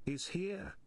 He's here.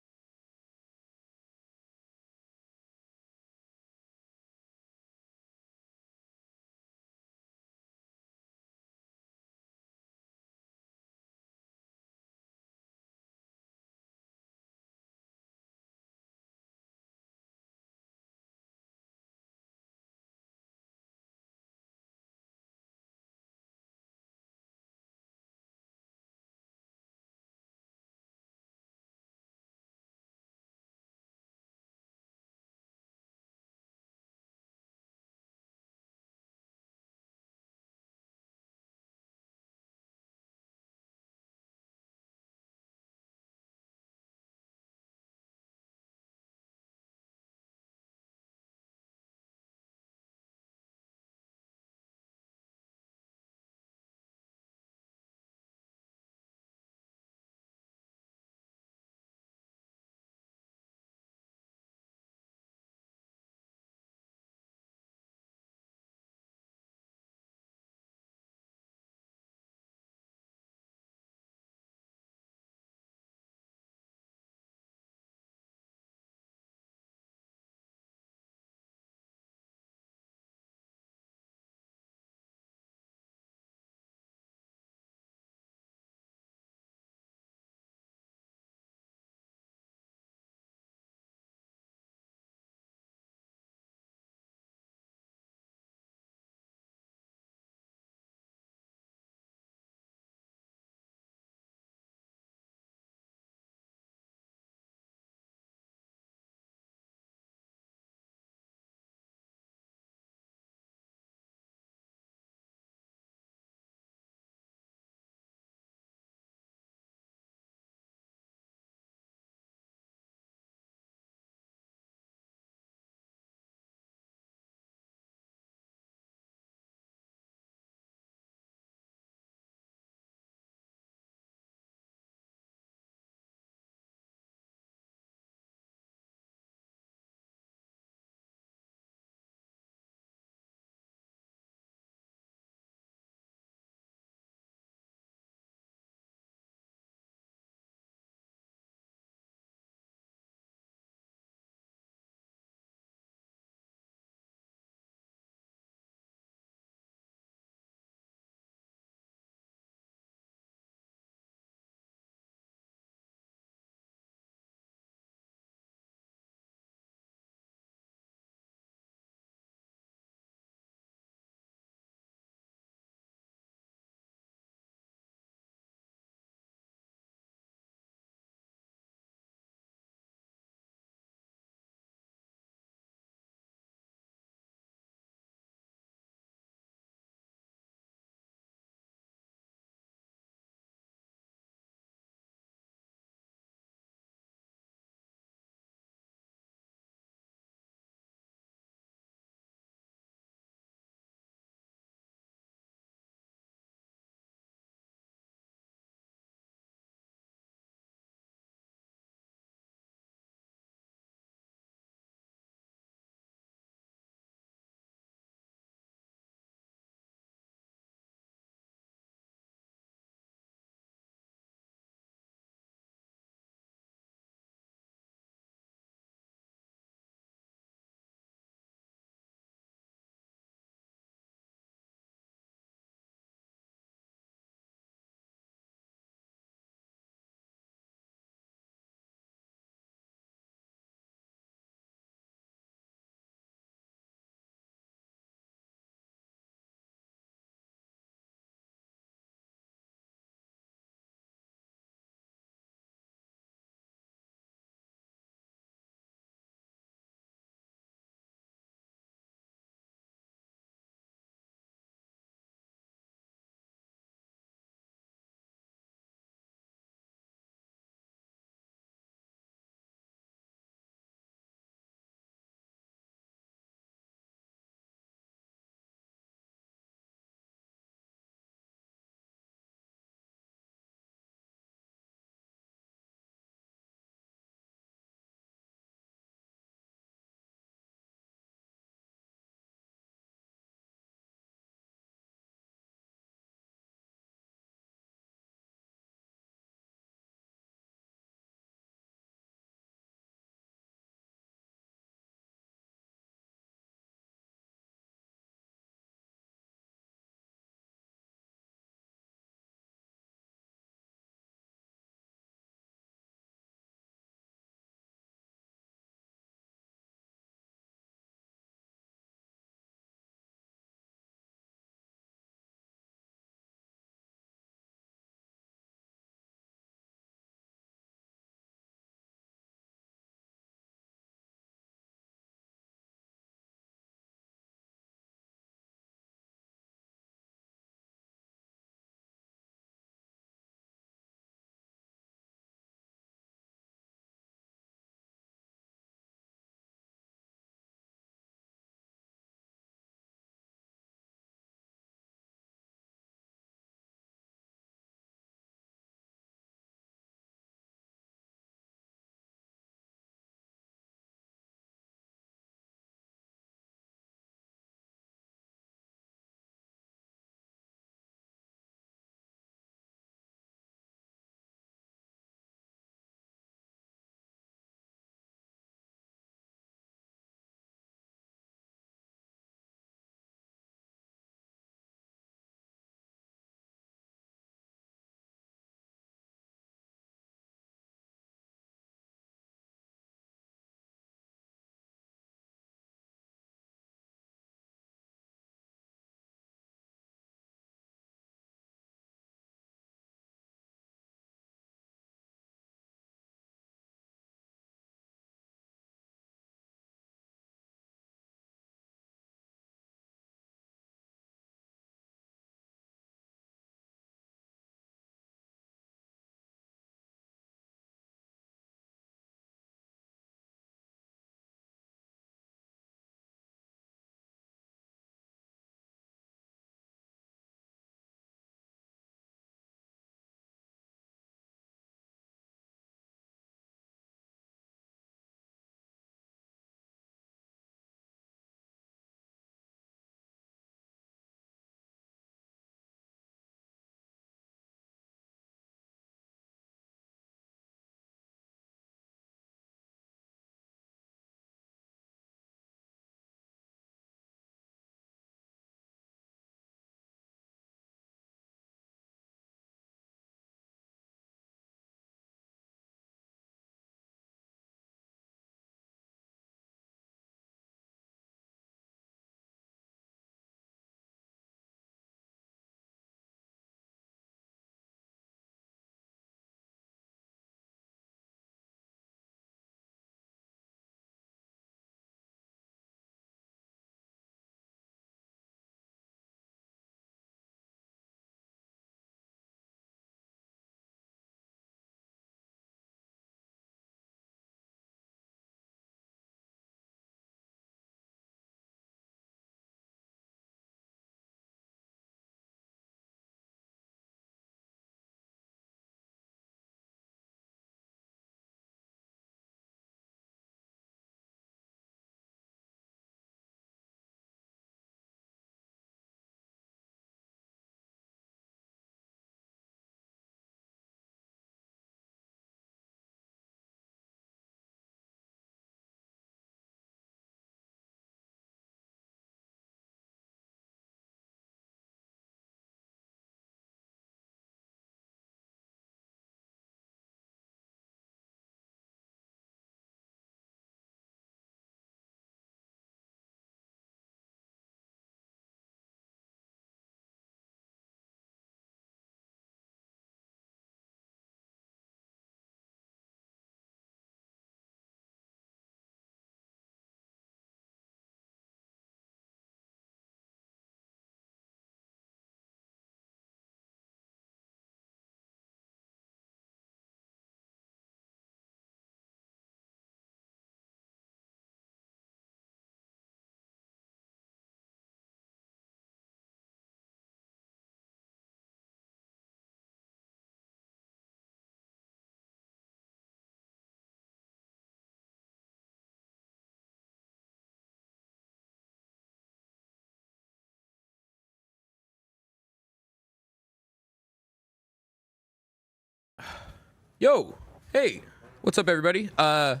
Yo, hey, what's up, everybody? Dang,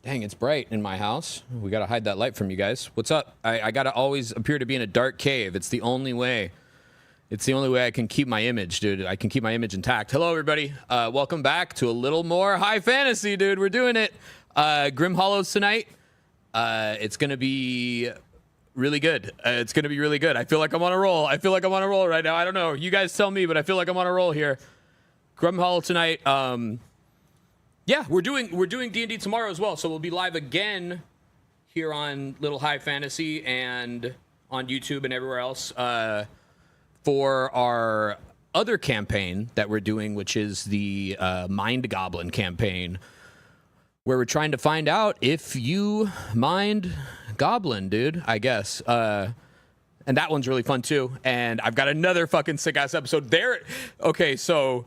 it's bright in my house. We gotta hide that light from you guys. What's up? I gotta always appear to be in a dark cave. It's the only way. It's the only way I can keep my image, dude. I can keep my image intact. Hello, everybody. Welcome back to a little more high fantasy, dude. We're doing it. Grim Hollows tonight. It's gonna be really good. It's gonna be really good. I feel like I'm on a roll. I feel like I'm on a roll right now. I don't know. You guys tell me, but I feel like I'm on a roll here. Grim Hollow tonight. Yeah, we're doing D&D tomorrow as well, so we'll be live again here on Little High Fantasy and on YouTube and everywhere else for our other campaign that we're doing, which is the Mind Goblin campaign, where we're trying to find out if you mind Goblin, dude, I guess. And that one's really fun too. And I've got another fucking sick ass episode there. Okay, so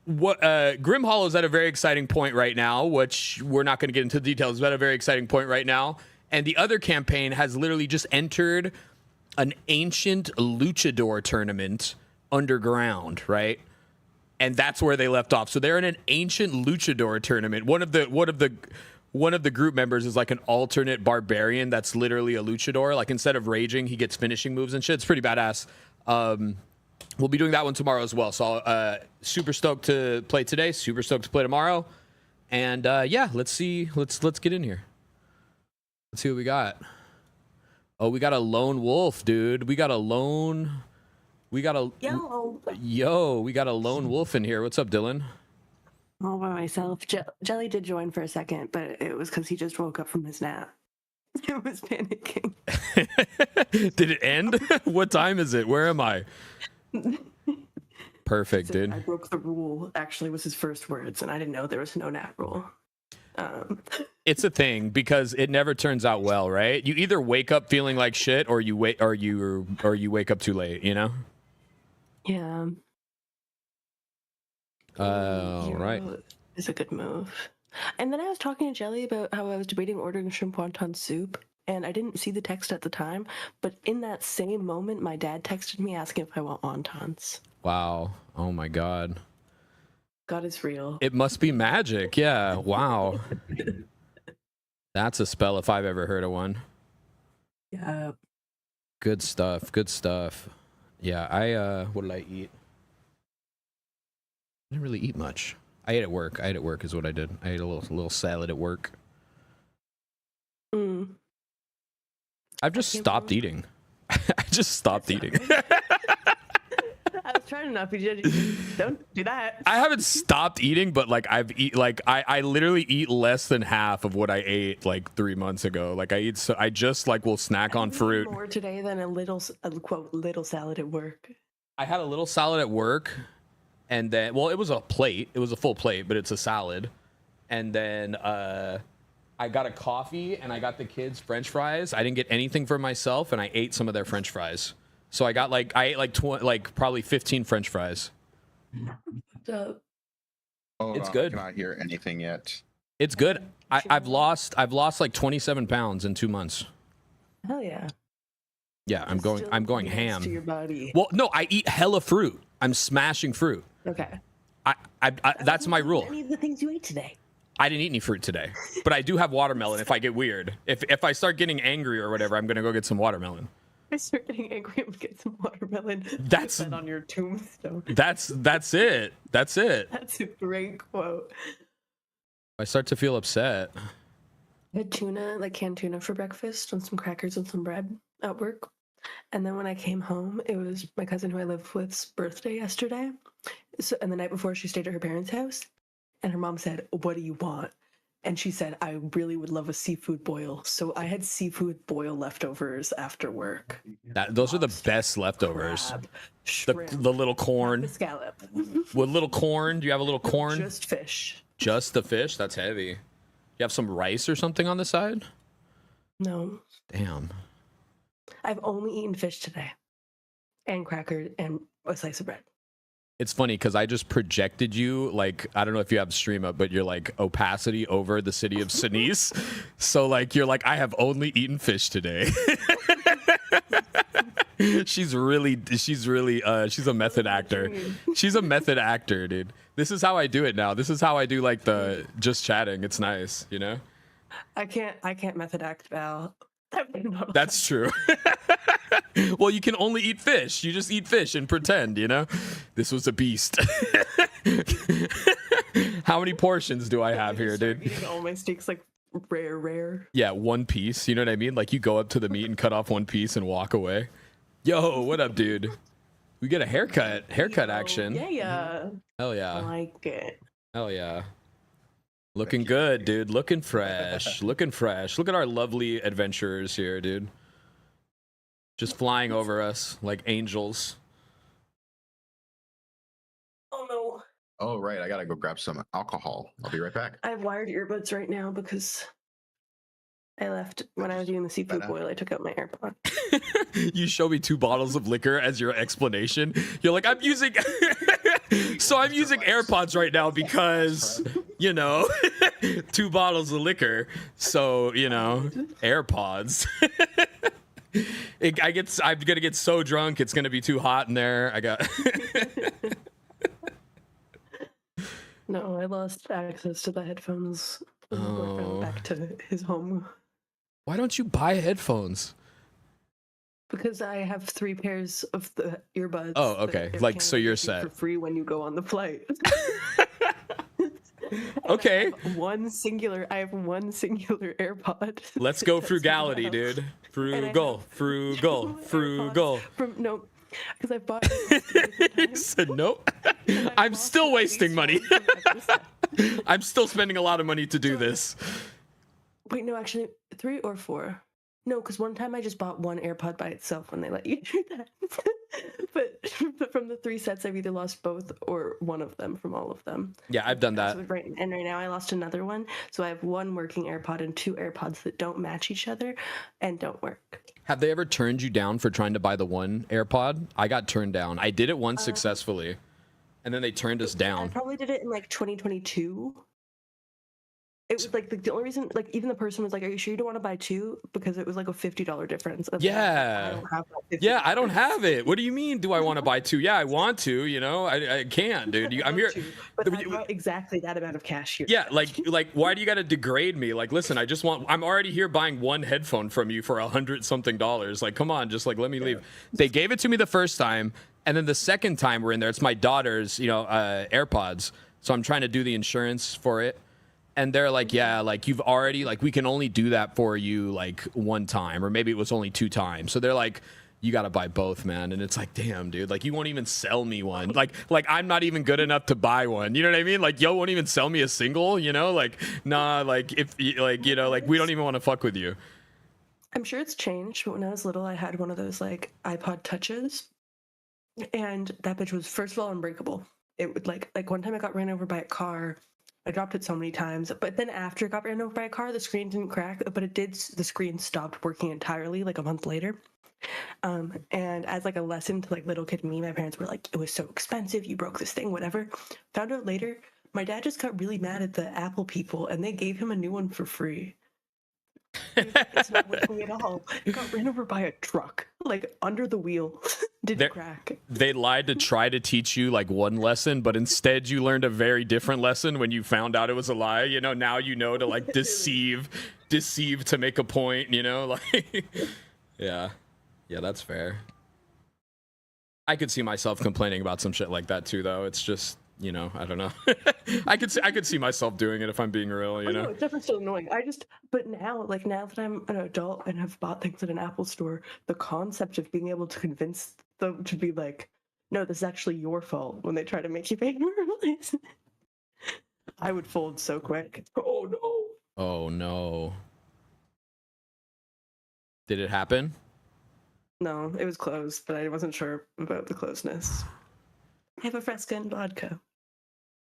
what Grim Hollow's at a very exciting point right now, which we're not going to get into the details, but at a very exciting point right now. And the other campaign has literally just entered an ancient luchador tournament underground, right? And that's where they left off. So they're in an ancient luchador tournament. One of the group members is like an alternate barbarian that's literally a luchador. Like, instead of raging, he gets finishing moves and shit. It's pretty badass. We'll be doing that one tomorrow as well. So super stoked to play today. Super stoked to play tomorrow. And yeah, let's see. Let's get in here. Let's see what we got. Oh, we got a lone wolf, dude. We got a lone wolf in here. What's up, Dylan? All by myself. Jelly did join for a second, but it was because he just woke up from his nap. I was panicking. Did it end? What time is it? Where am I? Perfect, dude. I broke the rule, actually, was his first words, and I didn't know there was no nap rule. It's a thing because it never turns out well, right? You either wake up feeling like shit, or you wake up too late, you know? Yeah. All right. It's a good move. And then I was talking to Jelly about how I was debating ordering shrimp wonton soup, and I didn't see the text at the time, but in that same moment, my dad texted me asking if I want wontons. Wow. Oh my God. God is real. It must be magic. Yeah. Wow. That's a spell if I've ever heard of one. Yeah. Good stuff. Good stuff. Yeah. What did I eat? I didn't really eat much. I ate at work. Is what I did. I ate a little salad at work. I've just stopped eating. I just stopped eating. I was trying to not be judgy. Don't do that. I haven't stopped eating, but like I literally eat less than half of what I ate like 3 months ago. Like I just like will snack on fruit. More today than a quote little salad at work. I had a little salad at work, and then it was a plate. It was a full plate, but it's a salad. And then I got a coffee, and I got the kids French fries. I didn't get anything for myself, and I ate some of their French fries. So I ate probably 15 French fries. So, it's good. I cannot hear anything yet. It's good. I've lost like 27 pounds in 2 months. Hell yeah. Yeah, I'm going ham. To your body. Well, no, I eat hella fruit. I'm smashing fruit. Okay. That's my rule. Any of the things you ate today? I didn't eat any fruit today, but I do have watermelon if I get weird. If I start getting angry or whatever, I'm gonna go get some watermelon. I start getting angry and get some watermelon. That's Put that on your tombstone. That's it. That's it. That's a great quote. I start to feel upset. I had tuna, like canned tuna for breakfast and some crackers and some bread at work. And then when I came home, it was my cousin who I lived with's birthday yesterday. So, and the night before, she stayed at her parents' house. And her mom said, "What do you want?" And she said, "I really would love a seafood boil." So I had seafood boil leftovers after work. Those are the best leftovers. Crab, shrimp, the little corn. the scallop. With little corn? Do you have a little corn? Just fish. Just the fish? That's heavy. You have some rice or something on the side? No. Damn. I've only eaten fish today. And cracker and a slice of bread. It's funny because I just projected you, like, I don't know if you have stream up, but you're like opacity over the city of Senise. So like, you're like, I have only eaten fish today. She's a method actor. She's a method actor, dude. This is how I do it now. This is how I do like the just chatting. It's nice, you know? I can't method act, Val. That's true. Well, you can only eat fish. You just eat fish and pretend, you know? This was a beast. How many portions do I have here, dude? Eating all my steaks like rare. Yeah, one piece. You know what I mean? Like you go up to the meat and cut off one piece and walk away. Yo, what up, dude? We get a haircut. Haircut action. Yeah. Hell I yeah. like it. Hell yeah. Looking good, dude. Looking fresh. Looking fresh. Look at our lovely adventurers here, dude. Just flying over us like angels. Oh no. Oh, right. I gotta go grab some alcohol. I'll be right back. I have wired earbuds right now because I left when I was doing the seafood boil. I took out my AirPod. You show me 2 bottles of liquor as your explanation. You're like, I'm using AirPods right now because, you know, 2 bottles of liquor. So, you know, AirPods. I'm gonna get so drunk. It's gonna be too hot in there. No, I lost access to the headphones. Oh. Back to his home. Why don't you buy headphones? Because I have 3 pairs of the earbuds. Oh, okay. that Air Like, so Canada you're gives you set. for free when you go on the flight. Okay. I have one singular AirPod. Let's go That's frugality, well. dude. And Frugal. No, because I bought. He said nope. I'm still wasting money. I'm still spending a lot of money to do this. Wait, no, actually, 3 or 4. No, because one time I just bought one AirPod by itself when they let you do that. but from the 3 sets, I've either lost both or one of them from all of them. Yeah, I've done that. So right now I lost another one. So I have 1 working AirPod and 2 AirPods that don't match each other and don't work. Have they ever turned you down for trying to buy the one AirPod? I got turned down. I did it once successfully, and then they turned us I down. probably did it in like 2022. It was like the only reason, like even the person was like, "Are you sure you don't want to buy 2?" Because it was like a $50 difference. Yeah. I don't have that $50. Yeah, I don't have it. What do you mean? Do I want to buy 2? Yeah, I want to. You know, I can't, dude. I'm here. But I got exactly that amount of cash here. Yeah, like why do you got to degrade me? Like, listen, I'm already here buying one headphone from you for $100-something. Like, come on, just like let me leave. They gave it to me the first time, and then the second time we're in there, it's my daughter's, AirPods. So I'm trying to do the insurance for it. And they're like, yeah, like you've already, like we can only do that for you like 1 time, or maybe it was only 2 times. So they're like, you got to buy both, man. And it's like, damn, dude, like you won't even sell me one. Like I'm not even good enough to buy one. You know what I mean? Like, yo, won't even sell me a single, you know? Like, nah, like if like, you know, like we don't even want to fuck with you. I'm sure it's changed, but when I was little, I had one of those like iPod touches, and that bitch was first of all unbreakable. It would like one time I got ran over by a car. I dropped it so many times, but then after it got ran over by a car, the screen didn't crack, but it did. The screen stopped working entirely like a month later. And as like a lesson to like little kid me, my parents were like, "It was so expensive. You broke this thing, whatever." Found out later, my dad just got really mad at the Apple people, and they gave him a new one for free. It's not working at all. It got ran over by a truck, like under the wheel. Didn't crack. They lied to try to teach you like one lesson, but instead you learned a very different lesson when you found out it was a lie. You know, now you know to like deceive to make a point, you know, like yeah, that's fair. I could see myself complaining about some shit like that too, though. It's just, you know, I don't know. I could see myself doing it if I'm being real, you know. No, it's definitely still annoying. But now that I'm an adult and have bought things at an Apple store, the concept of being able to convince them to be like, "No, this is actually your fault," when they try to make you pay more, I would fold so quick. Oh no. Oh no. Did it happen? No, it was closed, but I wasn't sure about the closeness. I have a Fresca and vodka.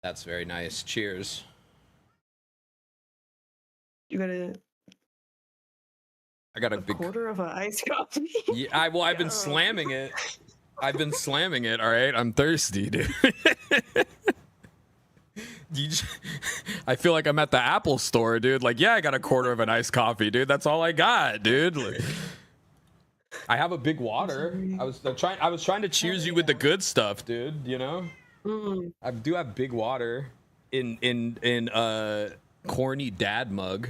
That's very nice. Cheers. You got I got a a big quarter of an iced coffee? Yeah, I've been slamming it. All right. I'm thirsty, dude. I feel like I'm at the Apple store, dude. Like, yeah, I got a quarter of an iced coffee, dude. That's all I got, dude. Like, I have a big water. I was trying to cheers you with the good stuff, dude. You know. Mm, I do have big water in corny dad mug.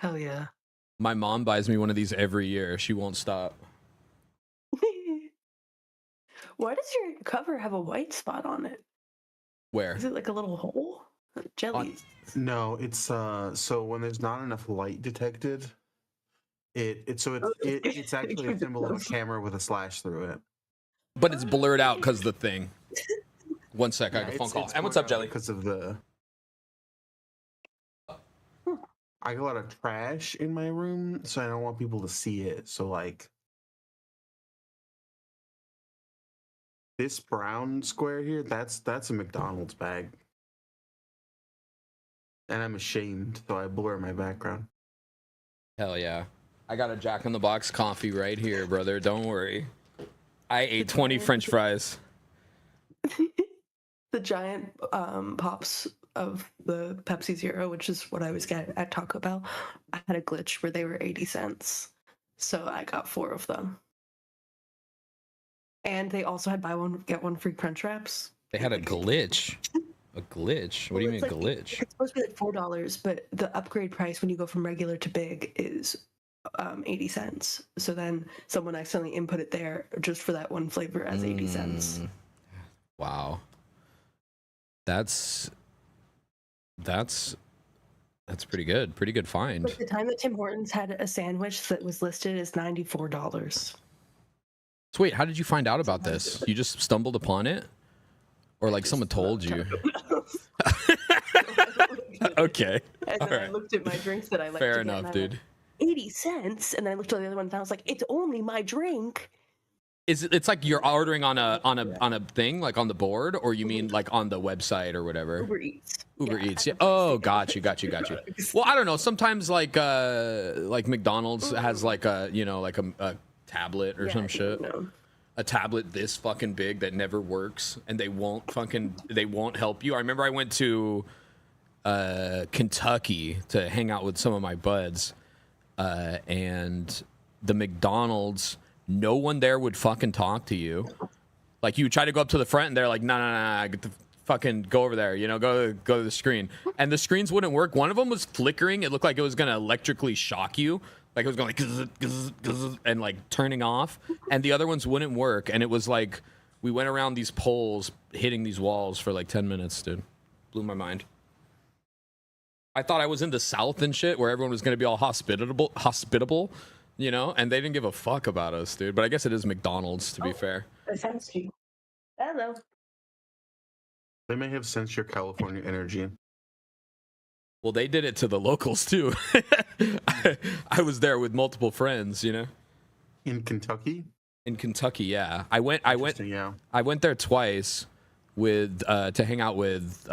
hell yeah. My mom buys me one of these every year. She won't stop. Why does your cover have a white spot on it? Where? Is it like a little hole? Jellies. No, it's so when there's not enough light detected, it's actually a symbol of a camera with a slash through it. But it's blurred out because the thing. One sec, I Yeah, got a phone it's call. And what's up, Jelly? Because of the I got a lot of trash in my room, so I don't want people to see it. So like this brown square here, that's a McDonald's bag. And I'm ashamed, so I blur my background. Hell yeah. I got a Jack in the Box coffee right here, brother. Don't worry. I ate 20 French fries. The giant pops of the Pepsi Zero, which is what I always get at Taco Bell, I had a glitch where they were 80 cents. So I got 4 of them. And they also had buy one, get one free crunch wraps. They had a glitch. A glitch? What do you mean glitch? It's supposed to be like $4, but the upgrade price when you go from regular to big is 80 cents. So then someone accidentally input it there just for that one flavor as 80 cents. Wow. That's pretty good. Pretty good find. Like the time that Tim Hortons had a sandwich that was listed as $94. So wait, how did you find out about this? You just stumbled upon it? Or like someone told you? Okay. And then I looked at my drinks that I liked. Fair enough, dude. 80 cents, and then I looked at the other one and I was like, it's only my drink. It's like you're ordering on a thing, like on the board, or you mean like on the website or whatever? Uber Eats. Uber Eats, yeah. Oh, got you. Well, I don't know. Sometimes like McDonald's has like a a tablet or some shit. A tablet this fucking big that never works, and they won't help you. I remember I went to Kentucky to hang out with some of my buds, and the McDonald's, no one there would fucking talk to you. Like you would try to go up to the front, and they're like, no, get the fucking go over there, go to the screen, and the screens wouldn't work. One of them was flickering. It looked like it was gonna electrically shock you. Like it was going like gzz, and like turning off, and the other ones wouldn't work. And it was like we went around these poles, hitting these walls for like 10 minutes, dude. Blew my mind. I thought I was in the South and shit, where everyone was gonna be all hospitable, and they didn't give a fuck about us, dude. But I guess it is McDonald's, to be fair. That sounds cute. Hello. They may have sensed your California energy. Well, they did it to the locals too. I was there with multiple friends, In Kentucky? In Kentucky, yeah. I went Yeah. I went there twice with to hang out with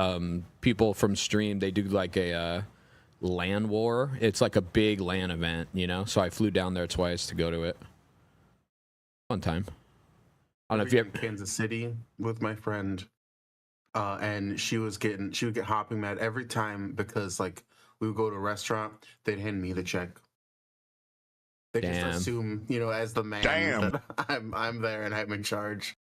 people from Stream. They do like a LAN war. It's like a big LAN event, So I flew down there twice to go to it. Fun time. I don't know if you in Kansas City with my friend. And she would get hopping mad every time because like we would go to a restaurant, they'd hand me the check. They just assume, as the man, that I'm there and I'm in charge.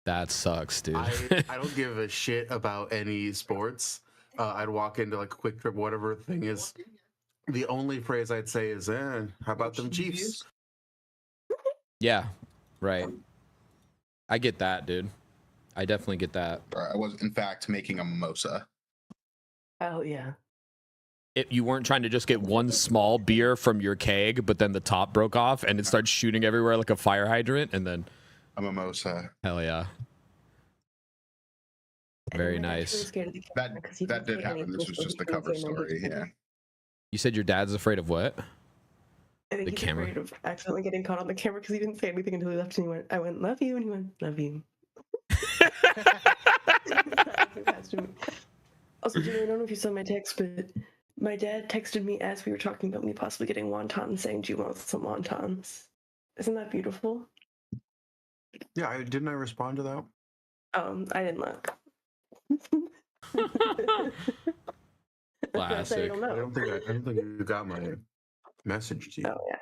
That sucks, dude. I don't give a shit about any sports. I'd walk into like a Quick Trip, whatever the thing is. The only phrase I'd say is, how about them Chiefs? Yeah, right. I get that, dude. I definitely get that. I was, in fact, making a mimosa. Oh yeah. You weren't trying to just get one small beer from your keg, but then the top broke off and it started shooting everywhere like a fire hydrant, and then A mimosa. hell yeah. Very nice. That did happen. This was just the cover story. Yeah. You said your dad's afraid of what? I think The he's camera. afraid of accidentally getting caught on the camera because he didn't say anything until he left, and I went, love you, and he went, love you. Also, Jimmy, I don't know if you saw my text, but my dad texted me as we were talking about me possibly getting wontons, saying, do you want some wontons? Isn't that beautiful? Yeah, didn't I respond to that? I didn't look. Classic. I don't know. I don't think you got my message to you. Oh yeah.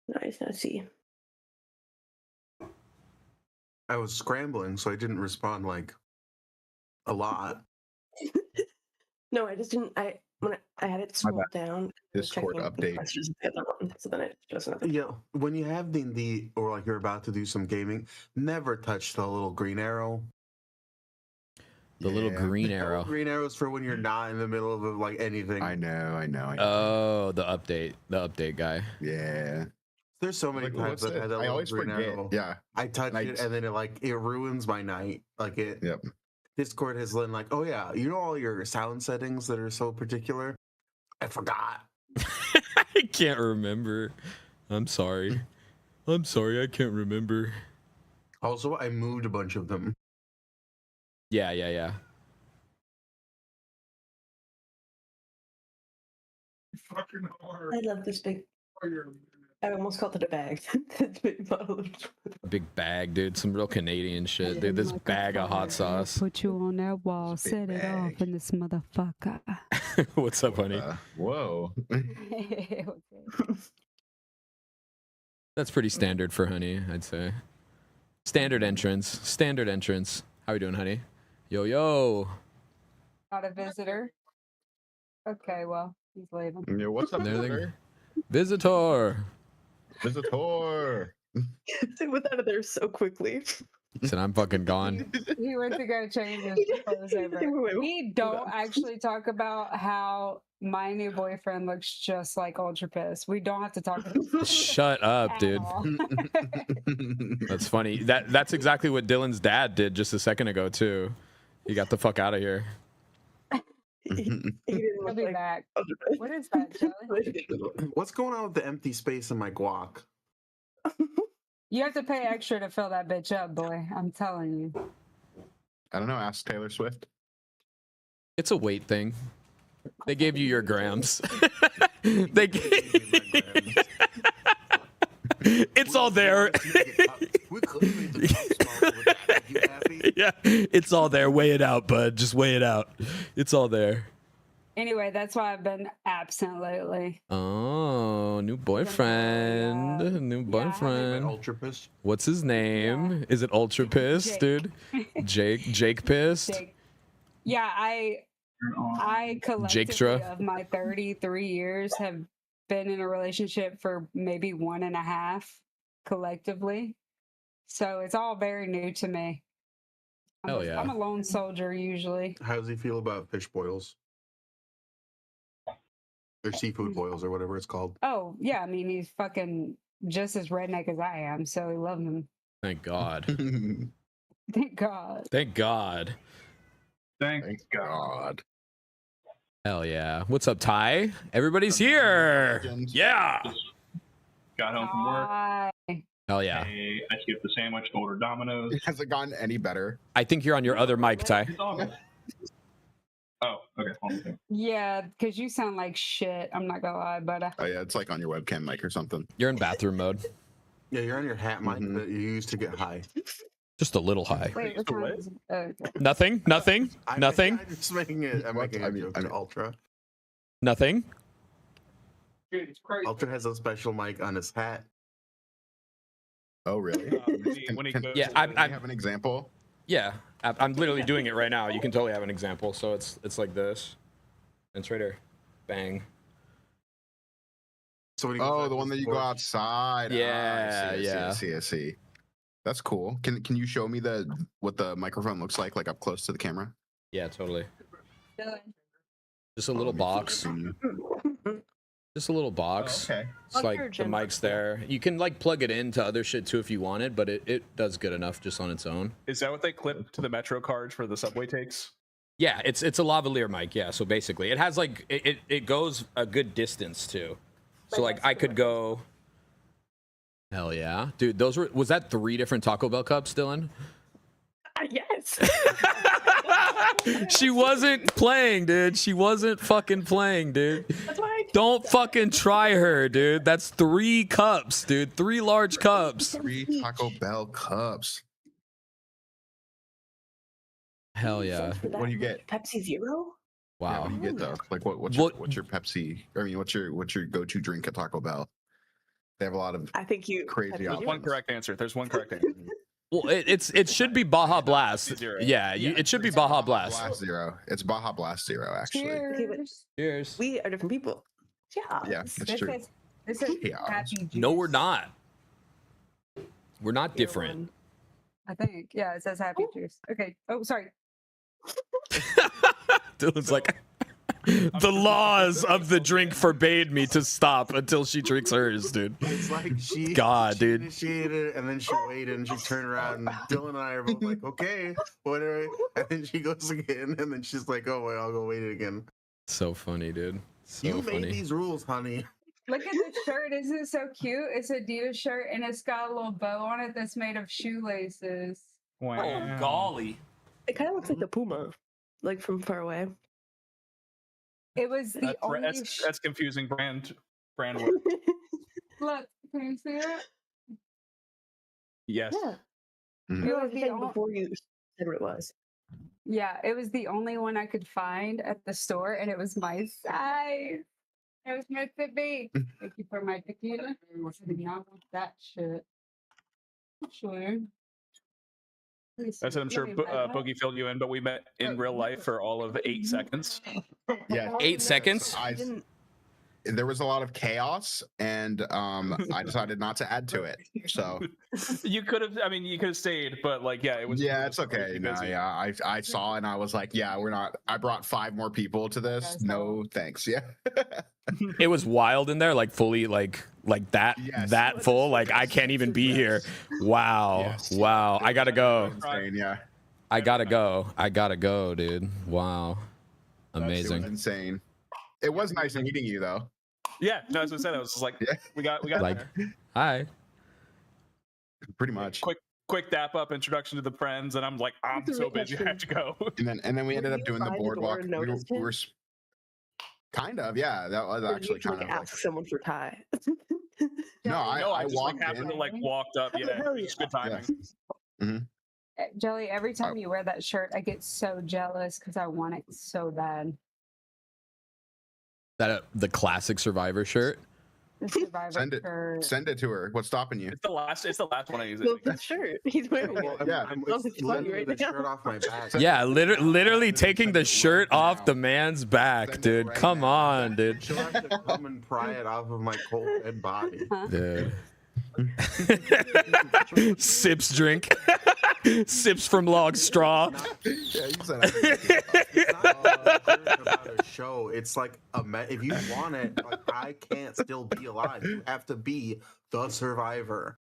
Nice, now see. I was scrambling, so I didn't respond like a lot. No, I just didn't. When I had it scrolled down. Discord update. Messages of the other one, so then it just nothing. Yeah, when you have D&D or like you're about to do some gaming, never touch the little green arrow. The little green The arrow. green arrows for when you're not in the middle of like anything. I know. Oh, the update guy. Yeah. There's so many times that I had that I little always green forget. arrow. Yeah. I touch it and then it ruins my night. Like it. Yep. Discord has been like, oh yeah, you know all your sound settings that are so particular. I forgot. I can't remember. I'm sorry. I can't remember. Also, I moved a bunch of them. Yeah. Fucking hard. I love this big. I almost called it a bag. This big bottle of. A big bag, dude. Some real Canadian shit, dude. This bag of hot sauce. Put you on that wall, It's a set big it off bag. in this motherfucker. What's up, honey? Whoa. That's pretty standard for honey, I'd say. Standard entrance. How we doing, honey? Yo. Not a visitor. Okay, well, he's leaving. Yeah, what's up, There they visitor? Visitor. Visitor. They went out of there so quickly. Said I'm fucking gone. He went to go change his clothes over. Wait, We don't actually talk about how my new boyfriend looks just like Ultra Piss. We don't have to talk about it. Shut up, at dude. all. That's funny. That's exactly what Dylan's dad did just a second ago too. He got the fuck out of here. He didn't He'll look be like. back. What is that, Charlie? What's going on with the empty space in my guac? You have to pay extra to fill that bitch up, boy. I'm telling you. I don't know. Ask Taylor Swift. It's a weight thing. They gave you your grams. They It's all there. We could have made the cup smaller with that. You happy? Yeah, it's all there. Weigh it out, bud. Just weigh it out. It's all there. Anyway, that's why I've been absent lately. Oh, new boyfriend. New boyfriend. Ultra piss. What's his name? Is it Ultra Piss, Jake. dude? Jake Pissed? Jake. Yeah, I collectively Jakestra. of my 33 years have been in a relationship for maybe 1.5 collectively. So it's all very new to me. Hell yeah. I'm a lone soldier usually. How does he feel about fish boils? Or seafood boils or whatever it's called. Oh, yeah. I mean, he's fucking just as redneck as I am. So we love him. Thank God. Thank God. Thank God. Thank God. Hell yeah. What's up, Ty? Everybody's here. Yeah. Got home from work. Hi. Hell yeah. I skipped the sandwich to order Domino's. Has it gotten any better? I think you're on your other mic, Ty. It's all good. Oh, okay. Hold on a second. Yeah, because you sound like shit. I'm not gonna lie, but Oh yeah, it's like on your webcam mic or something. You're in bathroom mode. Yeah, you're on your hat mic Mhm. that you use to get high. Just a little high. wait, what's wrong? Is Nothing. I'm just making it. I'm What? making I a mean- joke I to mean- Ultra. Nothing. Jesus Christ. Ultra has a special mic on his hat. Oh really? When he Can- goes Yeah, to Do the- you have an example? Yeah, I'm literally doing it right now. You can totally have an example. So it's like this. It's right here. Bang. So when he goes Oh, out the to one that you go porch- outside. Yeah, I see. That's cool. Can you show me what the microphone looks like up close to the camera? Yeah, totally. Dylan. Just a little box. Just a little box. Okay. It's Plug like your the gym mic's box. there. You can like plug it into other shit too if you wanted, but it does good enough just on its own. Is that what they clip to the Metro cards for the subway takes? Yeah, it's a lavalier mic. Yeah, so basically it has like it goes a good distance too. So like I could go. Hell yeah, dude! Was that 3 different Taco Bell cups, Dylan? Yes. She wasn't playing, dude. She wasn't fucking playing, dude. That's why I Don't fucking try her, dude. That's 3 cups, dude. 3 large cups. 3 Taco Bell cups. Hell yeah. What do you get? Pepsi Zero? Yeah, Wow. what do you get though? Like what's What- your Pepsi? I mean, what's your go-to drink at Taco Bell? They have a lot of I think you crazy have to do options. One correct answer. There's one correct answer. Well, it should be Baja Blast. Zero. Yeah, it should be Baja Blast. Blast Zero. It's Baja Blast Zero, actually. Okay, but Cheers. Cheers. we are different people. Yeah. Yeah, that's This true. is Yeah. happy juice. No, we're not. We're not You're different. one. I think. Yeah, it says happy juice. Okay. Oh, sorry. Dylan's like, the laws of the drink forbade me to stop until she drinks hers, dude. It's like she Dude. initiated it, and then she waited, and she turned around, and Dylan and I are both like, okay, whatever. And then she goes again, and then she's like, oh wait, I'll go wait it again. So funny, dude. So You funny. made these rules, honey. Look at the shirt. Isn't it so cute? It's a Adidas shirt and it's got a little bow on it that's made of shoelaces. Wow. golly. It kind of looks like the puma, like from far away. It was the only That's confusing brand work. Look, can you see it? Yes. Yeah. Mhm. You It know, was I the said only, before you said what it was. yeah, it was the only one I could find at the store and it was my size. It was meant to be. Thank you for my tequila. I did not want that shit. Sure. I said I'm sure Boogie filled you in, but we met in real life for all of 8 seconds. Yeah. 8 seconds. There was a lot of chaos, and I decided not to add to it. So You could have stayed, but like, yeah, it was. yeah, it's okay. crazy No, busy. yeah, I saw and I was like, yeah, we're not. I brought 5 more people to this. Guys, No, thanks. Yeah. It was wild in there, like fully, like that, Yes. that full. Like I can't even be here. Wow, Yes. wow. I gotta go. Insane, yeah. I gotta go, dude. Wow, It was amazing. insane. It was nice meeting you, though. Yeah, no, as I said, I was just like, Yeah. we got Like, there. hi. Pretty much. Quick dap up introduction to the friends, and I'm like, I'm so busy, I have to go. And then we Were ended up you doing the by the door boardwalk. and We noticed were him? kind of, yeah. That was Or did actually you, kind like, of like, ask someone for Ty. no. I just like walked happened in. to like walked up. Yeah, Hell it was good yeah. timing. Jelly, every time you wear that shirt, I get so jealous because I want it so bad. That the classic Survivor shirt. The Survivor Send it. shirt. Send it to her. What's stopping you? It's the last one I use. Look at his shirt. He's wearing Well, it. Yeah. I'm Oh, it's funny literally right the now. shirt off my back. Yeah, literally taking the shirt off the now. man's back, Send it dude. right Come now. on, dude. She'll have to come and pry it off of my cold dead body. Dude. Sips drink. Sips from log straw. Yeah, you said I It's not about a show. It's like if you want it, like, I can't still be alive. You have to be the survivor.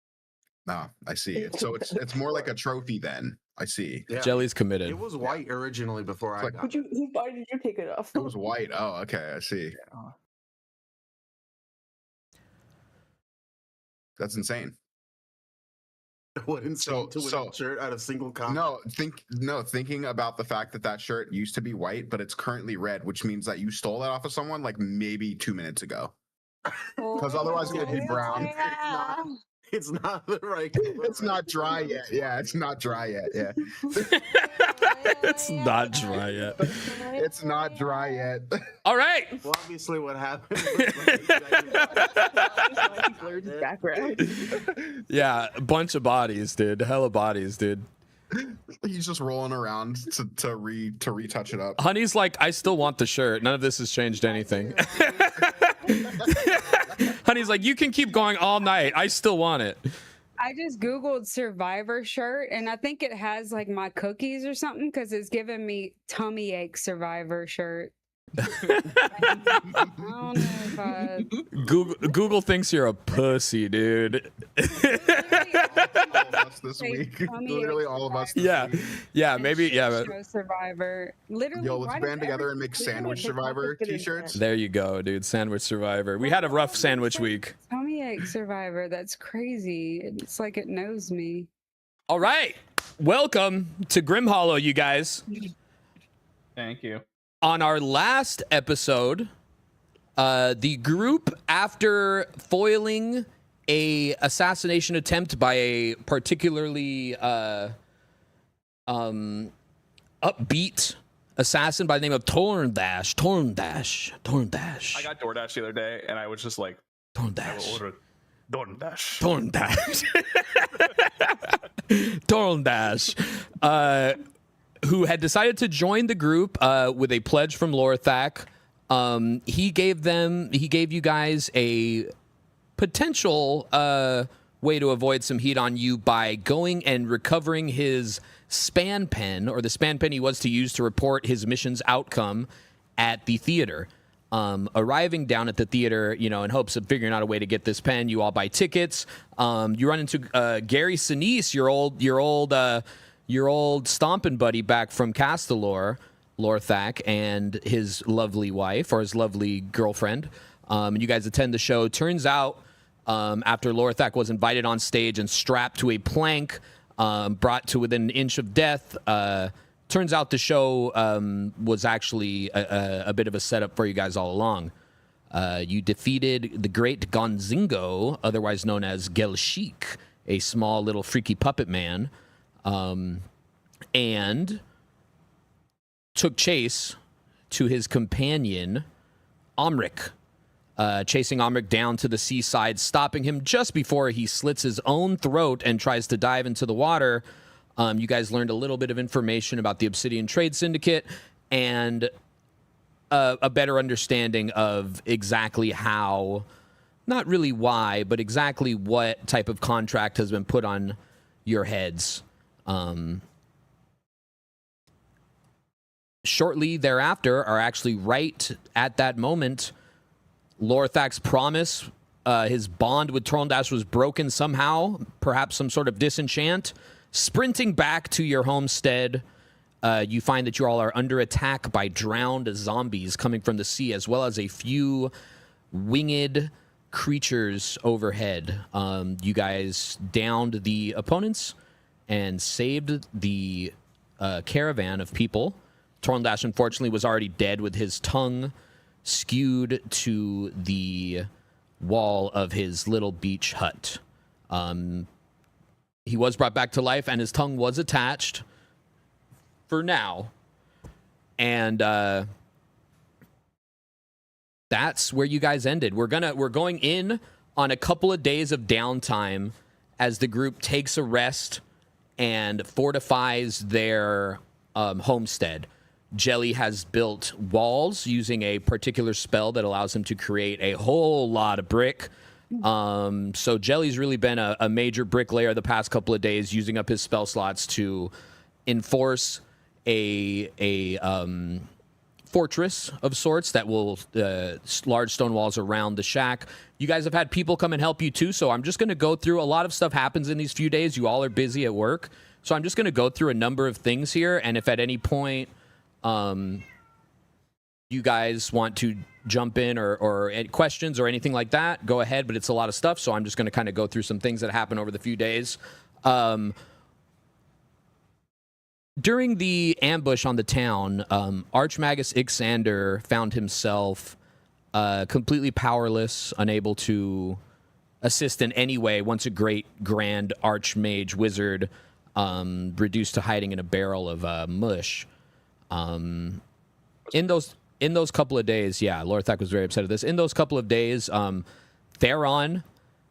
No, I see. So it's more like a trophy then. I see. Yeah. Jelly's committed. It was white originally before I like- got Why did you take it off? It was white. Oh, okay. I see. That's insane. What insane to so- win a shirt out of single copy. Thinking about the fact that that shirt used to be white, but it's currently red, which means that you stole that off of someone like maybe 2 minutes ago. 'Cause otherwise it would be brown. It's not the right color. It's not dry yet. Yeah, it's not dry yet. Yeah, It's not dry yet. it's not dry yet. All right. Well, obviously, what happened was Blurred his background. Yeah, a bunch of bodies, dude. Hella bodies, dude. He's just rolling around to retouch it up. Honey's like, I still want the shirt. None of this has changed anything. Honey's like, you can keep going all night. I still want it. I just Googled Survivor shirt and I think it has like my cookies or something because it's giving me tummy ache Survivor shirt. I don't know if I. Google thinks you're a pussy, dude. All of us this Say week. tummy Literally ache all of us. This Yeah, week. yeah, maybe, yeah. But Show Survivor. Literally. Yo, why let's does band together and make everything- Sandwich Survivor t-shirts. there you go, dude. Sandwich Survivor. We had a rough sandwich week. Tummy ache Survivor. That's crazy. It's like it knows me. All right, welcome to Grim Hollow, you guys. Thank you. On our last episode, the group, after foiling a assassination attempt by a particularly upbeat assassin by the name of Torndash. I got DoorDash the other day, and I was just like, I will Torndash. order Dorndash. Dorndash, who had decided to join the group with a pledge from Lorthak. He gave you guys a potential way to avoid some heat on you by going and recovering his span pen, or the span pen he was to use to report his mission's outcome at the theater. Arriving down at the theater, in hopes of figuring out a way to get this pen, you all buy tickets. You run into Gary Senise, your old stomping buddy back from Castelor, Lorthak, and his lovely wife, or his lovely girlfriend. And you guys attend the show. Turns out, after Lorthak was invited on stage and strapped to a plank, brought to within an inch of death, turns out the show was actually a bit of a setup for you guys all along. You defeated the great Gonzingo, otherwise known as Gelshik, a small little freaky puppet man, and took chase to his companion, Omric, chasing Omric down to the seaside, stopping him just before he slits his own throat and tries to dive into the water. You guys learned a little bit of information about the Obsidian Trade Syndicate and a better understanding of exactly how, not really why, but exactly what type of contract has been put on your heads. Shortly thereafter, or actually right at that moment, Lorthak's promise, his bond with Torndash was broken somehow, perhaps some sort of disenchant. Sprinting back to your homestead, you find that you all are under attack by drowned zombies coming from the sea, as well as a few winged creatures overhead. You guys downed the opponents and saved the caravan of people. Torndash, unfortunately, was already dead with his tongue skewed to the wall of his little beach hut. He was brought back to life, and his tongue was attached for now. And that's where you guys ended. We're going in on a couple of days of downtime as the group takes a rest and fortifies their homestead. Jelly has built walls using a particular spell that allows him to create a whole lot of brick. So Jelly's really been a major bricklayer the past couple of days, using up his spell slots to enforce a fortress of sorts that will large stone walls around the shack. You guys have had people come and help you too, so I'm just going to go through. A lot of stuff happens in these few days. You all are busy at work, so I'm just going to go through a number of things here, and if at any point you guys want to jump in or any questions or anything like that, go ahead, but it's a lot of stuff, so I'm just going to kind of go through some things that happen over the few days. During the ambush on the town, Archmagus Ixander found himself completely powerless, unable to assist in any way once a great grand archmage wizard reduced to hiding in a barrel of mush. In those couple of days, yeah, Lorthak was very upset at this. In those couple of days, Theron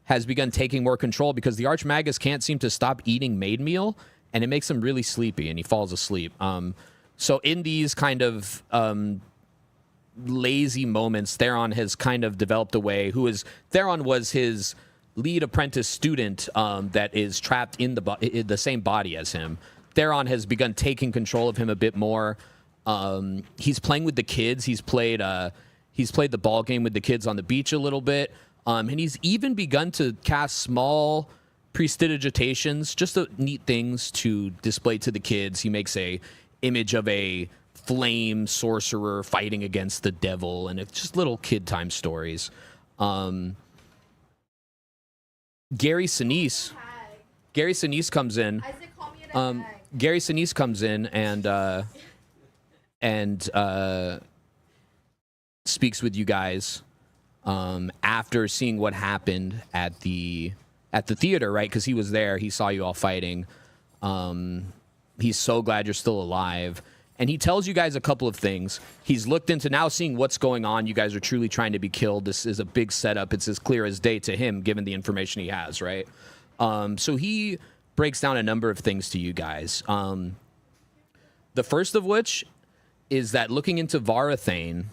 has begun taking more control because the Archmagus can't seem to stop eating maid meal, and it makes him really sleepy, and he falls asleep. So in these kind of lazy moments, Theron has kind of developed a way. Theron was his lead apprentice student that is trapped in the same body as him. Theron has begun taking control of him a bit more. He's playing with the kids. He's played the ball game with the kids on the beach a little bit. And he's even begun to cast small prestidigitations, just neat things to display to the kids. He makes a image of a flame sorcerer fighting against the devil, and it's just little kid time stories. Gary Senise comes in. Gary Senise comes in and speaks with you guys after seeing what happened at the theater, right? Because he was there. He saw you all fighting. He's so glad you're still alive. And he tells you guys a couple of things. He's looked into now seeing what's going on. You guys are truly trying to be killed. This is a big setup. It's as clear as day to him, given the information he has, right? So he breaks down a number of things to you guys. The first of which is that looking into Varathane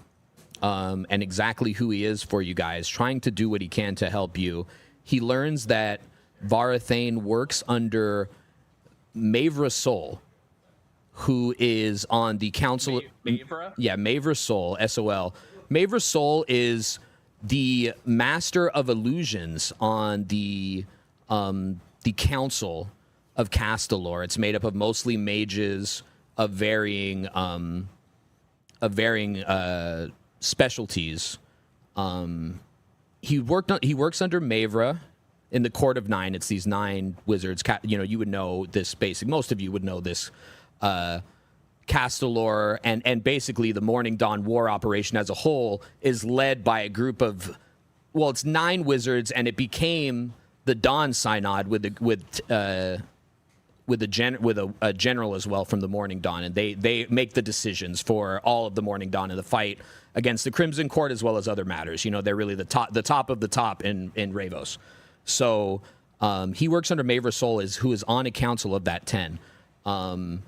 and exactly who he is for you guys, trying to do what he can to help you, he learns that Varathane works under Mavra Sol, who is on the council. Mavra? Yeah, Mavra Sol, S-O-L. Mavra Sol is the master of illusions on the council of Castelor. It's made up of mostly mages of varying specialties. He works under Mavra in the Court of Nine. It's these 9 wizards. You would know this basic. Most of you would know this. Castelor and basically the Morning Dawn War operation as a whole is led by a group of, well, it's 9 wizards, and it became the Dawn Synod with a general as well from the Morning Dawn, and they make the decisions for all of the Morning Dawn in the fight against the Crimson Court as well as other matters. They're really the top of the top in Ravos. So he works under Mavra Sol, who is on a council of that 10. Yeah.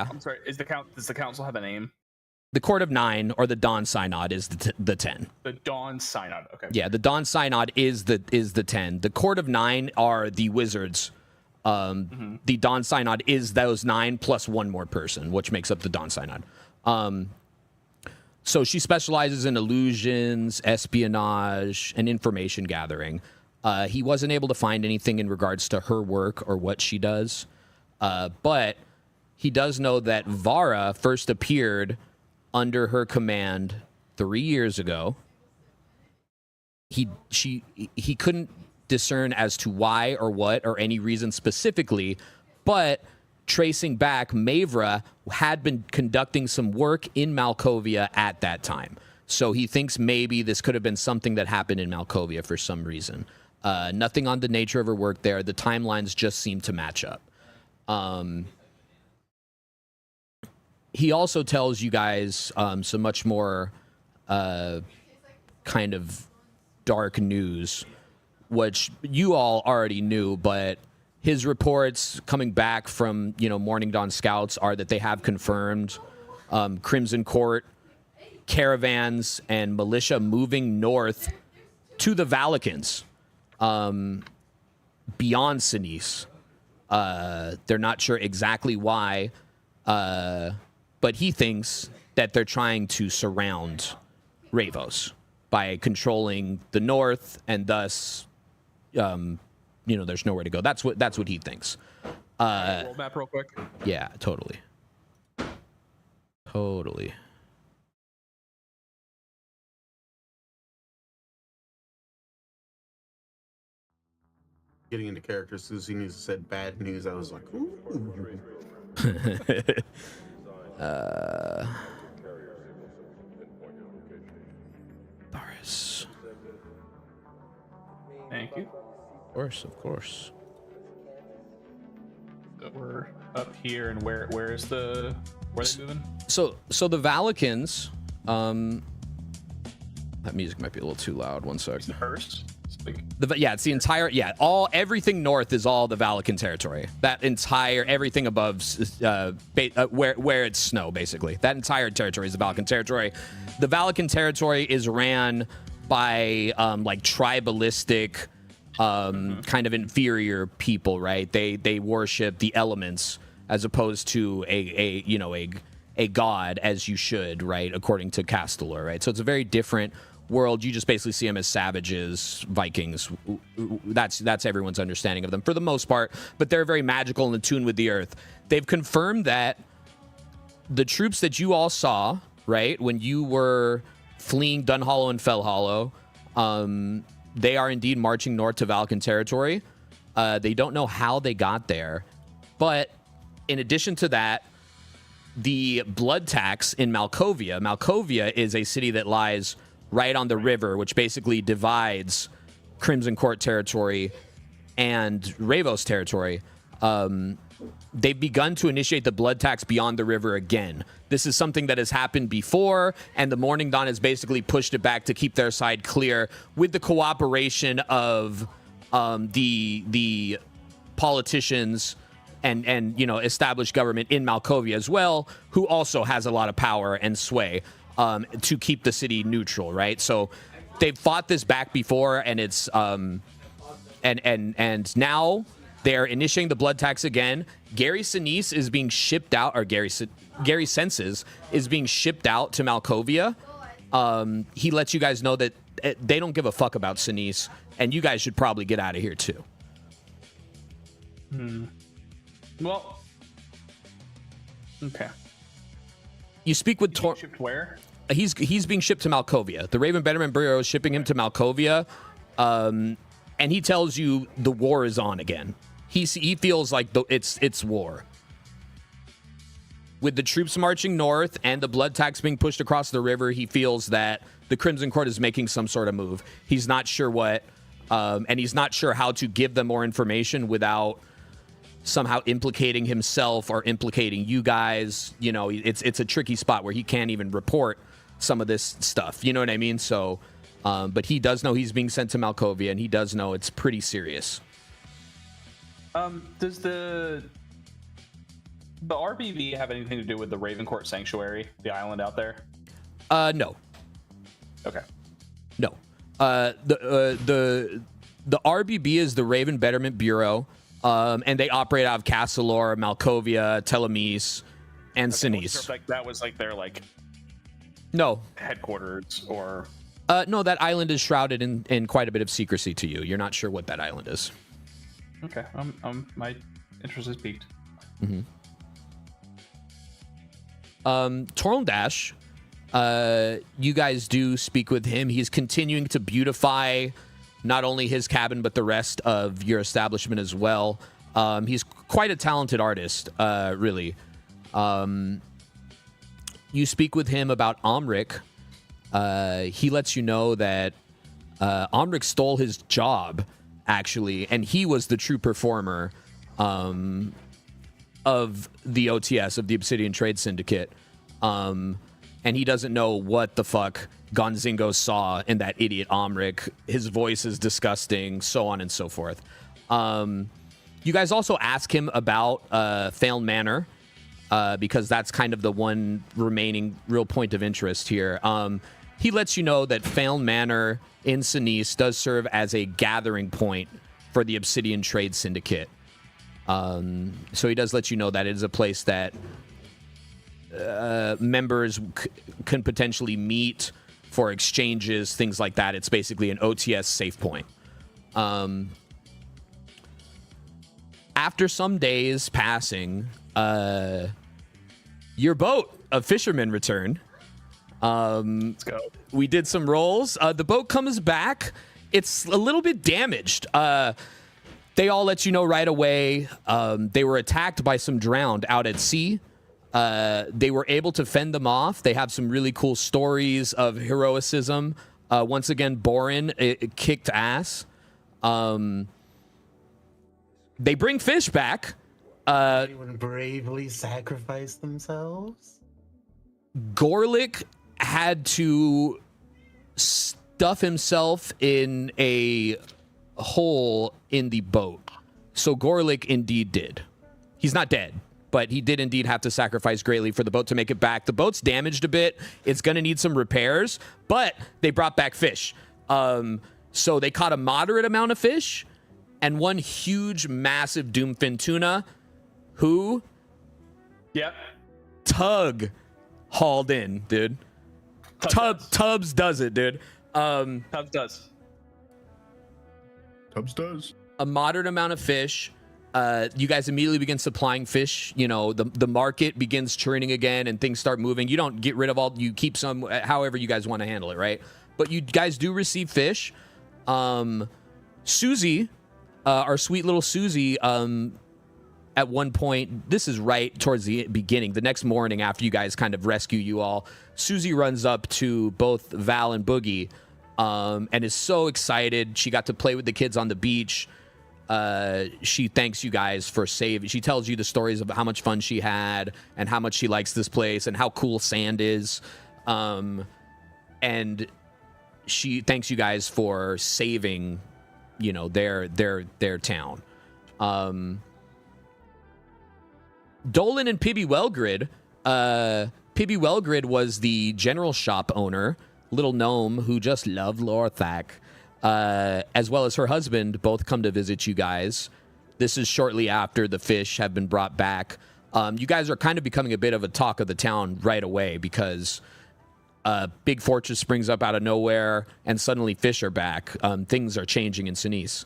I'm sorry. Does the council have a name? The Court of Nine, or the Dawn Synod, is the 10. The Dawn Synod. Okay. Yeah, the Dawn Synod is the 10. The Court of Nine are the wizards. The Dawn Synod is those 9 plus one more person, which makes up the Dawn Synod. So she specializes in illusions, espionage, and information gathering. He wasn't able to find anything in regards to her work or what she does. But he does know that Vara first appeared under her command 3 years ago. He couldn't discern as to why or what or any reason specifically, but tracing back, Mavra had been conducting some work in Malkovia at that time. So he thinks maybe this could have been something that happened in Malkovia for some reason. Nothing on the nature of her work there. The timelines just seem to match up. He also tells you guys some much more kind of dark news, which you all already knew, but his reports coming back from, Morning Dawn scouts are that they have confirmed Crimson Court caravans and militia moving north to the Valicans, beyond Senise. They're not sure exactly why, but he thinks that they're trying to surround Ravos by controlling the north, and thus, there's nowhere to go. That's what he thinks. World map real quick. Yeah, totally. Getting into character, Senise said bad news. I was like, ooh. Boris. Thank you. Of course. So we're up here, and where are they moving? So the Valicans, that music might be a little too loud. One sec. It's the first. It's the entire, everything north is all the Valakan territory. That entire, everything above, where it's snow, basically. That entire territory is the Valakan territory. The Valakan territory is ran by, tribalistic, kind of inferior people, right? They worship the elements as opposed to a god, as you should, right? According to Castelor, right? So it's a very different world. You just basically see them as savages, Vikings. That's everyone's understanding of them for the most part, but they're very magical and in tune with the earth. They've confirmed that the troops that you all saw, right, when you were fleeing Dunhollow and Fellhollow, they are indeed marching north to Valakan territory. They don't know how they got there, but in addition to that, the blood tax in Malkovia is a city that lies right on the river, which basically divides Crimson Court territory and Ravos territory. they've begun to initiate the blood tax beyond the river again. This is something that has happened before, and the Morning Dawn has basically pushed it back to keep their side clear with the cooperation of the politicians and established government in Malkovia as well, who also has a lot of power and sway to keep the city neutral, right? So they've fought this back before, and it's and now they're initiating the blood tax again. Gary Senise is being shipped out, or Gary Senses is being shipped out to Malkovia. He lets you guys know that they don't give a fuck about Senise, and you guys should probably get out of here too. Well, okay. You speak with Shipped where? He's being shipped to Malkovia. The Raven Betterment Bureau is shipping him to Malkovia, and he tells you the war is on again. He feels like it's war. With the troops marching north and the blood tax being pushed across the river, he feels that the Crimson Court is making some sort of move. He's not sure what, and he's not sure how to give them more information without somehow implicating himself or implicating you guys. It's a tricky spot where he can't even report some of this stuff. You know what I mean? So, but he does know he's being sent to Malkovia, and he does know it's pretty serious. Does the RBV have anything to do with the Ravencourt Sanctuary, the island out there? No. Okay. No. The RBB is the Raven Betterment Bureau, and they operate out of Castelor, Malkovia, Telemise, and Senise. That was like their No. headquarters, or no, that island is shrouded in quite a bit of secrecy to you. You're not sure what that island is. okay. My interest is piqued. Torl Dash, you guys do speak with him. He's continuing to beautify not only his cabin, but the rest of your establishment as well. He's quite a talented artist, really. You speak with him about Omric. He lets you know that Omric stole his job, actually, and he was the true performer of the OTS, of the Obsidian Trade Syndicate. And he doesn't know what the fuck Gonzingo saw in that idiot Omric. His voice is disgusting, so on and so forth. You guys also ask him about Phailn Manor, because that's kind of the one remaining real point of interest here. He lets you know that Phailn Manor in Senise does serve as a gathering point for the Obsidian Trade Syndicate. So he does let you know that it is a place that members can potentially meet for exchanges, things like that. It's basically an OTS safe point. After some days passing, your boat of fishermen returned. Let's go. We did some rolls. The boat comes back. It's a little bit damaged. They all let you know right away. They were attacked by some drowned out at sea. They were able to fend them off. They have some really cool stories of heroicism. Once again, Borin it kicked ass. They bring fish back. Anyone bravely sacrifice themselves? Gorlick had to stuff himself in a hole in the boat. So Gorlick indeed did. He's not dead, but he did indeed have to sacrifice greatly for the boat to make it back. The boat's damaged a bit. It's going to need some repairs, but they brought back fish. So they caught a moderate amount of fish and one huge, massive doomfin tuna who... Yep. Tug hauled in, dude. Tubbs does it, dude. Tubbs does. Tubbs does. A moderate amount of fish. You guys immediately begin supplying fish. You know, the market begins churning again and things start moving. You don't get rid of all, you keep some, however you guys want to handle it, right? But you guys do receive fish. Susie, our sweet little Susie, at one point, this is right towards the beginning, the next morning after you guys kind of rescue you all, Susie runs up to both Val and Boogie and is so excited. She got to play with the kids on the beach. She thanks you guys for saving. She tells you the stories of how much fun she had and how much she likes this place and how cool sand is. And she thanks you guys for saving, you know, their town. Dolan and Pibby Wellgrid. Pibby Wellgrid was the general shop owner, little gnome who just loved Lorthak, as well as her husband, both come to visit you guys. This is shortly after the fish have been brought back. You guys are kind of becoming a bit of a talk of the town right away because big fortress springs up out of nowhere and suddenly fish are back. Things are changing in Senise.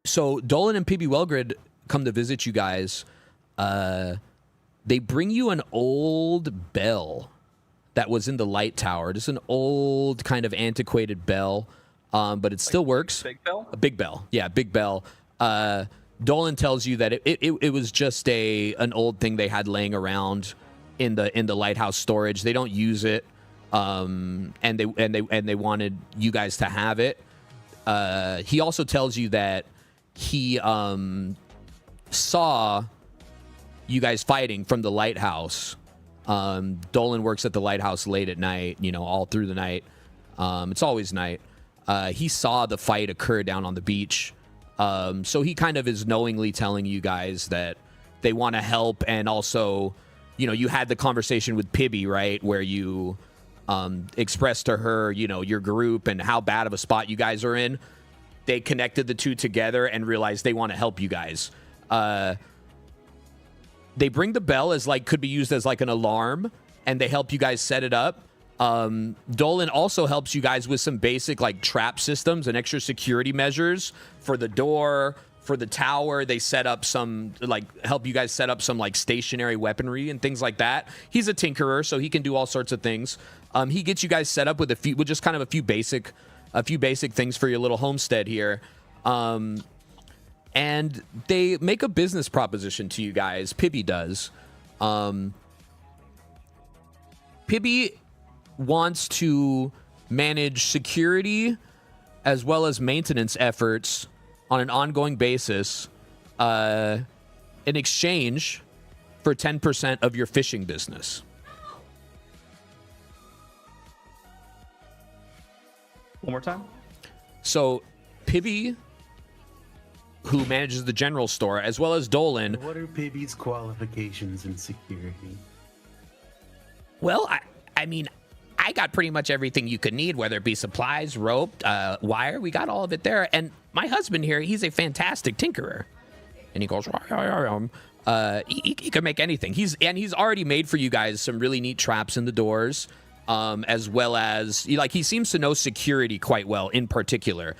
So Dolan and Pibby Wellgrid come to visit you guys. They bring you an old bell that was in the light tower. Just an old kind of antiquated bell, but it still works. Big bell? A big bell. Yeah, big bell. Dolan tells you that it was just an old thing they had laying around in the lighthouse storage. They don't use it, and they wanted you guys to have it. He also tells you that he saw you guys fighting from the lighthouse. Dolan works at the lighthouse late at night, you know, all through the night. It's always night. He saw the fight occur down on the beach. So he kind of is knowingly telling you guys that they want to help. And also, you know, you had the conversation with Pibby, right? Where you expressed to her, you know, your group and how bad of a spot you guys are in. They connected the two together and realized they want to help you guys. They bring the bell as could be used as an alarm, and they help you guys set it up. Dolan also helps you guys with some basic trap systems and extra security measures for the door, for the tower. They set up some help you guys set up some stationary weaponry and things like that. He's a tinkerer, so he can do all sorts of things. He gets you guys set up with just kind of a few basic things for your little homestead here. And they make a business proposition to you guys. Pibby does. Pibby wants to manage security as well as maintenance efforts on an ongoing basis in exchange for 10% of your fishing business. One more time. So Pibby, who manages the general store, as well as Dolan. What are Pibby's qualifications in security? Well, I mean, I got pretty much everything you could need, whether it be supplies, rope, wire. We got all of it there. And my husband here, he's a fantastic tinkerer. And he goes, he can make anything. He's already made for you guys some really neat traps in the doors, as well as he seems to know security quite well. In particular,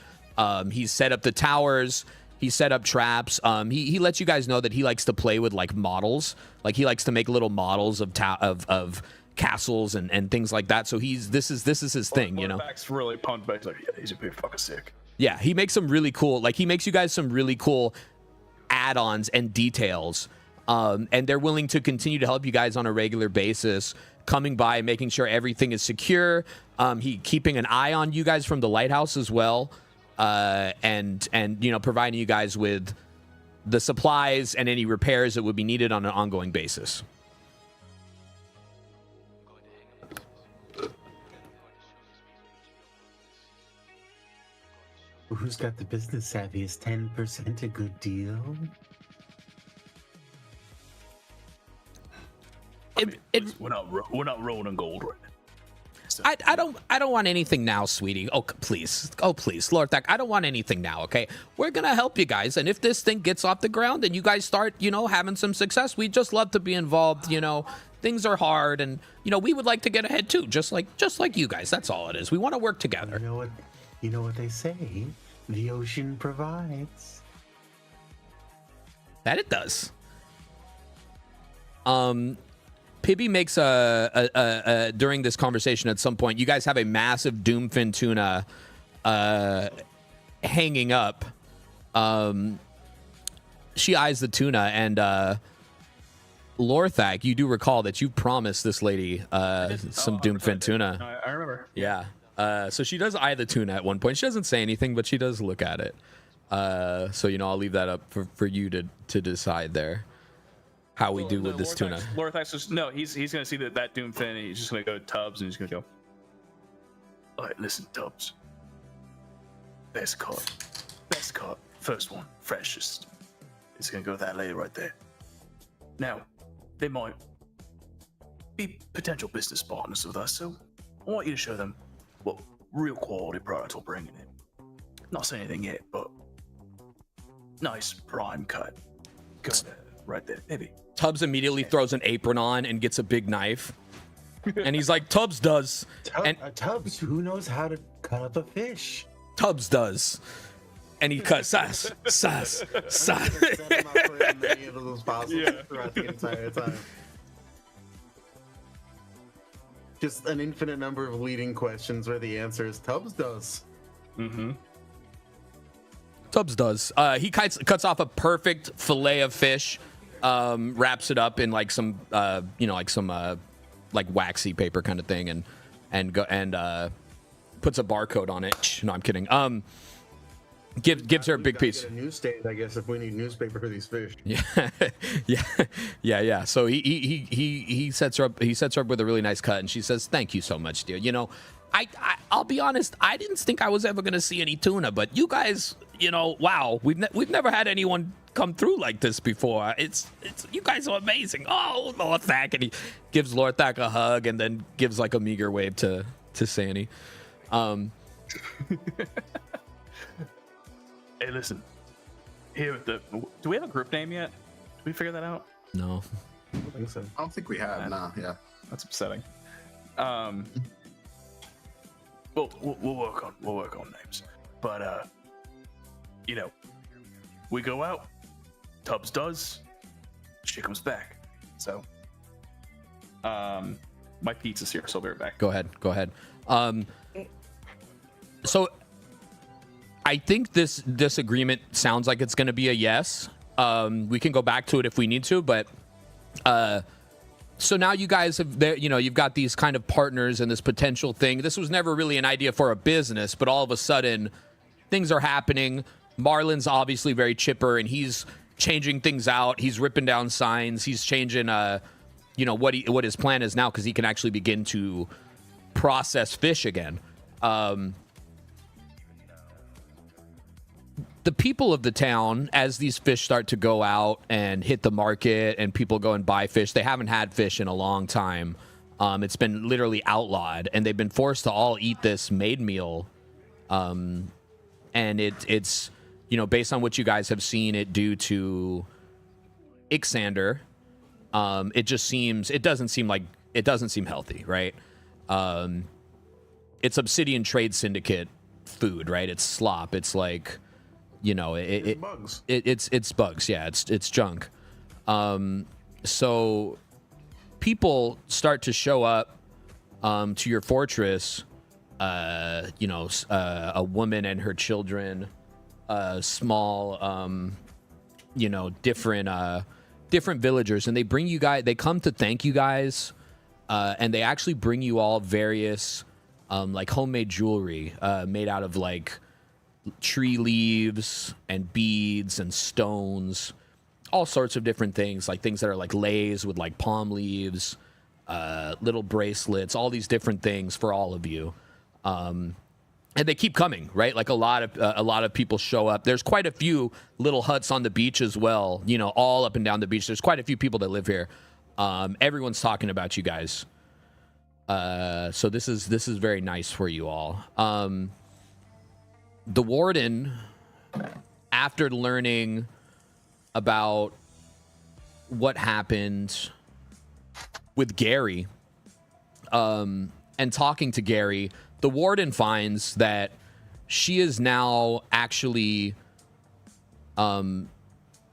he's set up the towers. He set up traps. He lets you guys know that he likes to play with models. He likes to make little models of castles and things like that. So this is his thing, you know. Back's really pumped, but he's a bit fucking sick. Yeah, he makes some really cool. He makes you guys some really cool add-ons and details. And they're willing to continue to help you guys on a regular basis, coming by, making sure everything is secure. He keeping an eye on you guys from the lighthouse as well. And providing you guys with the supplies and any repairs that would be needed on an ongoing basis. Who's got the business savvy? Is 10% a good deal? We're not rolling in gold right now. I don't want anything now, sweetie. Oh please, Lord Thack, I don't want anything now. Okay, we're gonna help you guys, and if this thing gets off the ground and you guys start, having some success, we'd just love to be involved. Things are hard, and we would like to get ahead too, just like you guys. That's all it is. We want to work together. You know what they say? The ocean provides. That it does. Pibby makes during this conversation at some point, you guys have a massive doomfin tuna hanging up. She eyes the tuna and Lorthak, you do recall that you promised this lady some doomfin tuna. I remember. Yeah. So she does eye the tuna at one point. She doesn't say anything, but she does look at it. So I'll leave that up for you to decide there how we do with this tuna. Lorthak's just he's gonna see that doomfin and he's just gonna go to Tubbs and he's gonna go. All right, listen, Tubbs. Best cut, first one, freshest. It's gonna go to that lady right there. Now, they might be potential business partners with us, so I want you to show them what real quality products we're bringing in. Not saying anything yet, but nice prime cut. Go there, right there, maybe. Tubbs immediately throws an apron on and gets a big knife. And he's like, Tubbs does. Tubbs, who knows how to cut up a fish? Tubbs does. And he cuts sass. Set him up for as many of those possible throughout the entire time. Just an infinite number of leading questions where the answer is Tubbs does. Mm-hmm. Tubbs does. He cuts off a perfect fillet of fish, wraps it up in like some like waxy paper kind of thing, and puts a barcode on it. No, I'm kidding. Gives her a big piece. Get a newsstand, I guess, if we need newspaper for these fish. Yeah. So he sets her up. He sets her up with a really nice cut, and she says, "Thank you so much, dear. I'll be honest. I didn't think I was ever gonna see any tuna, but you guys, wow, we've never had anyone come through like this before. It's you guys are amazing. Oh, Lorthak," and he gives Lorthak a hug, and then gives like a meager wave to Sandy. Hey, listen. Here, do we have a group name yet? Did we figure that out? No. I don't think so. I don't think we have. Nah, yeah. That's upsetting. We'll work on names. But we go out. Tubbs does. She comes back. So, my pizza's here, so I'll be right back. Go ahead. So I think this agreement sounds like it's going to be a yes. We can go back to it if we need to, but so now you guys have, you've got these kind of partners and this potential thing. This was never really an idea for a business, but all of a sudden things are happening. Marlon's obviously very chipper, and he's changing things out. He's ripping down signs. He's changing, what his plan is now, because he can actually begin to process fish again. The people of the town, as these fish start to go out and hit the market and people go and buy fish, they haven't had fish in a long time. It's been literally outlawed, and they've been forced to all eat this made meal. And it's based on what you guys have seen it do to Ixander, it doesn't seem healthy, right? It's Obsidian Trade Syndicate food, right? It's slop. It's like, It's bugs. It's bugs. Yeah, it's junk. So people start to show up to your fortress. A woman and her children, small, different villagers, and they come to thank you guys, and they actually bring you all various like homemade jewelry made out of like tree leaves and beads and stones, all sorts of different things, like things that are like leis with like palm leaves, little bracelets, all these different things for all of you. And they keep coming, right? Like a lot of people show up. There's quite a few little huts on the beach as well, all up and down the beach. There's quite a few people that live here. Everyone's talking about you guys. So this is very nice for you all. The warden, after learning about what happened with Gary, and talking to Gary, the warden finds that she is now actually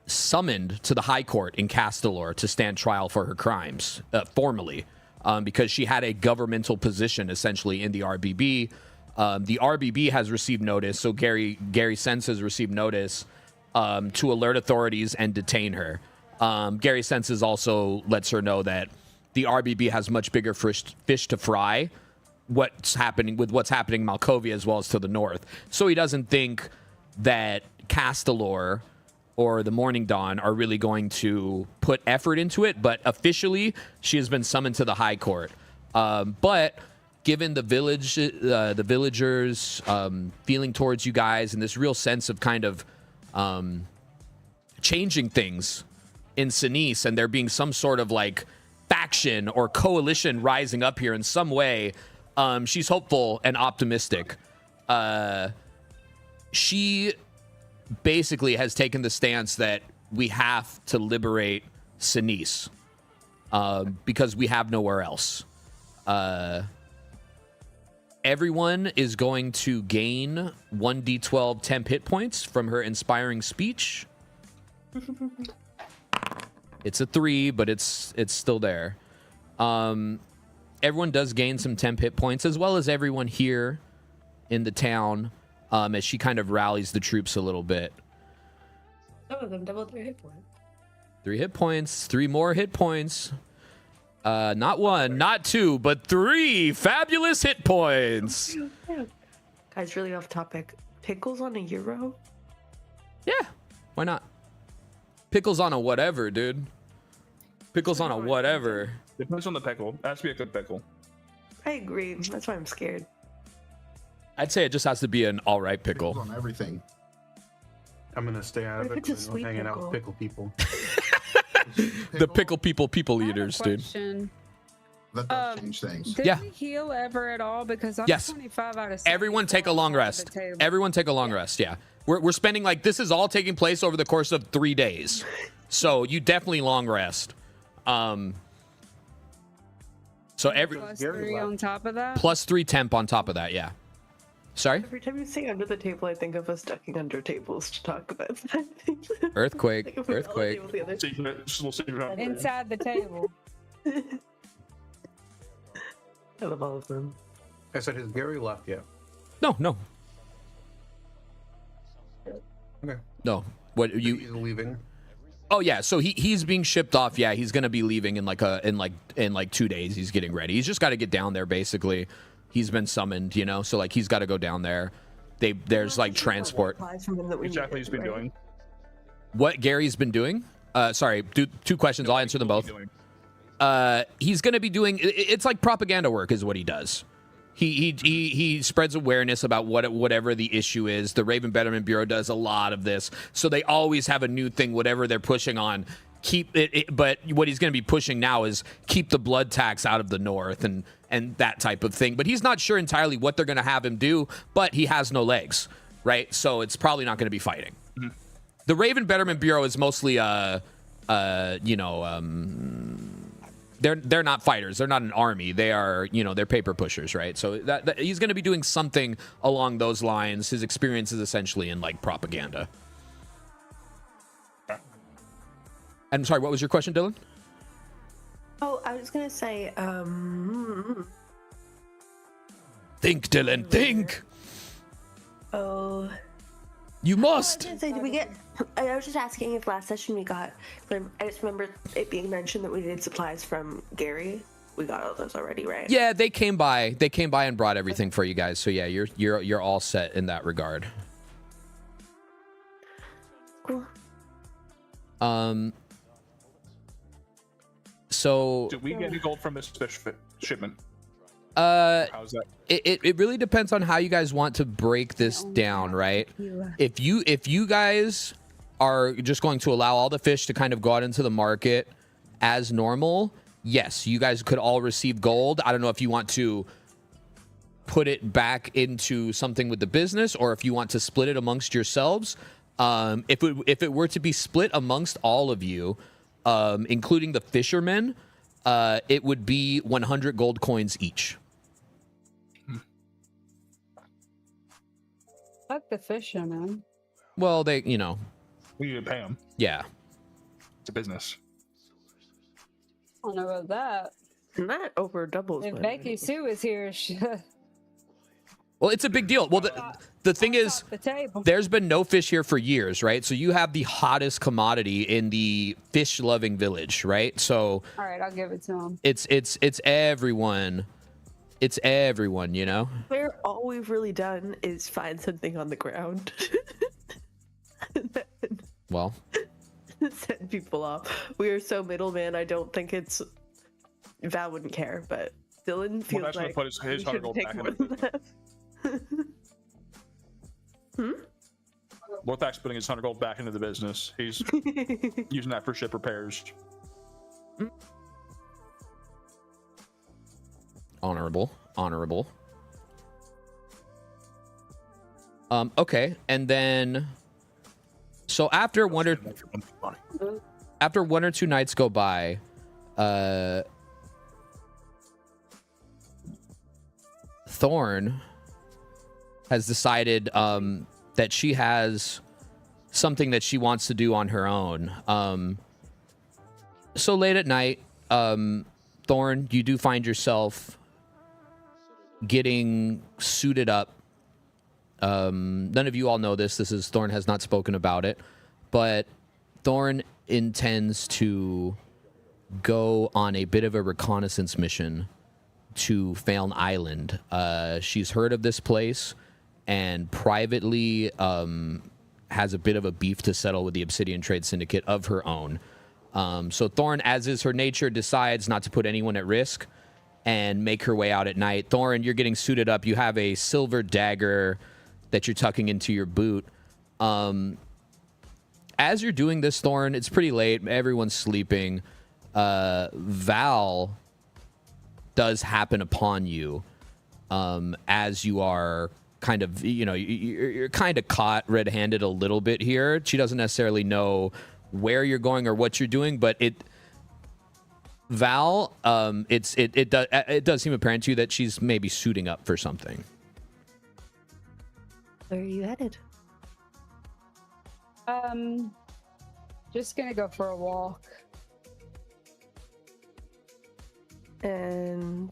summoned to the High Court in Castelor to stand trial for her crimes, formally, because she had a governmental position essentially in the RBB. The RBB has received notice, so Gary Sense has received notice to alert authorities and detain her. Gary Senses also lets her know that the RBB has much bigger fish to fry. What's happening in Malkovia as well as to the north. So he doesn't think that Castalor or the Morning Dawn are really going to put effort into it. But officially, she has been summoned to the High Court. But given the villagers' feeling towards you guys and this real sense of kind of changing things in Senise, and there being some sort of like faction or coalition rising up here in some way, she's hopeful and optimistic. She basically has taken the stance that we have to liberate Senise because we have nowhere else. Everyone is going to gain 1d12 temp hit points from her inspiring speech. It's a 3, but it's still there. Everyone does gain some temp hit points, as well as everyone here in the town, as she kind of rallies the troops a little bit. Some of them doubled their hit points. 3 hit points, 3 more hit points. Not 1, not 2, but 3 fabulous hit points. Guys, really off topic. Pickles on a euro? Yeah, why not? Pickles on a whatever, dude. Pickles on a whatever. Depends on the pickle. It has to be a good pickle. I agree. That's why I'm scared. I'd say it just has to be an all right pickle. On everything. I'm gonna stay out of What it. if it's a I'm sweet hanging out pickle? with pickle people. The pickle people I have a eaters, dude. question. That does change things. Did Yeah. we heal ever at all? Because I'm Yes. 25 out of 74 Everyone take a long on the rest. table. Everyone take a long rest. Yeah. We're spending like this is all taking place over the course of 3 days. So you definitely long rest. So every Plus 3 on top of that? plus 3 temp on top of that, yeah. Sorry? Every time you say under the table, I think of us ducking under tables to talk about things. Earthquake, Like if we were all earthquake. able together. Secret, just a little secret. Inside the table. I love all of them. I said, has Gary left yet? No. Okay. No. What He's you leaving. Oh yeah, so he's being shipped off. Yeah, he's going to be leaving in like 2 days. He's getting ready. He's just got to get down there basically. He's been summoned, you know. So like he's got to go down there. There's like transport. Supplies from him that we Exactly, needed, he's been right? doing. What Gary's been doing? Sorry, 2 questions. I'll answer them both. Doing. He's going to be doing. It's like propaganda work, is what he does. He spreads awareness about whatever the issue is. The Raven Betterment Bureau does a lot of this, so they always have a new thing, whatever they're pushing on. Keep it, but what he's going to be pushing now is keep the blood tax out of the north and that type of thing. But he's not sure entirely what they're going to have him do. But he has no legs, right? So it's probably not going to be fighting. Mm-hmm. The Raven Betterment Bureau is mostly they're not fighters. They're not an army. They are, they're paper pushers, right? So that he's going to be doing something along those lines. His experience is essentially in like propaganda. I'm sorry, what was your question, Dylan? Oh, I was gonna say, Think, Dylan, think. oh, You must. I was gonna say, did we get? I was just asking if last session we got. I just remember it being mentioned that we needed supplies from Gary. We got all those already, right? Yeah, they came by. They came by and brought everything for you guys. So yeah, you're all set in that regard. Cool. So Did we get any gold from this fish shipment? How's that? it really depends on how you guys want to break this down, right? If you guys are just going to allow all the fish to kind of go out into the market as normal, yes, you guys could all receive gold. I don't know if you want to put it back into something with the business or if you want to split it amongst yourselves. If it were to be split amongst all of you, including the fishermen, it would be 100 gold coins each. Fuck the fisherman. Well, We need to pay them. yeah. It's a business. I don't know about that. And that over doubles. If my Becky money. Sue is here, she... Well, it's a big deal. Well, the thing is, the table. there's been no fish here for years, right? So you have the hottest commodity in the fish-loving village, right? So All right, I'll give it to him. it's everyone. It's everyone, you know? Where all we've really done is find something on the ground. And then Well, send people off. We are so middleman, I don't think it's... Val wouldn't care, but Dylan feels That's gonna like put his we heart should gold take back more into than the that. Morthak's putting his 100 gold back into the business. He's using that for ship repairs. honorable. Okay, and then so after one or two nights go by, Thorn has decided that she has something that she wants to do on her own. So late at night, Thorn, you do find yourself getting suited up. None of you all know this. Thorn has not spoken about it, but Thorn intends to go on a bit of a reconnaissance mission to Phaln Island. She's heard of this place and privately has a bit of a beef to settle with the Obsidian Trade Syndicate of her own. So Thorn, as is her nature, decides not to put anyone at risk and make her way out at night. Thorn, you're getting suited up. You have a silver dagger that you're tucking into your boot. As you're doing this, Thorn, it's pretty late. Everyone's sleeping. Val does happen upon you as you are kind of, you're kind of caught red-handed a little bit here. She doesn't necessarily know where you're going or what you're doing, but Val, it does seem apparent to you that she's maybe suiting up for something. Where are you headed? Just gonna go for a walk. And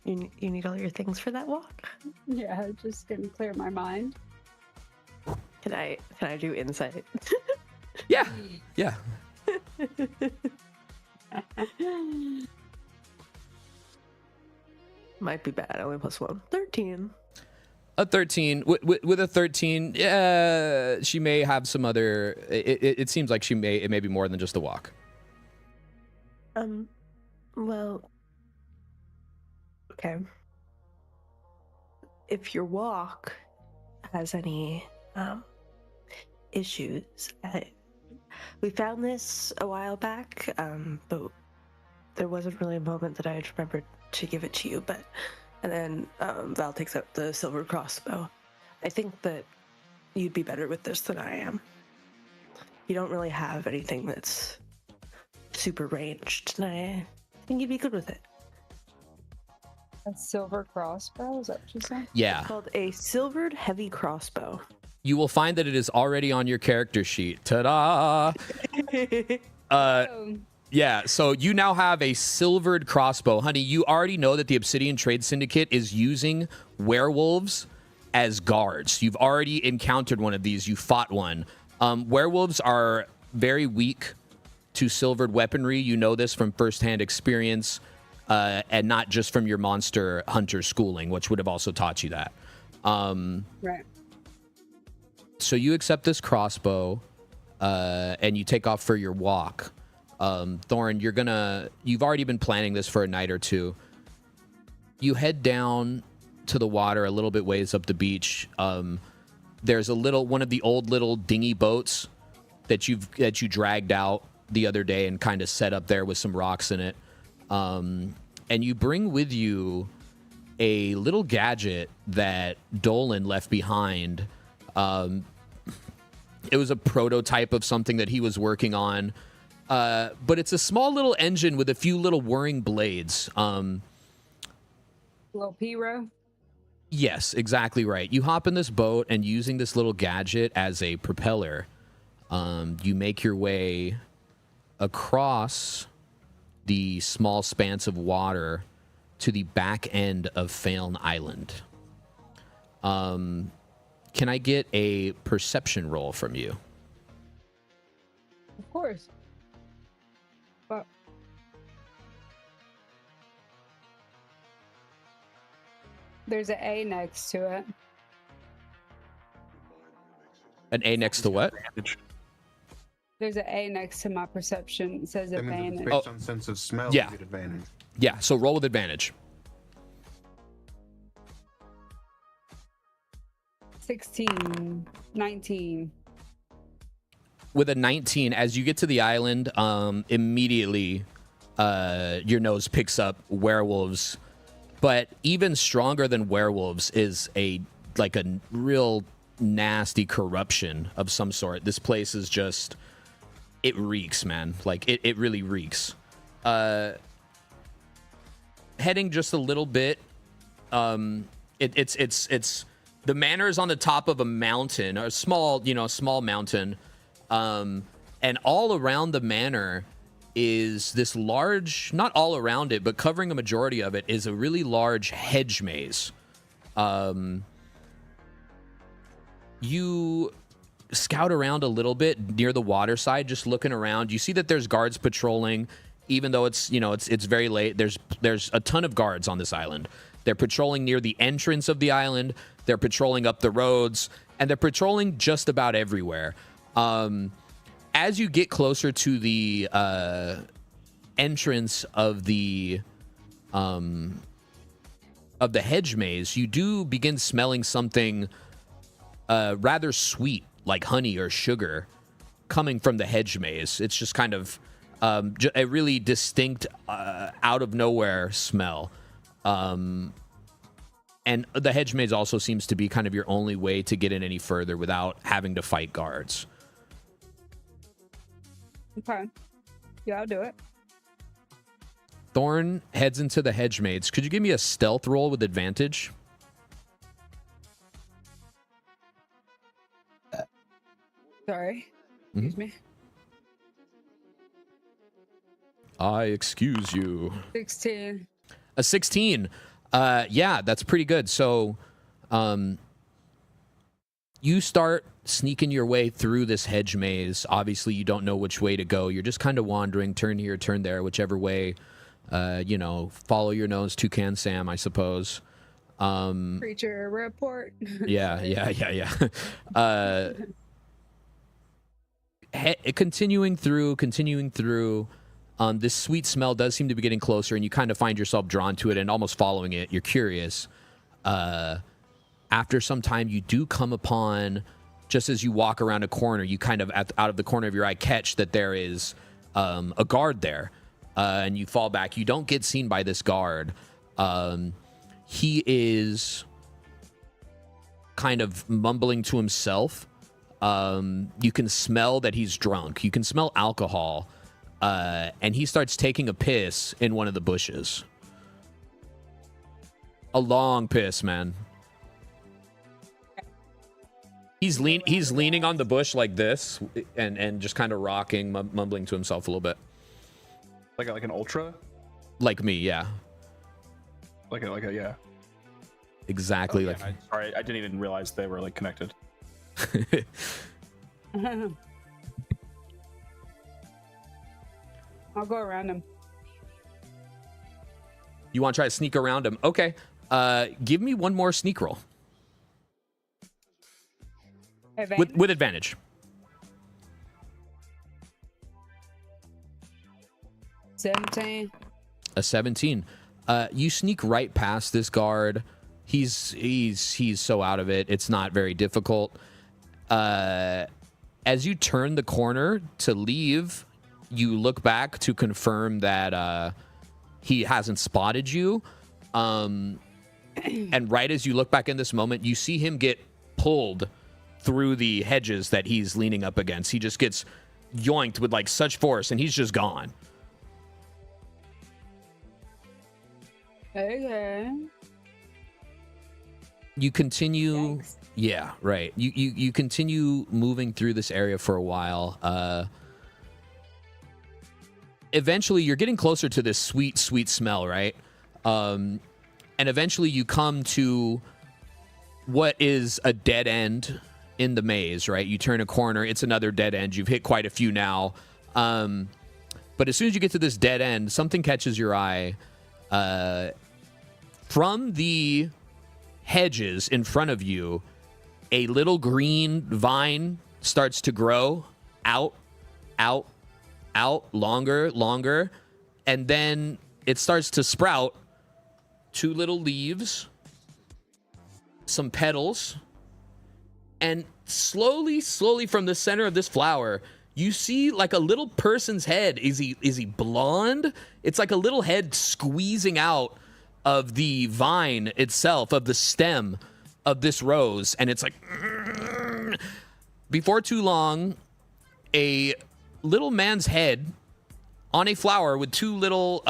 you need all your things for that walk? Yeah, just gonna clear my mind. Can I do insight? Yeah. Might be bad. Only +1. 13. A 13. With a 13, yeah, she may have some other... It seems like it may be more than just a walk. Well... Okay. If your walk has any, issues, we found this a while back, but there wasn't really a moment that I had remembered to give it to you, but... And then Val takes out the silver crossbow. I think that you'd be better with this than I am. You don't really have anything that's super ranged, and I think you'd be good with it. A silver crossbow? Is that what you said? Yeah. It's called a silvered heavy crossbow. You will find that it is already on your character sheet. Ta-da! Yeah, so you now have a silvered crossbow. Honey, you already know that the Obsidian Trade Syndicate is using werewolves as guards. You've already encountered one of these. You fought one. Werewolves are very weak to silvered weaponry. You know this from firsthand experience, and not just from your monster hunter schooling, which would have also taught you that. Right. So you accept this crossbow, and you take off for your walk. Thorn, you've already been planning this for a night or two. You head down to the water a little bit ways up the beach. There's one of the old little dinghy boats that you dragged out the other day and kind of set up there with some rocks in it. And you bring with you a little gadget that Dolan left behind. It was a prototype of something that he was working on. But it's a small little engine with a few little whirring blades. Little P-row? Yes, exactly right. You hop in this boat, and using this little gadget as a propeller, you make your way across the small expanse of water to the back end of Phaln Island. Can I get a perception roll from you? Of course. But there's an A next to it. An A next to what? There's an A next to my perception. It says That means if it's advantage. based on sense of smell, Yeah. you get advantage. Yeah, so roll with advantage. 16, 19. With a 19, as you get to the island, immediately your nose picks up werewolves. But even stronger than werewolves is a real nasty corruption of some sort. This place is just, it reeks, man. Like it really reeks. Heading just a little bit, it's the manor is on the top of a mountain, a small mountain, and all around the manor is this large, not all around it, but covering a majority of it is a really large hedge maze. You scout around a little bit near the water side, just looking around. You see that there's guards patrolling, even though it's very late. There's a ton of guards on this island. They're patrolling near the entrance of the island. They're patrolling up the roads, and they're patrolling just about everywhere. As you get closer to the entrance of the hedge maze, you do begin smelling something rather sweet, like honey or sugar, coming from the hedge maze. It's just kind of a really distinct, out of nowhere smell. And the hedge maze also seems to be kind of your only way to get in any further without having to fight guards. Okay. Yeah, I'll do it. Thorn heads into the hedge maze. Could you give me a stealth roll with advantage? Sorry. Excuse me. I excuse you. 16. A 16. Yeah, that's pretty good. So, you start sneaking your way through this hedge maze. Obviously, you don't know which way to go. You're just kind of wandering, turn here, turn there, whichever way. Follow your nose, Toucan Sam, I suppose. Creature report. Yeah. Continuing through. This sweet smell does seem to be getting closer, and you kind of find yourself drawn to it and almost following it. You're curious. After some time, you do come upon, just as you walk around a corner, you kind of, out of the corner of your eye, catch that there is a guard there. And you fall back. You don't get seen by this guard. He is kind of mumbling to himself. You can smell that he's drunk. You can smell alcohol. And he starts taking a piss in one of the bushes. A long piss, man. He's leaning on the bush like this, and just kind of rocking, mumbling to himself a little bit. Like an ultra? Like me, yeah. Like a yeah. Exactly. Oh, yeah, sorry, I didn't even realize they were like connected. I'll go around him. You want to try to sneak around him? Okay. Give me one more sneak roll. With advantage. $17. A 17. You sneak right past this guard. He's so out of it. It's not very difficult. As you turn the corner to leave, you look back to confirm that he hasn't spotted you. And right as you look back in this moment, you see him get pulled through the hedges that he's leaning up against. He just gets yoinked with like such force, and he's just gone. Okay. You continue. Yikes. Yeah, right. You continue moving through this area for a while. Eventually, you're getting closer to this sweet, sweet smell, right? And eventually, you come to what is a dead end in the maze, right? You turn a corner, it's another dead end. You've hit quite a few now. But as soon as you get to this dead end, something catches your eye. From the hedges in front of you, a little green vine starts to grow out, longer, and then it starts to sprout 2 little leaves, some petals, and slowly from the center of this flower, you see like a little person's head. Is he blonde? It's like a little head squeezing out of the vine itself, of the stem of this rose, and it's like before too long, a little man's head on a flower with 2 little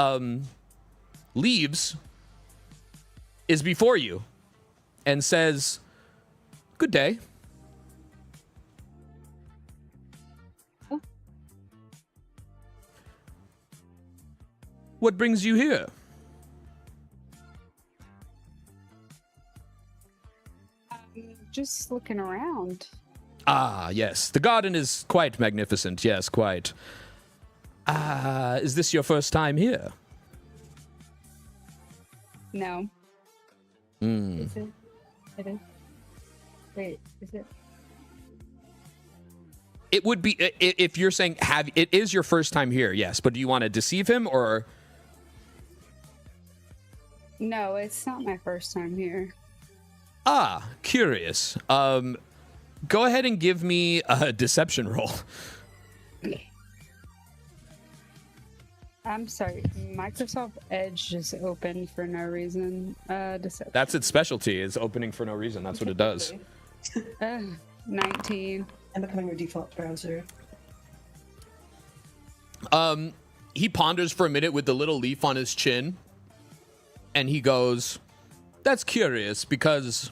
leaves is before you and says, "Good day." What brings you here? Just looking around. Ah, yes. The garden is quite magnificent. Yes, quite. Is this your first time here? No. Is it? It is. Wait, is it? It would be, if you're saying it is your first time here, yes. But do you want to deceive him or? No, it's not my first time here. Ah, curious. Go ahead and give me a deception roll. I'm sorry, Microsoft Edge just opened for no reason. Deception. That's its specialty, is opening for no reason. That's what it does. 19. And becoming your default browser. He ponders for a minute with the little leaf on his chin, and he goes, "That's curious, because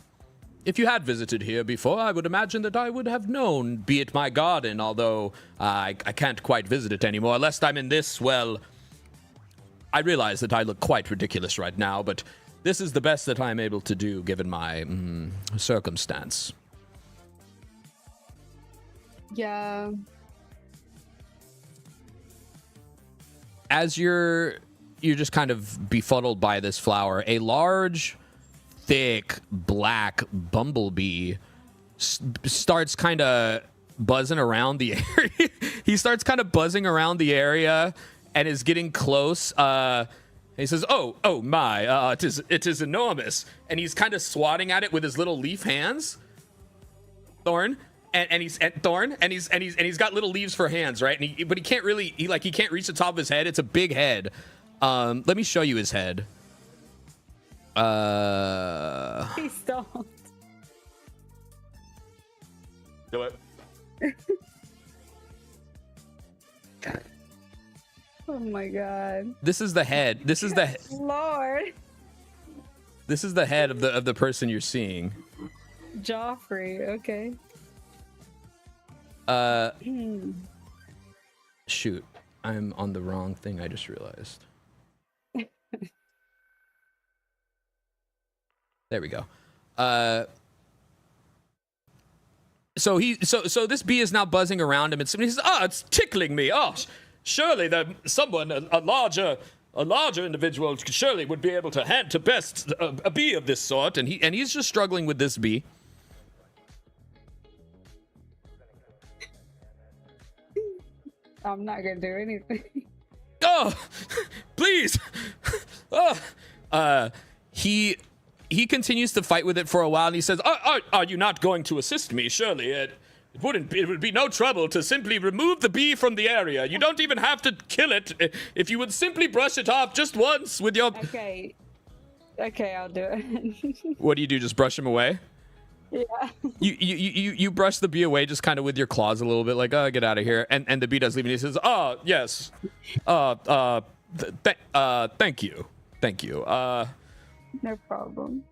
if you had visited here before, I would imagine that I would have known, be it my garden, although I can't quite visit it anymore, lest I'm in this, well, I realize that I look quite ridiculous right now, but this is the best that I'm able to do given my circumstance." Yeah. As you're just kind of befuddled by this flower, a large, thick, black bumblebee starts kind of buzzing around the area. He starts kind of buzzing around the area and is getting close. He says, "Oh my! It is enormous!" And he's kind of swatting at it with his little leaf hands. Thorn. And he's got little leaves for hands, right? But he can't really, he can't reach the top of his head. It's a big head. Let me show you his head. Please don't. Do it. Oh my god. This is the head. This is the Lord. This is the head of the person you're seeing. Joffrey, okay. Shoot, I'm on the wrong thing. I just realized. There we go. So this bee is now buzzing around him, and somebody says, "It's tickling me. Surely someone a larger individual surely would be able to hand to best a bee of this sort." And he's just struggling with this bee. I'm not gonna do anything. Please. He continues to fight with it for a while, and he says, are you not going to assist me? Surely it would be no trouble to simply remove the bee from the area. You don't even have to kill it. If you would simply brush it off just once with your... Okay, I'll do it. What do? Just brush him away? Yeah. You brush the bee away just kind of with your claws a little bit, like, get out of here. And the bee does leave, and he says, yes. Thank you. No problem.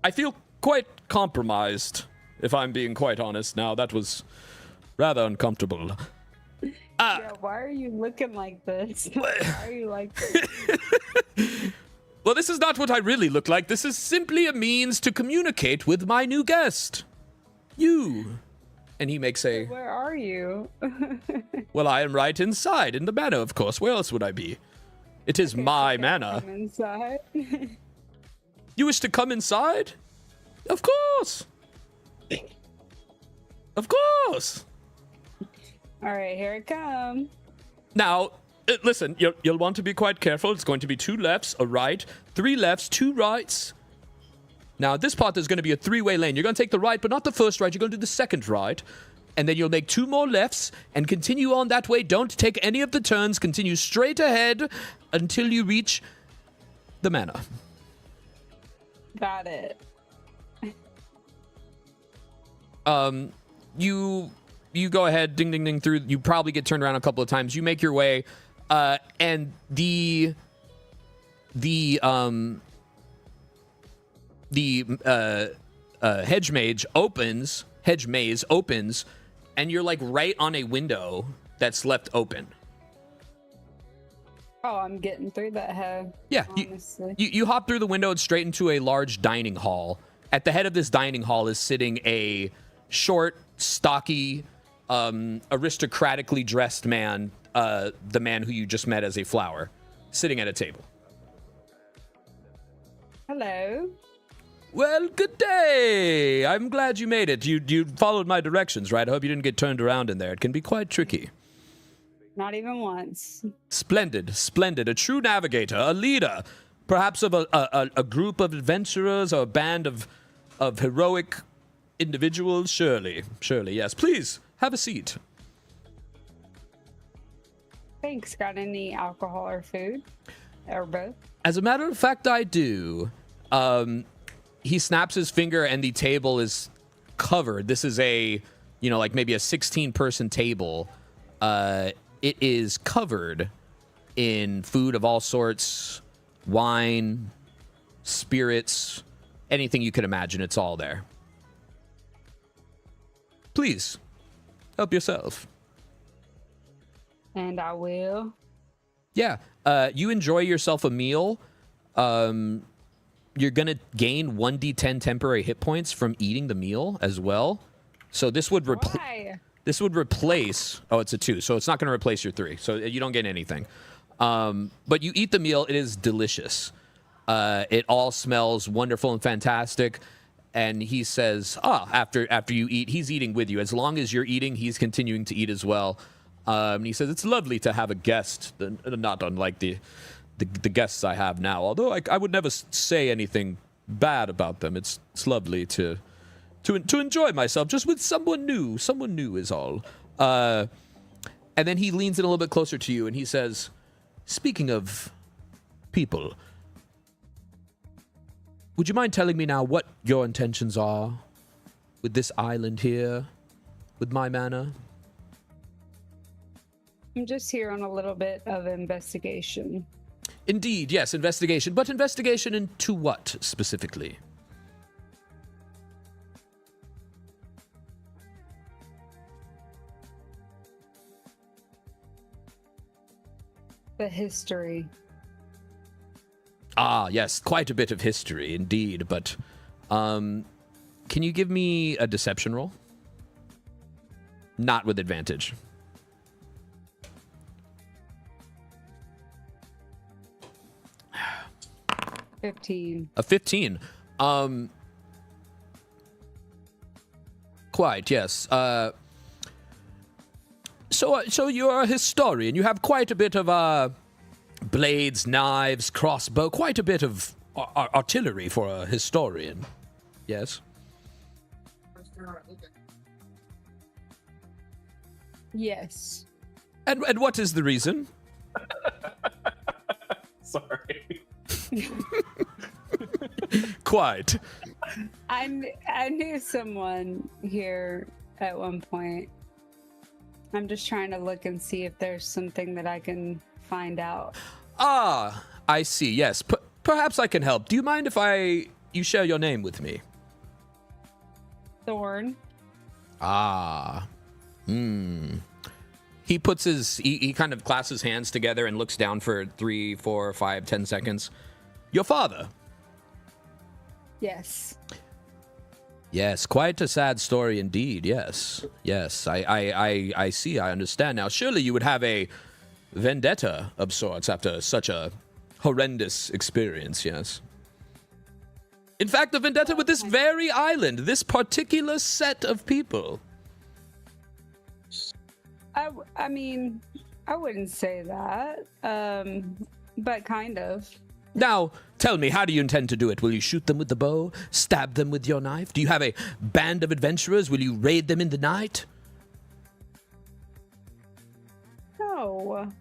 I feel quite compromised, if I'm being quite honest now. That was rather uncomfortable. Yeah, why are you looking like this? Why are you like this? Well, this is not what I really look like. This is simply a means to communicate with my new guest. You. And he makes a... Where are you? Well, I am right inside, in the manor, of course. Where else would I be? It is my manor. Come inside. You wish to come inside? Of course. Of course. All right, here it comes. Now, listen, you'll want to be quite careful. It's going to be 2 lefts, a right, 3 lefts, 2 rights. Now, this part is going to be a 3-way lane. You're going to take the right, but not the first right. You're going to do the second right. And then you'll make 2 more lefts and continue on that way. Don't take any of the turns. Continue straight ahead until you reach the manor. Got it. You go ahead, ding, ding, ding through. You probably get turned around a couple of times. You make your way, and the hedge maze opens, and you're like right on a window that's left open. Oh, I'm getting through that head. Yeah, honestly. you hop through the window and straight into a large dining hall. At the head of this dining hall is sitting a short, stocky, aristocratically dressed man, the man who you just met as a flower, sitting at a table. Hello. Well, good day. I'm glad you made it. You followed my directions, right? I hope you didn't get turned around in there. It can be quite tricky. Not even once. Splendid, splendid. A true navigator, a leader, perhaps of a group of adventurers or a band of heroic individuals. Surely, yes. Please, have a seat. Thanks. Got any alcohol or food? Or both? As a matter of fact, I do. He snaps his finger and the table is covered. This is like maybe a 16-person table. It is covered in food of all sorts, wine, spirits, anything you could imagine. It's all there. Please, help yourself. And I will. Yeah, you enjoy yourself a meal. You're going to gain 1d10 temporary hit points from eating the meal as well. So this would replace... Oh, it's a 2, so it's not going to replace your 3. So you don't get anything. But you eat the meal. It is delicious. It all smells wonderful and fantastic. And he says, after you eat, he's eating with you. As long as you're eating, he's continuing to eat as well. And he says, it's lovely to have a guest, not unlike the guests I have now. Although I would never say anything bad about them. It's lovely to enjoy myself just with someone new. Someone new is all. And then he leans in a little bit closer to you and he says, speaking of people, would you mind telling me now what your intentions are with this island here, with my manor? I'm just here on a little bit of investigation. Indeed, yes, investigation. But investigation into what specifically? The history. Ah, yes, quite a bit of history indeed. But can you give me a deception roll? Not with advantage. 15. A 15. Quite, yes. So you're a historian. You have quite a bit of blades, knives, crossbow, quite a bit of artillery for a historian. Yes. Yes. And what is the reason? Sorry. Quite. I knew someone here at one point. I'm just trying to look and see if there's something that I can find out. Ah, I see. Yes. Perhaps I can help. Do you mind if you share your name with me? Thorn. Ah. He puts he kind of clasps his hands together and looks down for 3, 4, 5, 10 seconds. Your father? Yes. Yes, quite a sad story indeed. Yes, yes, I see. I understand now. Surely you would have a vendetta of sorts after such a horrendous experience. Yes. In fact, a vendetta with this very island, this particular set of people. I mean, I wouldn't say that, but kind of. Now, tell me, how do you intend to do it? Will you shoot them with the bow? Stab them with your knife? Do you have a band of adventurers? Will you raid them in the night? No.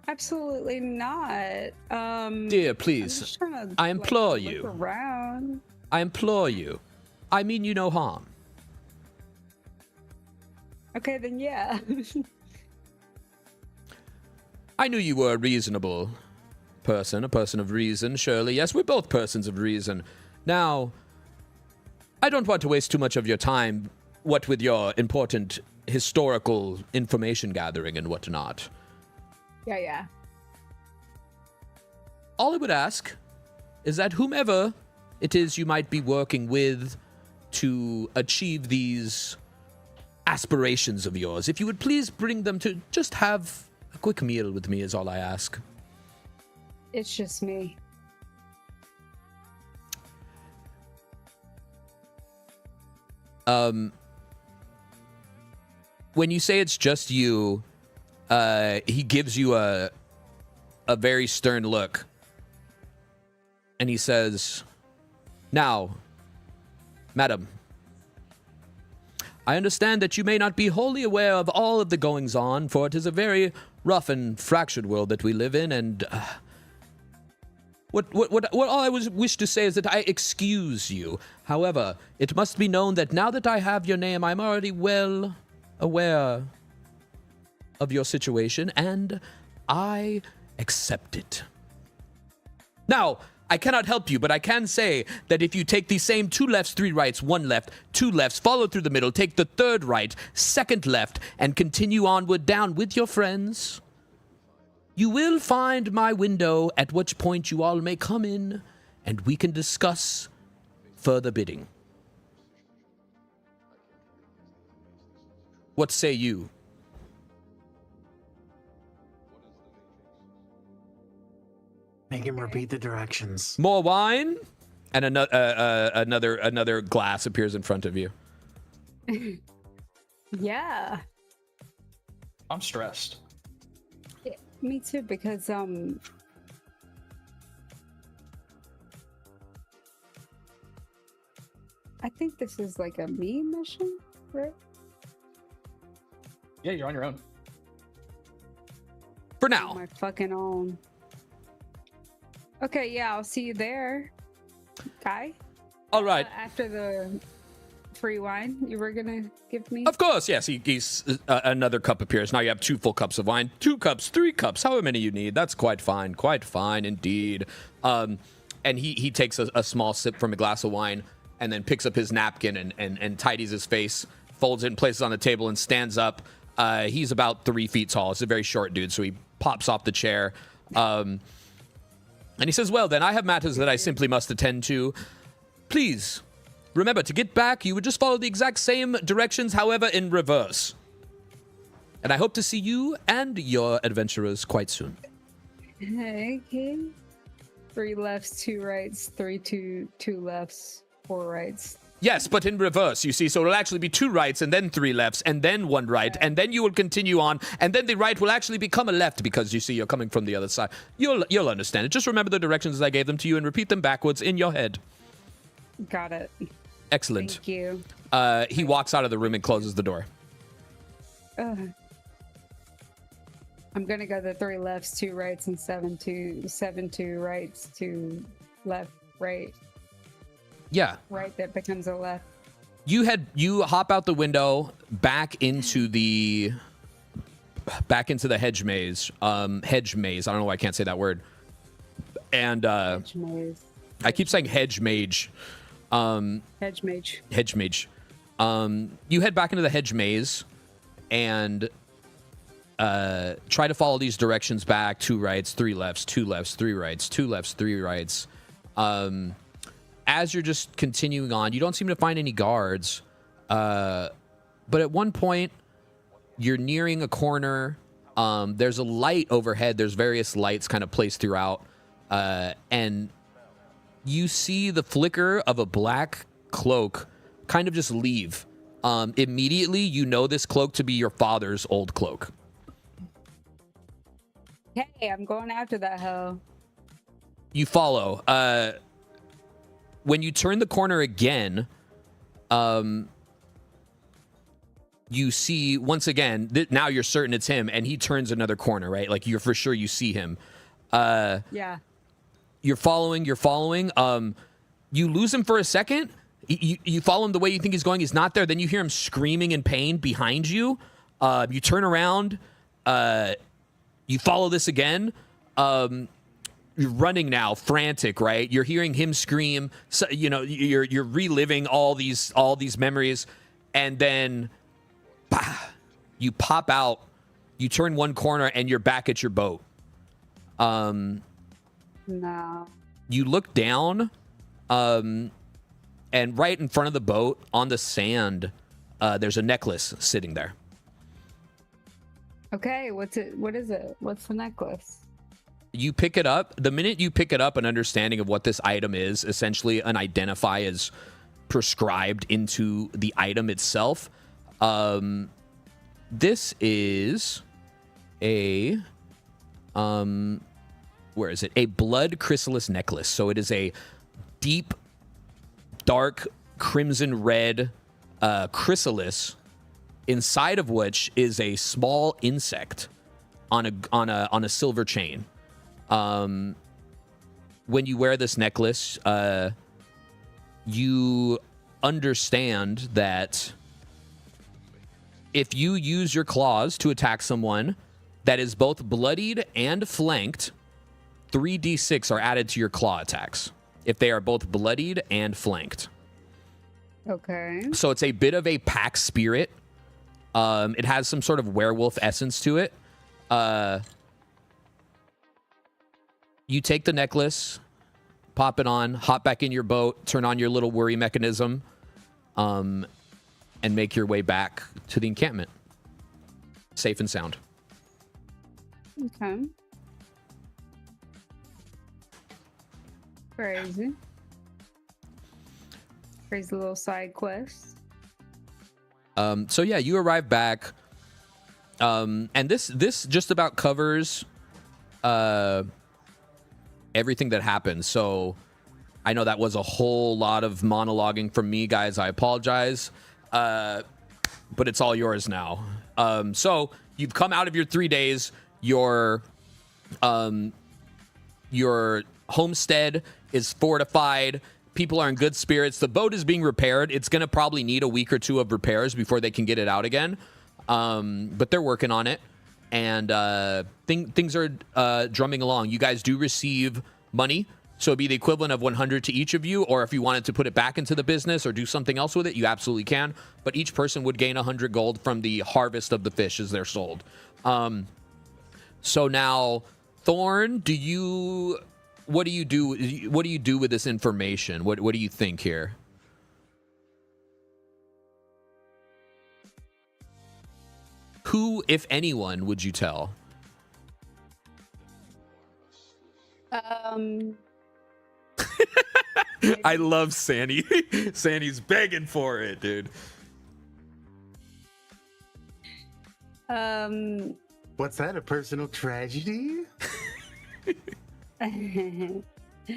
Absolutely not. Dear, I'm please, just trying to, I implore look you. around. I implore you. I mean you no harm. Okay, then yeah. I knew you were a reasonable person, a person of reason, surely. Yes, we're both persons of reason. Now, I don't want to waste too much of your time, what with your important historical information gathering and whatnot. Yeah. All I would ask is that whomever it is you might be working with to achieve these aspirations of yours, if you would please bring them to just have a quick meal with me is all I ask. It's just me. When you say it's just you, he gives you a very stern look. And he says, "Now, madam, I understand that you may not be wholly aware of all of the goings-on, for it is a very rough and fractured world that we live in, and what all I wish to say is that I excuse you. However, it must be known that now that I have your name, I'm already well aware of your situation, and I accept it. Now, I cannot help you, but I can say that if you take the same 2 lefts, 3 rights, 1 left, 2 lefts, follow through the middle, take the 3rd right, 2nd left, and continue onward down with your friends, you will find my window, at which point you all may come in, and we can discuss further bidding. What say you?" Make him repeat the directions. More wine, and another glass appears in front of you. Yeah. I'm stressed. Yeah, me too, because I think this is like a me mission, right? Yeah, you're on your own. For On now. my fucking own. Okay, yeah, I'll see you there, guy. All right. After the free wine you were gonna give me. Of course, yes. He's another cup appears. Now you have 2 full cups of wine, 2 cups, 3 cups, however many you need. That's quite fine indeed. And he takes a small sip from a glass of wine, and then picks up his napkin and tidies his face, folds it and places it on the table, and stands up. He's about 3 feet tall. He's a very short dude, so he pops off the chair. And he says, "Well, then, I have matters that I simply must attend to. Please, remember, to get back, you would just follow the exact same directions, however, in reverse. And I hope to see you and your adventurers quite soon." Okay. 3 lefts, 2 rights, 2 lefts, 4 rights. Yes, but in reverse, you see. So it'll actually be 2 rights and then 3 lefts and then 1 right. And then you will continue on. And then the right will actually become a left because, you see, you're coming from the other side. You'll understand it. Just remember the directions as I gave them to you and repeat them backwards in your head. Got it. Excellent. Thank you. He walks out of the room and closes the door. I'm gonna go the 3 lefts, 2 rights, and 7 2 rights, 2 left, right. Yeah. Right, that becomes a left. You hop out the window back into the hedge maze. Hedge maze. I don't know why I can't say that word. And Hedge maze. I keep saying hedge mage. Hedge mage. Hedge mage. You head back into the hedge maze, and try to follow these directions back: 2 rights, 3 lefts, 2 lefts, 3 rights, 2 lefts, 3 rights. As you're just continuing on, you don't seem to find any guards. But at one point, you're nearing a corner. There's a light overhead. There's various lights kind of placed throughout. And you see the flicker of a black cloak kind of just leave. Immediately, you know this cloak to be your father's old cloak. Hey, I'm going after that hoe. You follow. When you turn the corner again, you see once again. Now you're certain it's him, and he turns another corner, right? Like you're for sure you see him. Yeah. You're following. You lose him for a second. You follow him the way you think he's going. He's not there. Then you hear him screaming in pain behind you. You turn around. You follow this again. You're running now, frantic, right? You're hearing him scream. So, you're reliving all these memories, and then you pop out. You turn one corner, and you're back at your boat. No. You look down, and right in front of the boat on the sand, there's a necklace sitting there. Okay, what's it? What is it? What's the necklace? You pick it up. The minute you pick it up, an understanding of what this item is, essentially an identify is prescribed into the item itself. This is a where is it? A blood chrysalis necklace. So it is a deep, dark crimson red chrysalis, inside of which is a small insect on a silver chain. When you wear this necklace, you understand that if you use your claws to attack someone that is both bloodied and flanked, 3d6 are added to your claw attacks if they are both bloodied and flanked. Okay. So it's a bit of a pack spirit. It has some sort of werewolf essence to it. You take the necklace, pop it on, hop back in your boat, turn on your little worry mechanism, and make your way back to the encampment. Safe and sound. Okay. Crazy. Crazy little side quest. So yeah, you arrive back, and this just about covers everything that happened. So I know that was a whole lot of monologuing from me, guys. I apologize, but it's all yours now. So you've come out of your 3 days. Your homestead is fortified. People are in good spirits. The boat is being repaired. It's going to probably need a week or two of repairs before they can get it out again. But they're working on it. And things are drumming along. You guys do receive money. So it'd be the equivalent of 100 to each of you. Or if you wanted to put it back into the business or do something else with it, you absolutely can. But each person would gain 100 gold from the harvest of the fish as they're sold. So now, Thorn, what do you do? What do you do with this information? What do you think here? Who, if anyone, would you tell? I love Sandy. Sandy's begging for it, dude. What's that? A personal tragedy?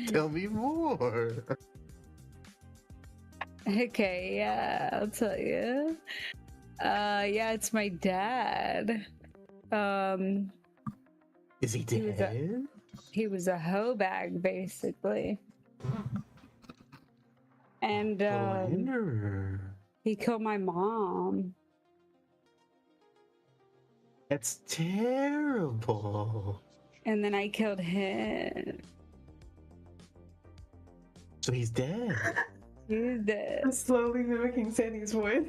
Tell me more. Okay, yeah, I'll tell you. Yeah, it's my dad. Is he dead? He was a hoe bag, basically. And he killed my mom. That's terrible. And then I killed him. So he's dead. He's dead. I'm slowly mimicking Sandy's voice.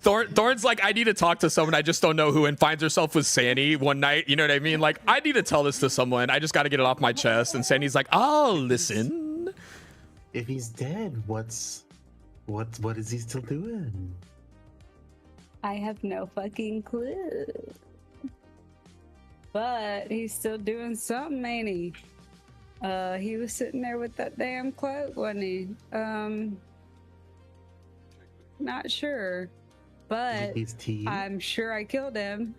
Thorn's like, I need to talk to someone. I just don't know who, and finds herself with Sandy one night. You know what I mean? Like, I need to tell this to someone. I just got to get it off my chest. And Sandy's like, I'll listen. If he's dead, what is he still doing? I have no fucking clue. But he's still doing something, ain't he? He was sitting there with that damn cloak, wasn't he? Not sure. But His teeth? I'm sure I killed him.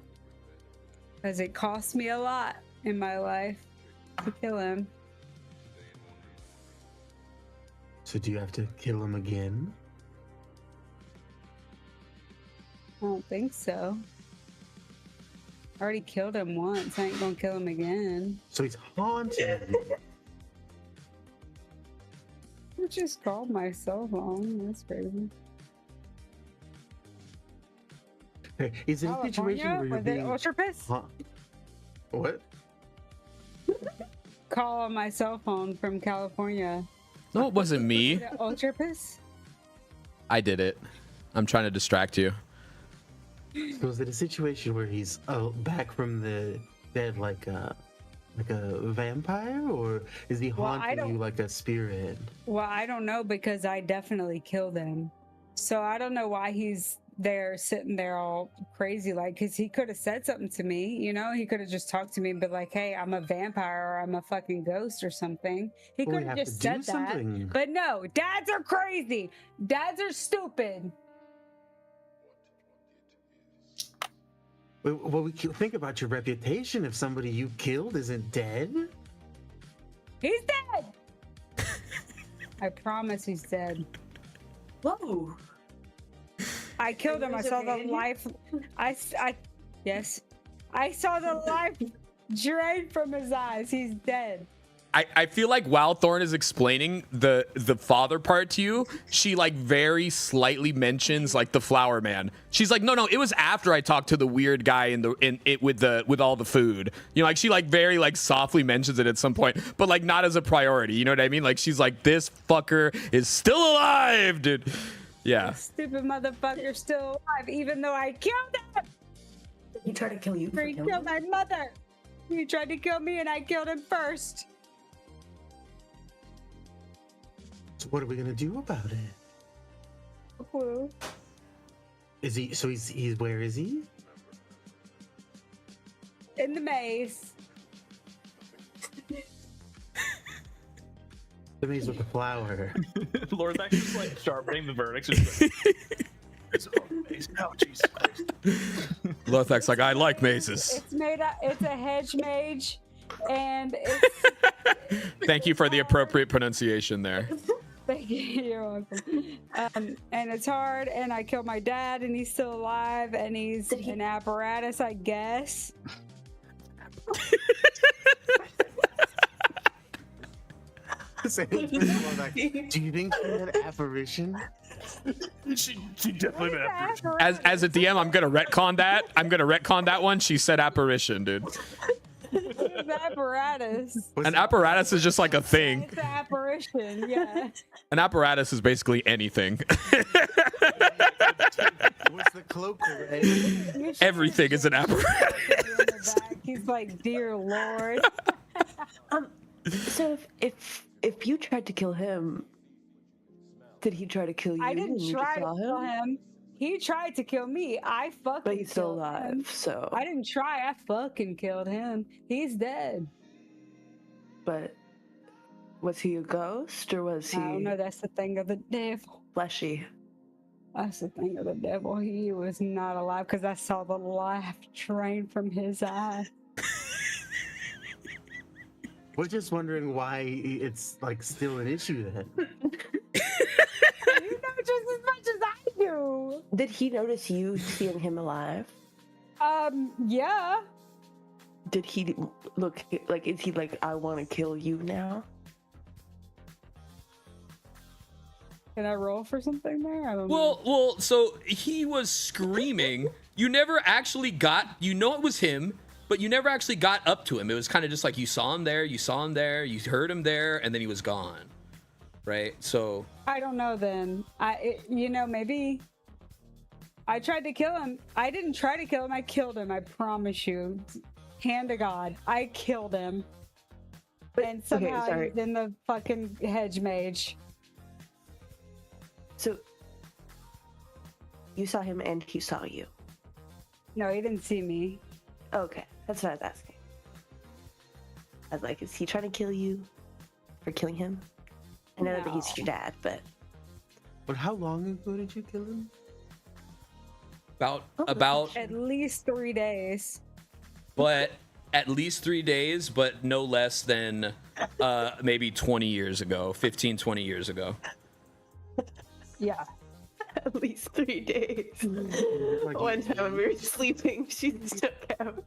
Because it cost me a lot in my life to kill him. So do you have to kill him again? I don't think so. I already killed him once. I ain't gonna kill him again. So he's haunting you. I just called my cell phone. That's crazy. Is it a situation where you're being... Huh? What? Call on my cell phone from California. No, it wasn't me. The Ultra Piss? I did it. I'm trying to distract you. So is it a situation where he's back from the dead like a vampire, or is he haunting you like a spirit? Well, I don't know because I definitely killed him. So I don't know why he's there sitting there all crazy, like, because he could have said something to me, you know? He could have just talked to me and been like, hey, I'm a vampire or I'm a fucking ghost or something. He could have just said that. But no, dads are crazy. Dads are stupid. Well, we think about your reputation. If somebody you killed isn't dead, he's dead. I promise he's dead. Whoa. I killed him. I saw the life. Yes. I saw the life drain from his eyes. He's dead. I feel like while Thorn is explaining the father part to you, she like very slightly mentions like the flower man. She's like, no, it was after I talked to the weird guy with all the food. You know, like she like very like softly mentions it at some point, but like not as a priority. You know what I mean? Like she's like, this fucker is still alive, dude. Yeah. Stupid motherfucker still alive, even though I killed him. He tried to kill you. He killed my mother. He tried to kill me and I killed him first. So what are we gonna do about it? Well, Is he? So he's where is he? in the maze. The maze with the flower. Lord's actually just like sharpening the verdicts. Just like, it's a fucking maze. Oh, Jesus Christ. Lothak's like, I like mazes. It's made up. It's a hedge mage, and it's. Thank you for the appropriate pronunciation there. Thank you. You're welcome. And it's hard. And I killed my dad, and he's still alive, and he's an apparatus, I guess. Do you think she's an apparition? She definitely been apparition. As a DM, I'm gonna retcon that. I'm gonna retcon that one. She said apparition, dude. It's an apparatus. An apparatus is just like a thing. It's an apparition, yeah. An apparatus is basically anything. What's the cloak? Right? Everything is an apparatus. He's like, dear Lord. So if you tried to kill him, did he try to kill you? I didn't try to kill him. He tried to kill me. I fucking But he's still killed alive, him. so. I didn't try. I fucking killed him. He's dead. But was he a ghost or was he I don't know. That's the thing of the devil. fleshy? That's the thing of the devil. He was not alive because I saw the life drain from his eye. We're just wondering why it's like still an issue then. You know just as much as I do. Did he notice you seeing him alive? Yeah. Did he look like, is he like, I want to kill you now? Can I roll for something there? I don't know. Well, so he was screaming. You never actually got, you know it was him, but you never actually got up to him. It was kind of just like you saw him there, you heard him there, and then he was gone. Right? So I don't know then. Maybe I tried to kill him. I didn't try to kill him. I killed him. I promise you. Hand to God. I killed him. And somehow sorry. he's in the fucking hedge mage. So you saw him and he saw you. No, he didn't see me. Okay, that's what I was asking. I was like, is he trying to kill you for killing him? I know that he's No. your dad, but But how long ago did you kill him? About At least 3 days. but at least 3 days, but no less than maybe 20 years ago, 15, 20 years ago. Yeah. at least 3 days. Like, One time when we were sleeping, she stuck out.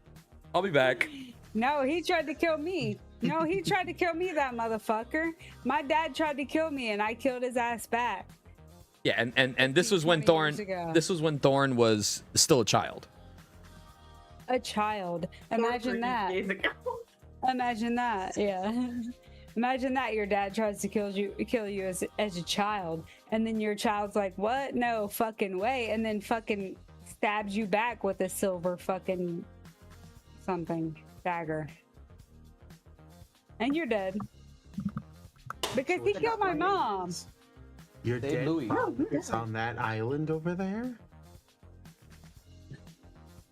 I'll be back. No, he tried to kill me. No, he tried to kill me, that motherfucker. My dad tried to kill me and I killed his ass back. Yeah, and this was when 20 Thorn years ago. this was when Thorn was still a child. A child. Imagine that. Imagine that. Yeah. Imagine that your dad tries to kill you as a child, and then your child's like, "What? No fucking way!" And then fucking stabs you back with a silver fucking something dagger, and you're dead because he killed my mom. Your Hey, dead Louis. father is on that island over there?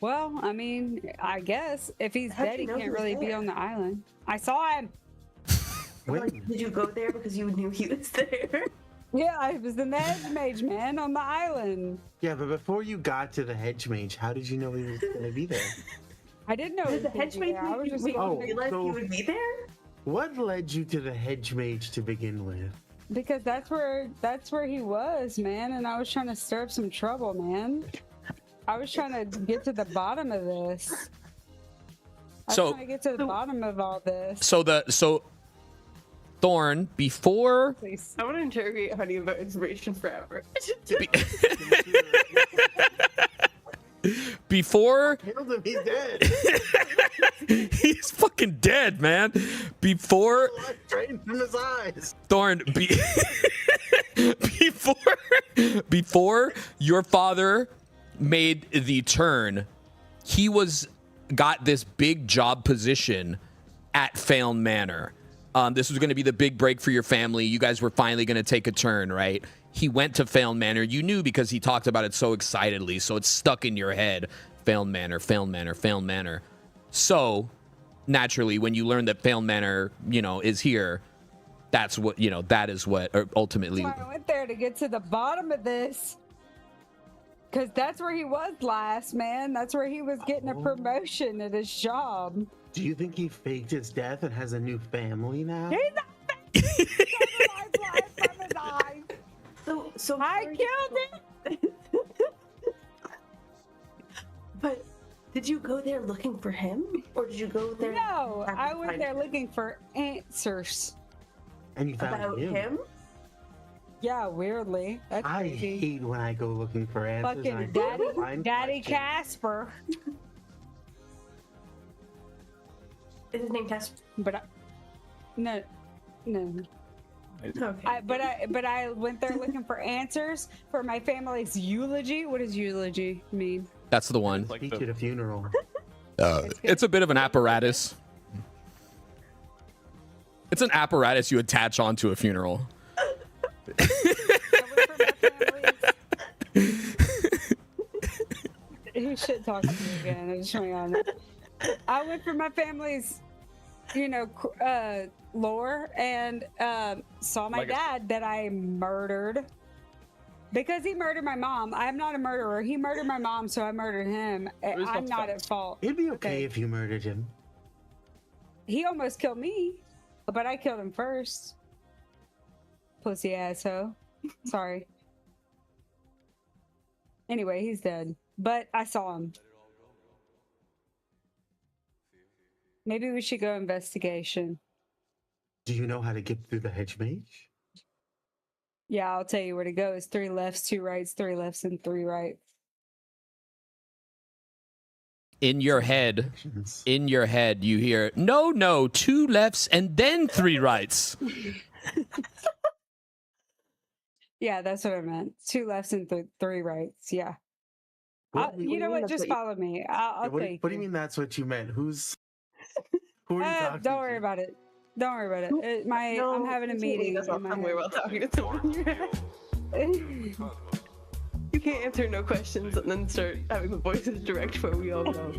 Well, I mean, I guess if he's How'd dead, you he know can't he was really be there? on the island. I saw him. Wait, Did you go there because you knew he was there? Yeah, I was the hedge mage man on the island. yeah, but before you got to the hedge mage, how did you know he was going to be there? I didn't know. Did the he was hedge mage there. I was just make you going realize so- he would be there? What led you to the hedge mage to begin with? because that's where he was, man, and I was trying to stir up some trouble, man. I was trying to get to the bottom of this. I was So- trying to get to the bottom of all this. So Thorn, before Please. I want to interrogate Honey about inspiration forever. before Killed him, he's dead. he's fucking dead, man. Before Blood drained from his eyes. Thorn, before your father made the turn, he got this big job position at Phelan Manor. This was going to be the big break for your family. You guys were finally going to take a turn, right? He went to Phelan Manor. You knew because he talked about it so excitedly, so it's stuck in your head. Phelan Manor, Phelan Manor, Phelan Manor. So, naturally, when you learn that Phelan Manor, is here, that's what, that is what ultimately... I went there to get to the bottom of this. Because that's where he was last, man. That's where he was getting a promotion at his job. Do you think he faked his death and has a new family now? He's not alive from his eyes. So I killed him. But did you go there looking for him, or did you go there? No, have to I went find there him? looking for answers. And you found About him. him. Yeah, weirdly. That's I crazy. hate when I go looking for answers. and I Fucking don't find Daddy questions. Casper. Is his name Tess? But no. Okay. But I went there looking for answers for my family's eulogy. What does eulogy mean? That's the one. Like Speech the, at a funeral. It's a bit of an apparatus. It's an apparatus you attach onto a funeral. I went for my family's- He should talk to me again. I'm just showing on it. I went for my family's, lore and saw my Like a- dad that I murdered because he murdered my mom. I'm not a murderer. He murdered my mom, so I murdered him. was I'm no not at offense. fault. It'd be okay Okay. if you murdered him. He almost killed me, but I killed him first. Pussy asshole. Sorry. Anyway, he's dead, but I saw him. Maybe we should go investigation. Do you know how to get through the hedge mage? Yeah, I'll tell you where to go. It's 3 lefts, 2 rights, 3 lefts, and 3 rights. In your head, Directions. you hear, no, 2 lefts and then 3 rights. Yeah, that's what I meant. 2 lefts and 3 rights. Yeah. What do you You know what? That's Just what you- follow me. I'll what, take what do you mean that's what you meant? Who are you talking Don't worry to? about it. Don't worry about it. I'm having a meeting. That's in not my somewhere while talking to someone. head. You can't answer no questions and then start having the voices direct where we all go.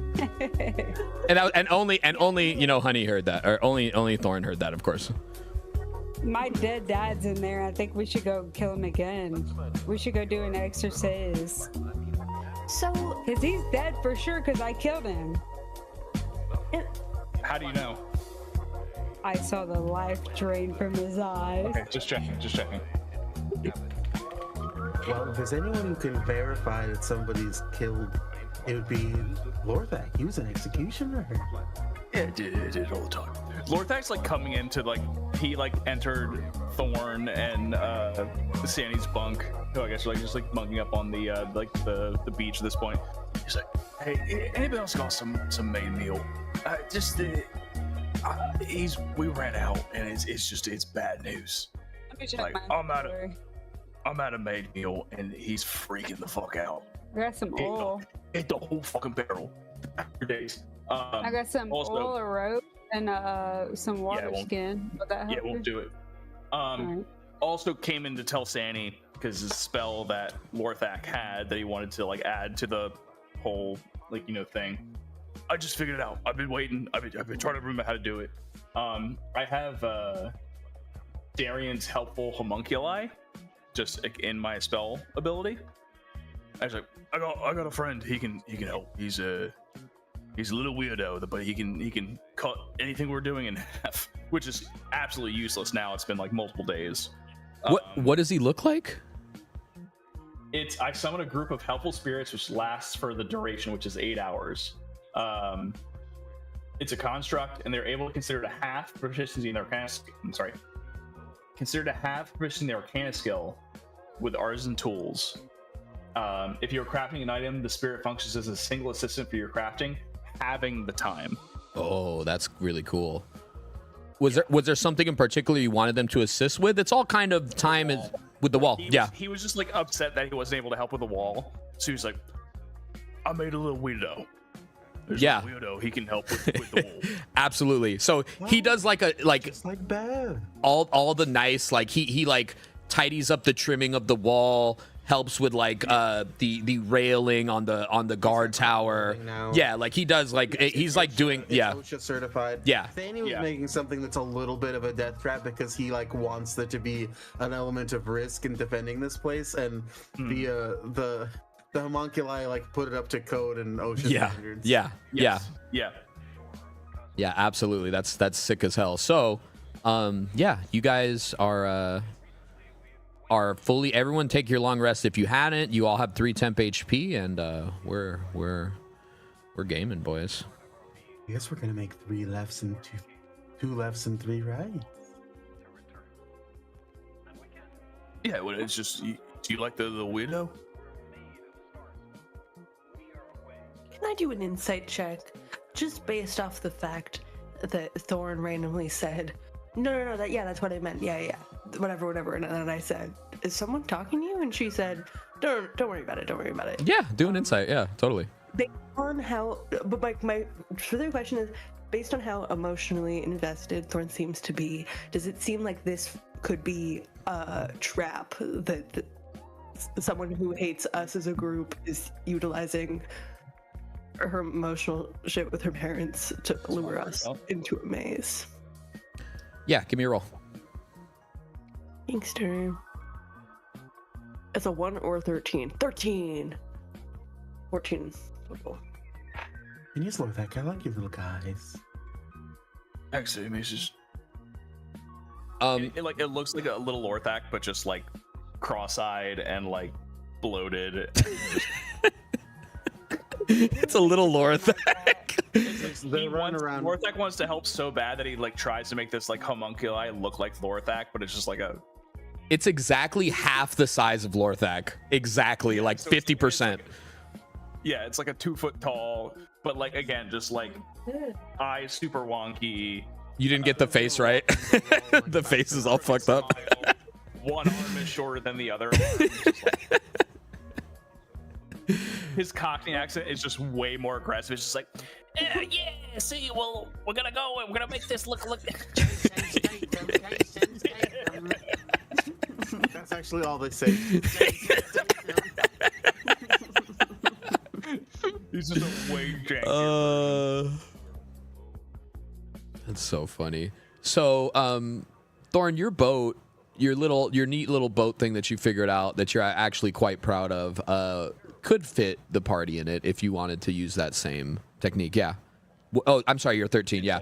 And only you know Honey heard that, or only Thorn heard that, of course. My dead dad's in there. I think we should go kill him again. We should go do an exorcise. So, Cause he's dead for sure. Cause I killed him. How do you know? I saw the life drain from his eyes. Okay, just checking. Well, if there's anyone who can verify that somebody's killed, it would be Lorthak. He was an executioner. Yeah, it did all the time. Lorthak's like coming into he entered Thorn and Sandy's bunk, who I guess are just bunking up on the beach at this point. He's like, hey, anybody else got some main meal? We ran out and it's bad news. Let me check Like, my I'm out of- inventory. I'm at a main meal and he's freaking the fuck out. I got some oil. Ate the whole fucking barrel for days. I got some also- oil, a rope, and some water won't- skin. Would that help? Yeah, won't do it. Alright. Also came in to tell Sandy because his spell that Lorthak had that he wanted to add to the whole thing. I just figured it out. I've been waiting. I've been trying to remember how to do it. I have Darian's helpful homunculi just in my spell ability. I was like, I got a friend. He can help. He's a little weirdo, but he can cut anything we're doing in half, which is absolutely useless now. It's been multiple days. What does he look like? I summon a group of helpful spirits, which lasts for the duration, which is 8 hours. It's a construct, and they're able to consider a half proficiency in their considered a half proficiency in their Arcana skill with artisan tools. If you're crafting an item, the spirit functions as a single assistant for your crafting, having the time. Oh, that's really cool. Was there something in particular you wanted them to assist with? It's all kind of time is with the wall. He was just upset that he wasn't able to help with the wall, so he's like, I made a little weirdo. There's a weirdo. He can help with the wall. Absolutely. So he does Just like Bev. all the nice he tidies up the trimming of the wall, helps with the railing on the guard tower. Yeah, he does he's doing OSHA certified. Yeah. Fanny was making something that's a little bit of a death trap because he wants there to be an element of risk in defending this place, and the homunculi put it up to code and OSHA standards. Yeah, absolutely. That's sick as hell. So you guys are fully, everyone take your long rest. If you hadn't, you all have 3 temp HP, and we're gaming, boys. I guess we're gonna make 3 lefts and 2 lefts and 3 rights. Yeah, well, it's just, do you like the weirdo? Can I do an insight check? Just based off the fact that Thorn randomly said, no, that's what I meant. Yeah. Whatever. And then I said, is someone talking to you? And she said, don't worry about it. Yeah, do an insight. Yeah, totally. Based on how, but my further question is, based on how emotionally invested Thorn seems to be, does it seem like this could be a trap that someone who hates us as a group is utilizing her emotional shit with her parents to lure us into a maze? Yeah, give me a roll. Inkster. It's a 1 or 13. 13! 14. And you Lorthak, I like you little guys. Actually, it's just it looks like a little Lorthak, but just cross-eyed and bloated. It's a little Lorthak. Lorthak wants to help so bad that he tries to make this homunculi look like Lorthak, but it's just It's exactly half the size of Lorthak. Exactly, 50%. It's a 2 foot tall, but again, just eyes super wonky. You didn't get the face right. The face is all fucked up. One arm is shorter than the other. his Cockney accent is just way more aggressive. It's just like, yeah, see, well, we're gonna go and we're gonna make this look. That's actually all they say. He's just a way jankier. That's so funny. So, Thorn, your boat, your neat little boat thing that you figured out that you're actually quite proud of, could fit the party in it if you wanted to use that same technique. Yeah. Oh, I'm sorry, you're 13. Yeah.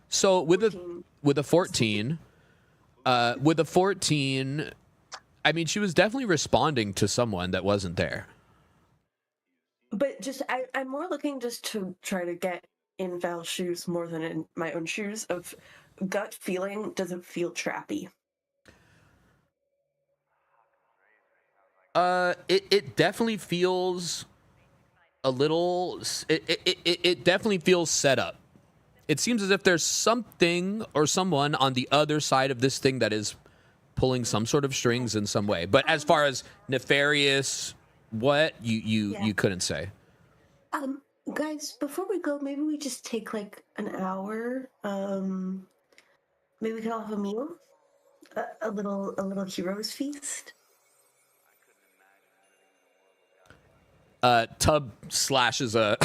So with a 14, I mean, she was definitely responding to someone that wasn't there. But just, I'm more looking just to try to get in Val's shoes more than in my own shoes of gut feeling. Does it feel trappy? It definitely feels a little, it definitely feels set up. It seems as if there's something or someone on the other side of this thing that is pulling some sort of strings in some way. But as far as nefarious, what you couldn't say. Guys, before we go, maybe we just take like an hour. Maybe we can all have a meal, a little hero's feast. Tub slashes a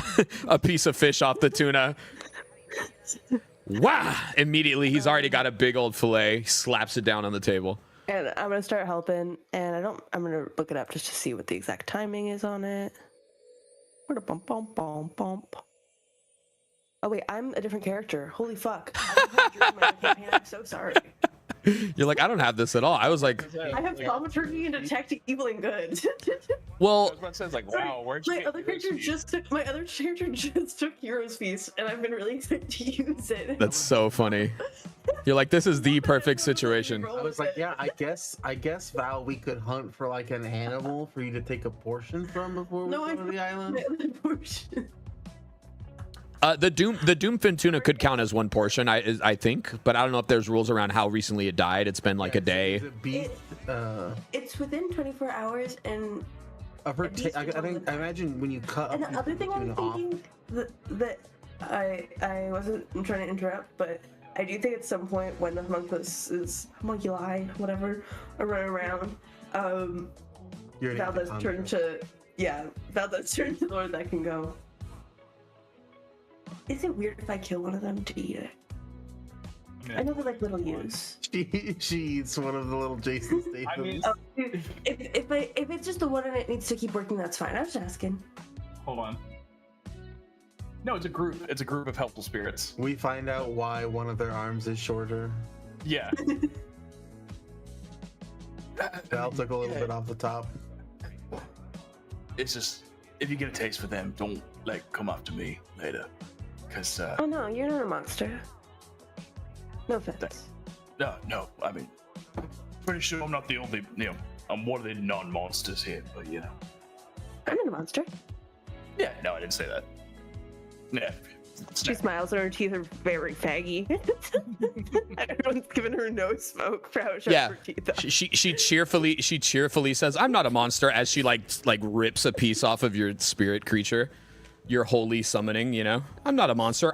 piece of fish off the tuna. Wow! Immediately, he's already got a big old fillet. He slaps it down on the table. And I'm gonna start helping, and I'm gonna look it up just to see what the exact timing is on it. Oh wait, I'm a different character. Holy fuck! I don't have Drew in my campaign. I'm so sorry. You're like, I don't have this at all. I was like, I have thaumaturgy and detect evil and good. well, Like, wow, where'd you my get other character just took Hero's Feast, and I've been really excited to use it. that's so funny. You're like, this is the perfect situation. I was like, yeah, I guess Val, we could hunt for like an animal for you to take a portion from before we go to the island. Portion. The Doomfin tuna could count as one portion, I think, but I don't know if there's rules around how recently it died. It's been like a day. Is it beef? It's within 24 hours, and I've heard. I imagine when you cut. and up the other thing I'm tuna off- thinking that I wasn't trying to interrupt, but I do think at some point when the homunculi, whatever, are running around, You're Val does turn to the Lord that can go. Is it weird if I kill one of them to eat it? Yeah. I know they're like little ewes. She eats one of the little Jason Statham's. I mean, If it's just the one and it needs to keep working, that's fine. I was just asking. hold on. No, it's a group. It's a group of helpful spirits. We find out why one of their arms is shorter. Yeah. Val took a little bit off the top. It's just, if you get a taste for them, don't like come after me later, because Oh no, you're not a monster. No offense. no, I mean, pretty sure I'm not the only, I'm one of the non-monsters here, but I'm not a monster. yeah, no, I didn't say that. Yeah, She smiles and her teeth are very faggy. Everyone's giving her no smoke for how sharp her teeth are. She cheerfully says, "I'm not a monster," as she like rips a piece off of your spirit creature, your holy summoning. I'm not a monster.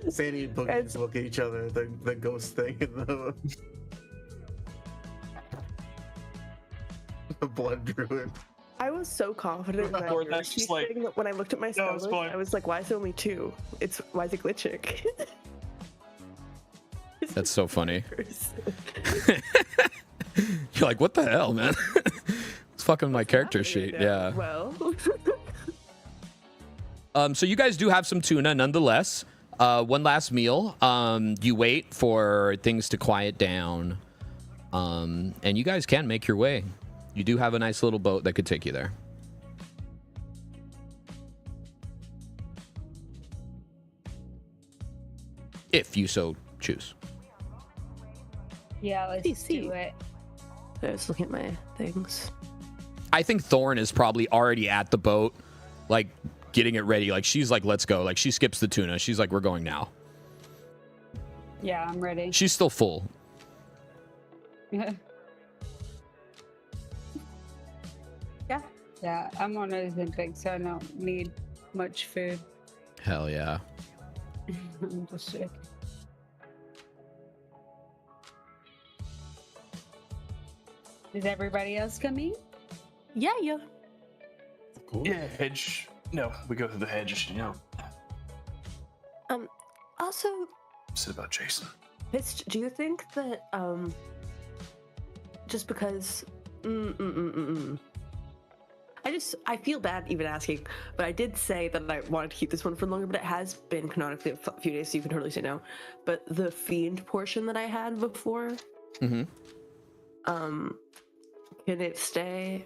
Sandy and Boogie just look at each other, the ghost thing and the blood druid. I was so confident in that Lord, that's just like- thing that when I looked at my spell it's list, fine. I was like, why is it only 2? Why is it glitching? That's so funny. You're like, what the hell, man? It's fucking my character sheet. Yeah. Well. So you guys do have some tuna nonetheless. One last meal. You wait for things to quiet down. And you guys can make your way. You do have a nice little boat that could take you there. If you so choose. Yeah, let's DC. do it. I was looking at my things. I think Thorn is probably already at the boat, like getting it ready. Like she's like, let's go. Like she skips the tuna. She's like, we're going now. Yeah, I'm ready. She's still full. Yeah, I'm on Ozempic, so I don't need much food. Hell yeah. I'm just sick. Is everybody else coming? Yeah. Cool. Yeah, hedge. No, we go through the hedge. Also, Said about Jason. Fist, do you think that just because I feel bad even asking, but I did say that I wanted to keep this one for longer, but it has been canonically a few days, so you can totally say no. But the fiend portion that I had before, Mm-hmm. can it stay?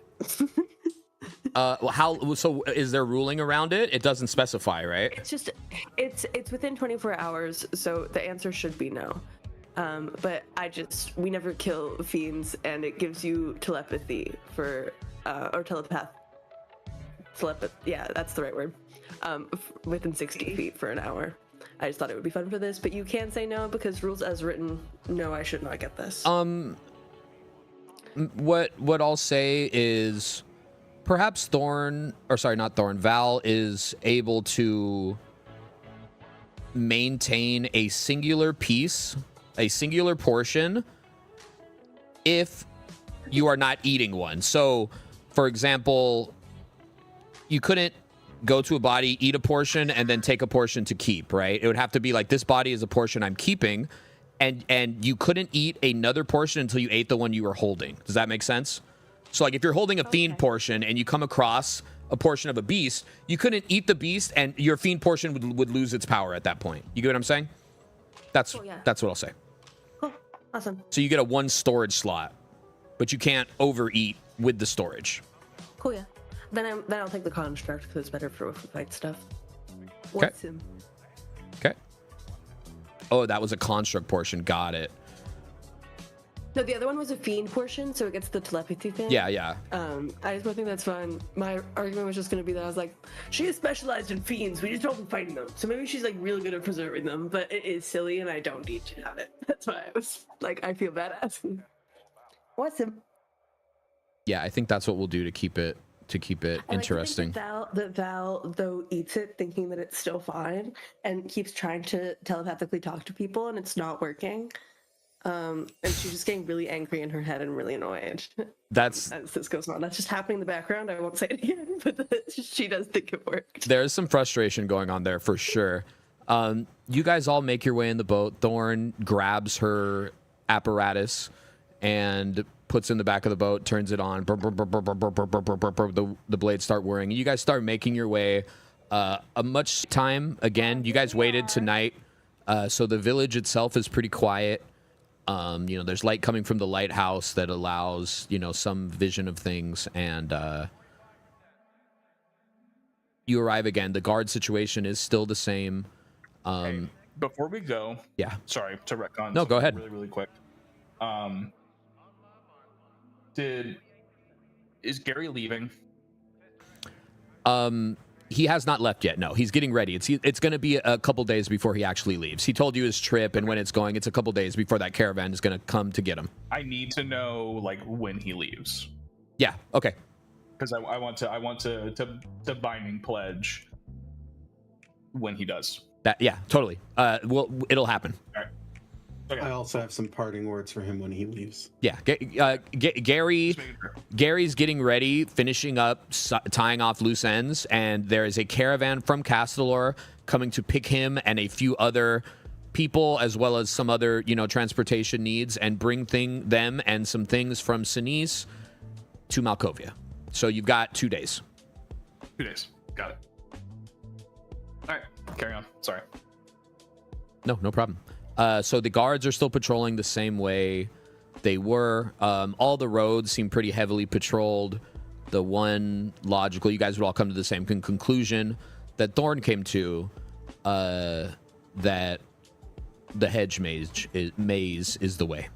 So is there ruling around it? It doesn't specify, right? It's within 24 hours, so the answer should be no. But we never kill fiends, and it gives you telepathy or yeah, that's the right word. Within 60 feet for an hour. I just thought it would be fun for this, but you can say no because rules as written, no, I should not get this. What I'll say is perhaps Val is able to maintain a singular piece, a singular portion, if you are not eating one. So, for example, you couldn't go to a body, eat a portion, and then take a portion to keep, right? It would have to be like, this body is a portion I'm keeping, and you couldn't eat another portion until you ate the one you were holding. Does that make sense? So like if you're holding a fiend portion and you come across a portion of a beast, you couldn't eat the beast and your fiend portion would lose its power at that point. You get what I'm saying? That's what I'll say. Cool. Awesome. So you get a 1 storage slot, but you can't overeat with the storage. Cool, yeah. Then I'll take the construct because it's better for fight stuff. Okay. What's him? Okay. Oh, that was a construct portion. Got it. No, the other one was a fiend portion, so it gets the telepathy thing. Yeah. I just don't think that's fun. My argument was just going to be that I was like, she is specialized in fiends. We just don't be fighting them. So maybe she's like really good at preserving them, but it is silly and I don't need to have it. That's why I was like, I feel bad asking. What's him? Yeah, I think that's what we'll do to keep it interesting. That Val though eats it thinking that it's still fine and keeps trying to telepathically talk to people and it's not working. And she's just getting really angry in her head and really annoyed. That's as this goes on. That's just happening in the background. I won't say it again, but she does think it worked. There's some frustration going on there for sure. You guys all make your way in the boat. Thorn grabs her apparatus and puts in the back of the boat, turns it on. The blades start whirring. You guys start making your way. A much time again. You guys waited tonight, so the village itself is pretty quiet. There's light coming from the lighthouse that allows, some vision of things, and you arrive again. The guard situation is still the same. Hey, before we go, yeah. Sorry to retcon. No, go ahead. Really, really quick. Is Gary leaving? He has not left yet. No, he's getting ready. It's going to be a couple days before he actually leaves. He told you his trip and when it's going. It's a couple days before that caravan is going to come to get him. I need to know when he leaves. Yeah. Okay. Because I want to binding pledge when he does. Yeah, totally. Well, it'll happen. All right. Okay. I also have some parting words for him when he leaves. Yeah, Gary's getting ready, finishing up, tying off loose ends, and there is a caravan from Castellor coming to pick him and a few other people, as well as some other, transportation needs, and bring them and some things from Senise to Malkovia. So you've got 2 days. 2 days. Got it. All right, carry on. Sorry. No problem. So the guards are still patrolling the same way they were. All the roads seem pretty heavily patrolled. The one logical, you guys would all come to the same conclusion that Thorn came to, that the hedge maze is the way.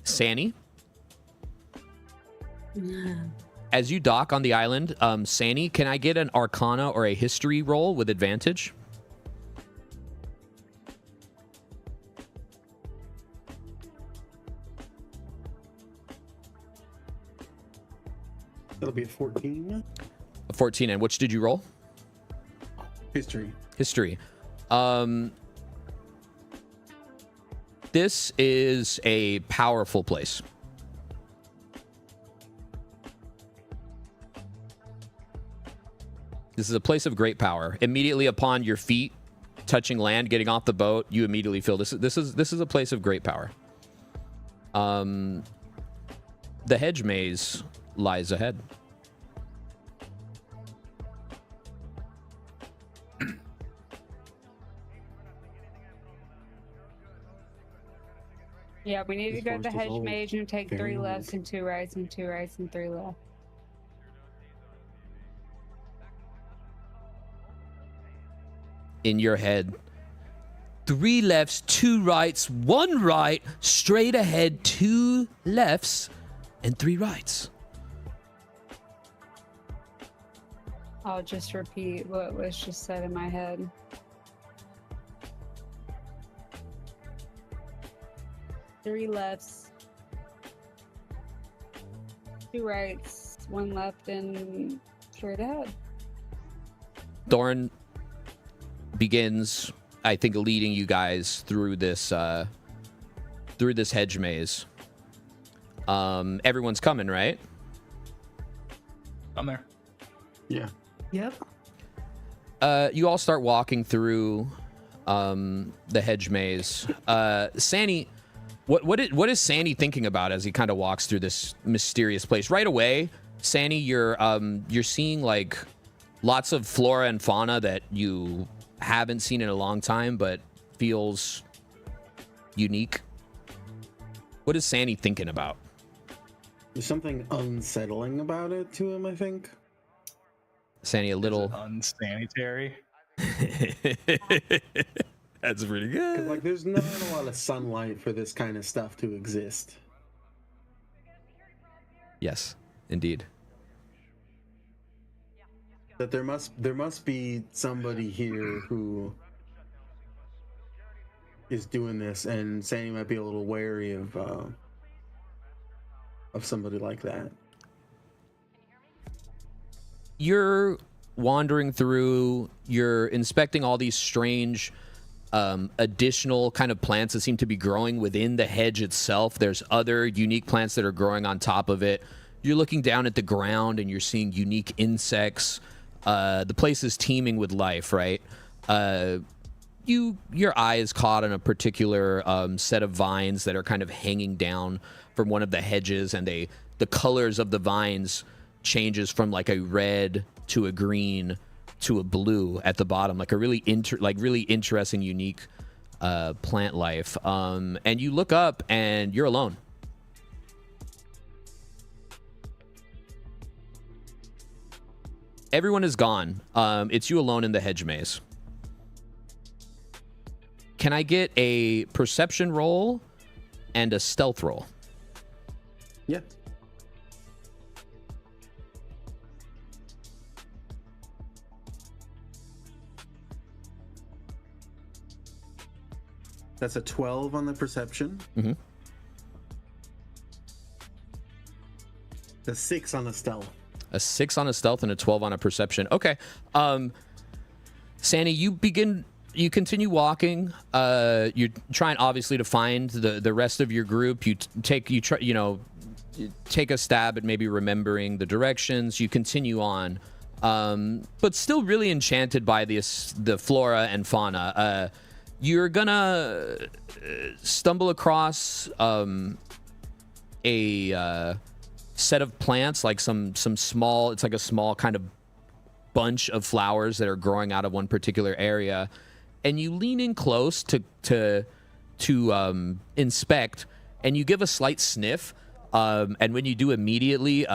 Sani? As you dock on the island, Sani, can I get an Arcana or a History roll with advantage? That'll be a 14. A 14, and which did you roll? History. History. This is a powerful place. This is a place of great power. Immediately upon your feet touching land, getting off the boat, you immediately feel this is a place of great power. The hedge maze lies ahead. Yeah, we need to This go to the forest is hedge old. mage and take Very 3 old. lefts and 2 rights and 2 rights and 3 left. In your head, 3 lefts, 2 rights, 1 right, straight ahead, 2 lefts, and 3 rights. I'll just repeat what was just said in my head. Three lefts, 2 rights, 1 left, and straight ahead. Doran begins, I think, leading you guys through this hedge maze. Everyone's coming, right? I'm there. Yeah. Yep. You all start walking through the hedge maze. Sandy, what is Sandy thinking about as he kind of walks through this mysterious place? Right away, Sandy, you're seeing like lots of flora and fauna that you haven't seen in a long time, but feels unique. What is Sandy thinking about? There's something unsettling about it to him, I think. Sandy, a little. Unsanitary. That's pretty 'Cause, good. like, there's not a lot of sunlight for this kind of stuff to exist. Yes, indeed. That there must be somebody here who is doing this, and Sandy might be a little wary of somebody like that. You're wandering through, you're inspecting all these strange additional kind of plants that seem to be growing within the hedge itself. There's other unique plants that are growing on top of it. You're looking down at the ground and you're seeing unique insects. The place is teeming with life, right? Your eye is caught on a particular set of vines that are kind of hanging down from one of the hedges, and the colors of the vines changes from like a red to a green to a blue at the bottom, like a really interesting, unique plant life. And you look up and you're alone. Everyone is gone. It's you alone in the hedge maze. Can I get a perception roll and a stealth roll? Yeah. That's a 12 on the perception. Mm-hmm. The 6 on the stealth. A 6 on a stealth and a 12 on a perception. Okay. Sandy, you continue walking. You're trying obviously to find the rest of your group. You take a stab at maybe remembering the directions. You continue on, but still really enchanted by the flora and fauna. You're gonna stumble across a set of plants, like some small. It's like a small kind of bunch of flowers that are growing out of one particular area, and you lean in close to inspect, and you give a slight sniff, and when you do immediately,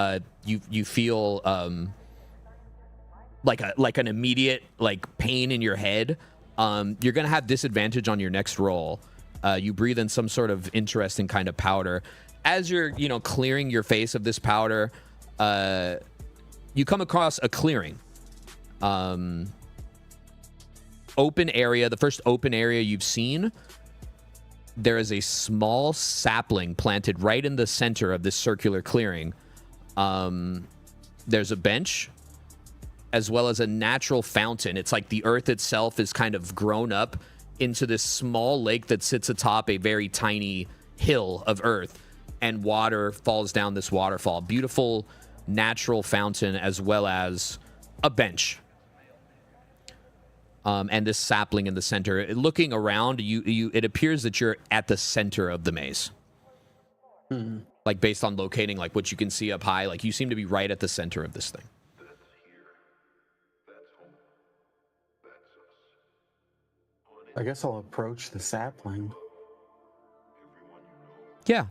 you feel like an immediate like pain in your head. You're gonna have disadvantage on your next roll. You breathe in some sort of interesting kind of powder. As you're clearing your face of this powder, you come across a clearing. Open area, the first open area you've seen. There is a small sapling planted right in the center of this circular clearing. There's a bench, as well as a natural fountain. It's like the earth itself is kind of grown up into this small lake that sits atop a very tiny hill of earth, and water falls down this waterfall. Beautiful natural fountain, as well as a bench. And this sapling in the center. Looking around, it appears that you're at the center of the maze. Like, based on locating, like, what you can see up high, like, you seem to be right at the center of this thing. I guess I'll approach the sapling. Yeah.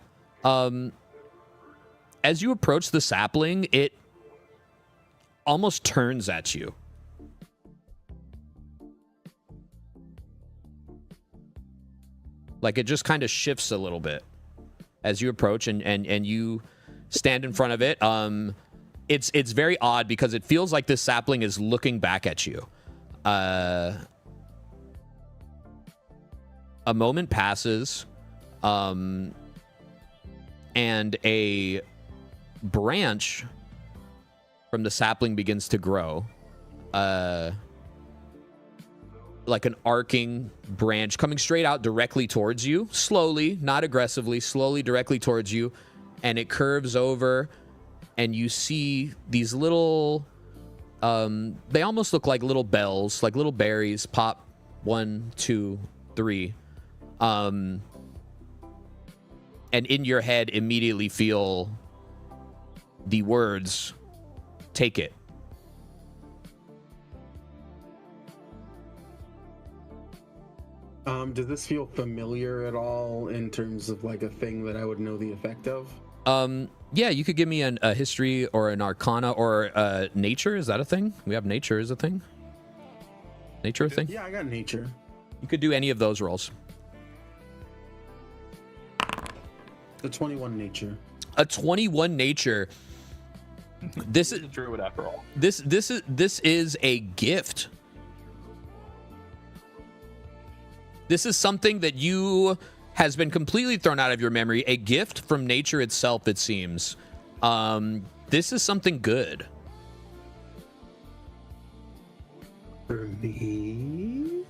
As you approach the sapling, it almost turns at you. Like, it just kind of shifts a little bit as you approach, and you stand in front of it. It's very odd because it feels like this sapling is looking back at you. A moment passes, and a branch from the sapling begins to grow. Like an arcing branch coming straight out directly towards you, slowly, not aggressively, slowly directly towards you, and it curves over, and you see these little, they almost look like little bells, like little berries, pop 1, 2, 3, and in your head immediately feel the words, "Take it." Does this feel familiar at all in terms of like a thing that I would know the effect of? Yeah, you could give me a history or an arcana or nature. Is that a thing? We have nature as a thing. Nature a thing? Yeah, I got nature. You could do any of those rolls. The 21 nature. A 21 nature. This is a druid after all. This is a gift. This is something that has been completely thrown out of your memory. A gift from nature itself, it seems. This is something good. For me?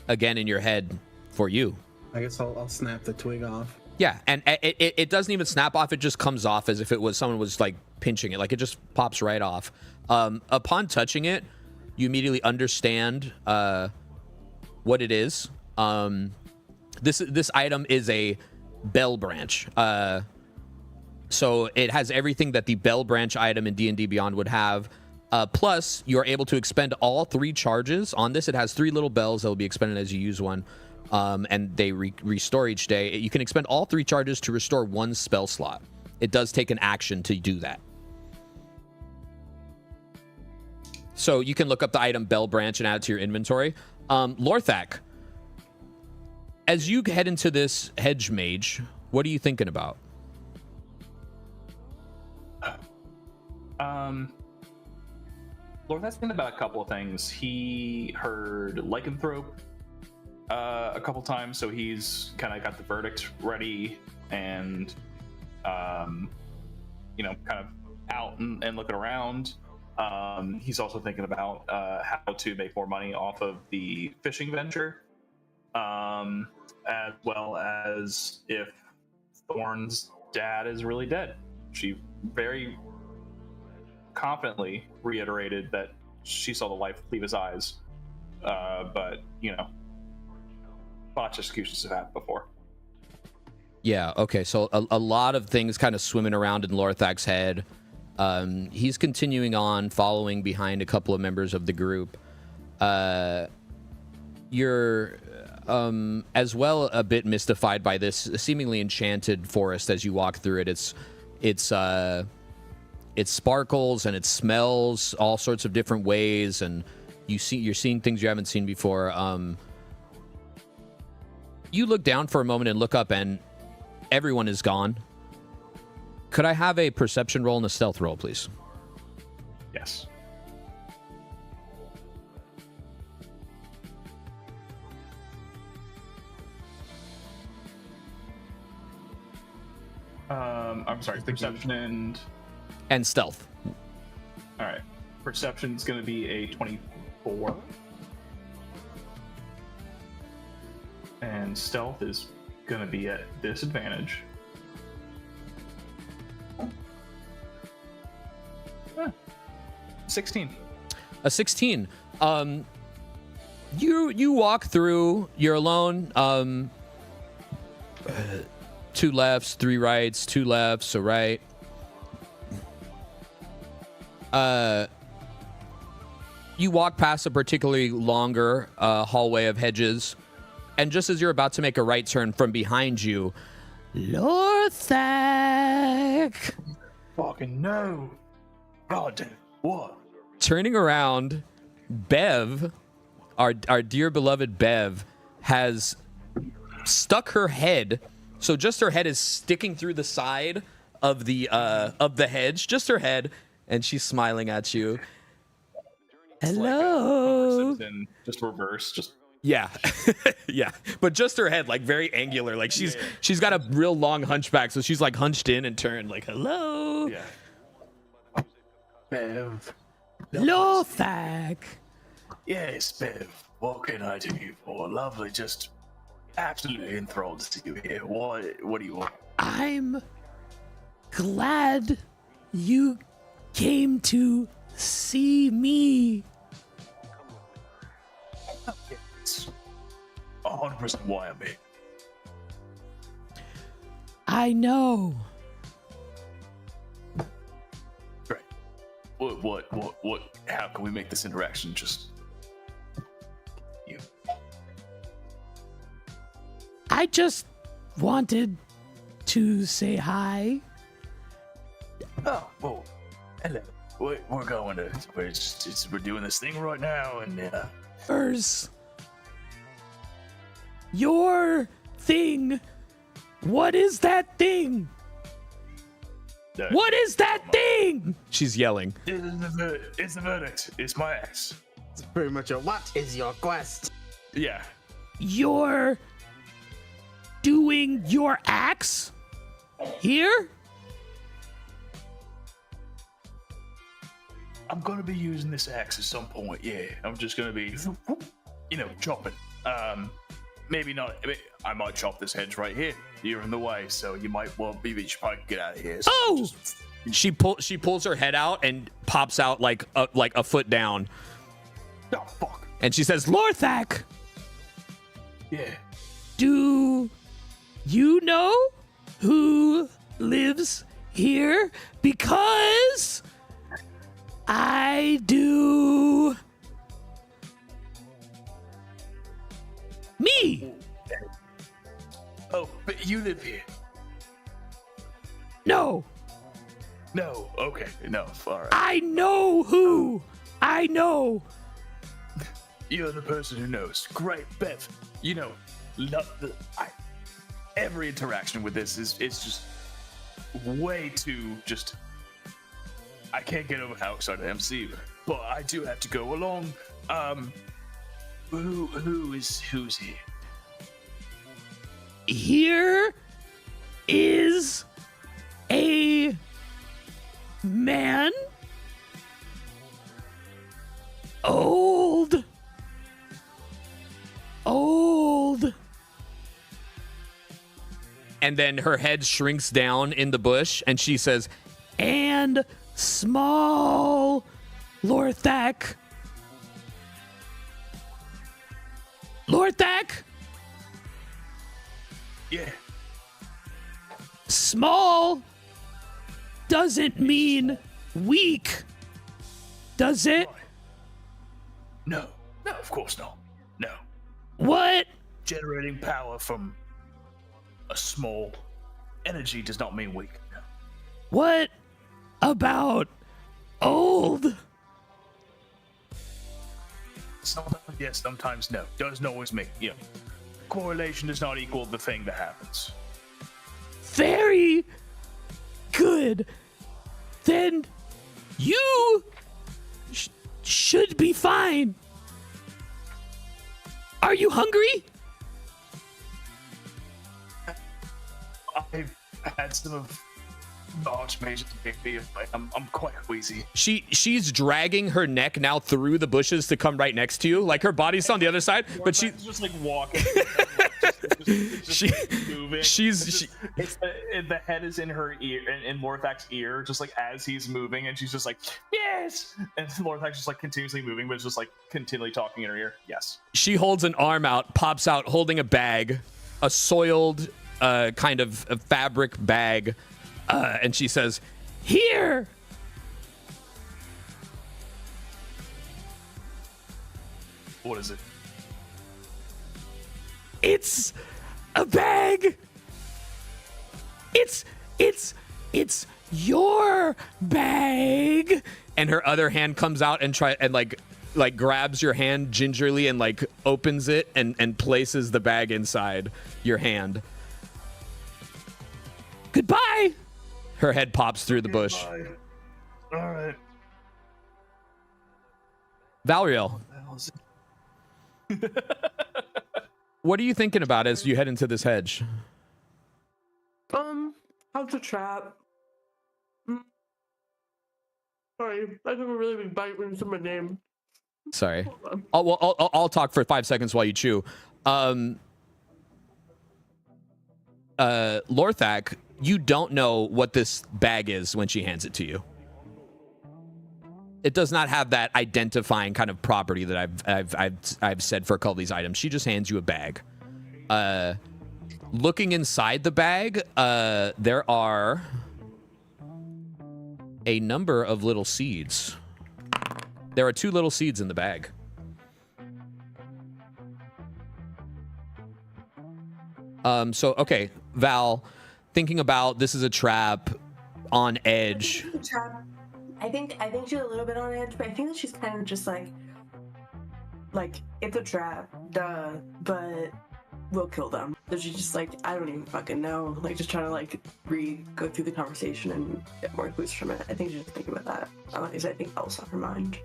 Again, in your head, for you. I guess I'll snap the twig off. Yeah, and it doesn't even snap off. It just comes off as if it was someone was like pinching it. Like, it just pops right off. Upon touching it, you immediately understand what it is. This item is a bell branch. So it has everything that the bell branch item in D&D Beyond would have. Plus, you're able to expend all 3 charges on this. It has 3 little bells that will be expended as you use one. And they restore each day. You can expend all 3 charges to restore 1 spell slot. It does take an action to do that. So you can look up the item Bell Branch and add it to your inventory. Lorthak, as you head into this hedge mage, what are you thinking about? Lorthak's thinking about a couple of things. He heard lycanthrope a couple times, so he's kind of got the verdict ready and kind of out and looking around. He's also thinking about how to make more money off of the fishing venture, as well as if Thorn's dad is really dead. She very confidently reiterated that she saw the light leave his eyes, but lots of excuses have happened before. Yeah, okay, so a lot of things kind of swimming around in Lorthak's head. He's continuing on, following behind a couple of members of the group. You're as well a bit mystified by this seemingly enchanted forest as you walk through it. It sparkles and it smells all sorts of different ways, and you're seeing things you haven't seen before. You look down for a moment and look up, and everyone is gone. Could I have a perception roll and a stealth roll, please? Yes. I'm sorry, perception and and stealth. All right. Perception's going to be a 24. And stealth is going to be at disadvantage. 16. A 16. You walk through. You're alone. 2 lefts, 3 rights, 2 lefts, a right. You walk past a particularly longer hallway of hedges, and just as you're about to make a right turn, from behind you, Lorthak. Fucking no. God damn. What? Turning around, Bev, our dear beloved Bev, has stuck her head. So just her head is sticking through the side of the hedge, just her head, and she's smiling at you. Hello. Like just reverse. Just yeah, yeah, but just her head, like very angular. Like she's got a real long hunchback, so she's like hunched in and turned, like hello. Yeah. Bev. Lothak. Yes, Bev. What can I do you for? Lovely, just absolutely enthralled to see you here. What do you want? I'm glad you came to see me. It's 100% why I'm here. I know. Great. What? How can we make this interaction just you? I just wanted to say hi. Oh, well, hello. We're going to. We're doing this thing right now, and First, your thing. What is that thing? What is that thing? She's yelling. It's the verdict. It's my axe. It's pretty much a what is your quest? Yeah. You're doing your axe here? I'm gonna be using this axe at some point. Yeah, I'm just gonna be, chopping. Maybe not. I might chop this hedge right here. You're in the way, so you might. Well, maybe you should probably get out of here. So Oh! She pulls her head out and pops out like a foot down. Oh fuck. And she says, "Lorthak, Yeah. do you know who lives here? Because I do." Me. Oh, but you live here. No. No. Okay. No. All right. I know who. I know. You're the person who knows. Great, Bev. Every interaction with this is just way too just. I can't get over how excited I am to see you, but I do have to go along. Who's here? Here is a man, old, and then her head shrinks down in the bush and she says, and small, Lorthak. Lorthak? Yeah. Small doesn't mean weak, does it? No, of course not. No. What? Generating power from a small energy does not mean weak. No. What about old? Sometimes yes, sometimes no. Doesn't always mean. Correlation does not equal the thing that happens. Very good. Then you should be fine. Are you hungry? I've had some of Archmage make me I'm quite queasy. She's dragging her neck now through the bushes to come right next to you. Like her body's on the other side, but she's just like walking. The head is in her ear, in Lorthak's ear, just like as he's moving, and she's just like, yes. And Lorthak's just like continuously moving, but it's just like continually talking in her ear. Yes. She holds an arm out, pops out, holding a bag, a soiled kind of a fabric bag, and she says, "Here." What is it? It's a bag. It's your bag. And her other hand comes out and like grabs your hand gingerly and like opens it and places the bag inside your hand. Goodbye. Her head pops through the bush. All right. Valriel, what are you thinking about as you head into this hedge? How's the trap? Sorry, I took a really big bite when you said my name. Sorry. I'll talk for 5 seconds while you chew. Lorthak, you don't know what this bag is when she hands it to you. It does not have that identifying kind of property that I've said for a couple of these items. She just hands you a bag. Looking inside the bag, there are a number of little seeds. There are 2 little seeds in the bag. So, okay, Val, thinking about this is a trap on edge. I think she's a little bit on edge, but I think that she's kind of just like it's a trap, duh, but we'll kill them. So she's just like, I don't even fucking know. Like, just trying to like go through the conversation and get more clues from it. I think she's just thinking about that. Is anything else on her mind?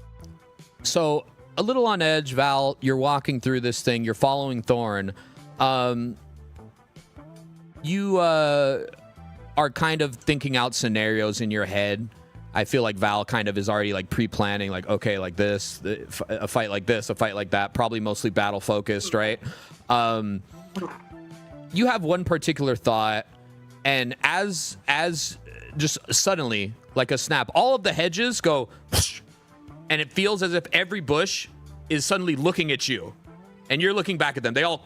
So, a little on edge, Val, you're walking through this thing, you're following Thorn. You are kind of thinking out scenarios in your head. I feel like Val kind of is already like pre-planning, like, okay, like this, a fight like this, a fight like that, probably mostly battle focused, right? You have one particular thought, and as just suddenly, like a snap, all of the hedges go, and it feels as if every bush is suddenly looking at you, and you're looking back at them. They all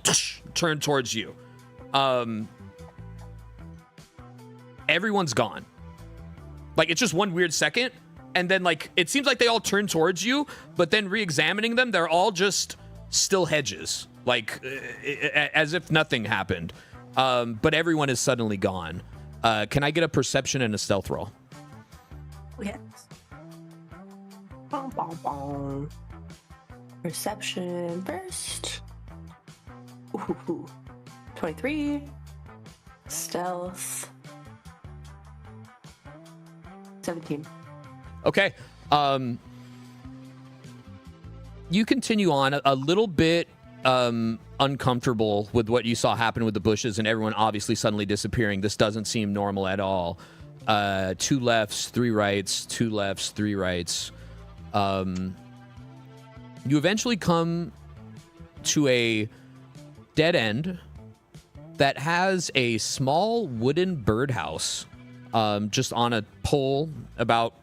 turn towards you. Everyone's gone. Like, it's just one weird second, and then, like, it seems like they all turn towards you, but then re-examining them, they're all just still hedges, like, as if nothing happened. But everyone is suddenly gone. Can I get a perception and a stealth roll? Yes. Bom, bom, bom. Perception first. Ooh, 23. Stealth. 17. Okay. You continue on a little bit uncomfortable with what you saw happen with the bushes and everyone obviously suddenly disappearing. This doesn't seem normal at all. 2 lefts, 3 rights, 2 lefts, 3 rights. You eventually come to a dead end that has a small wooden birdhouse just on a pole about,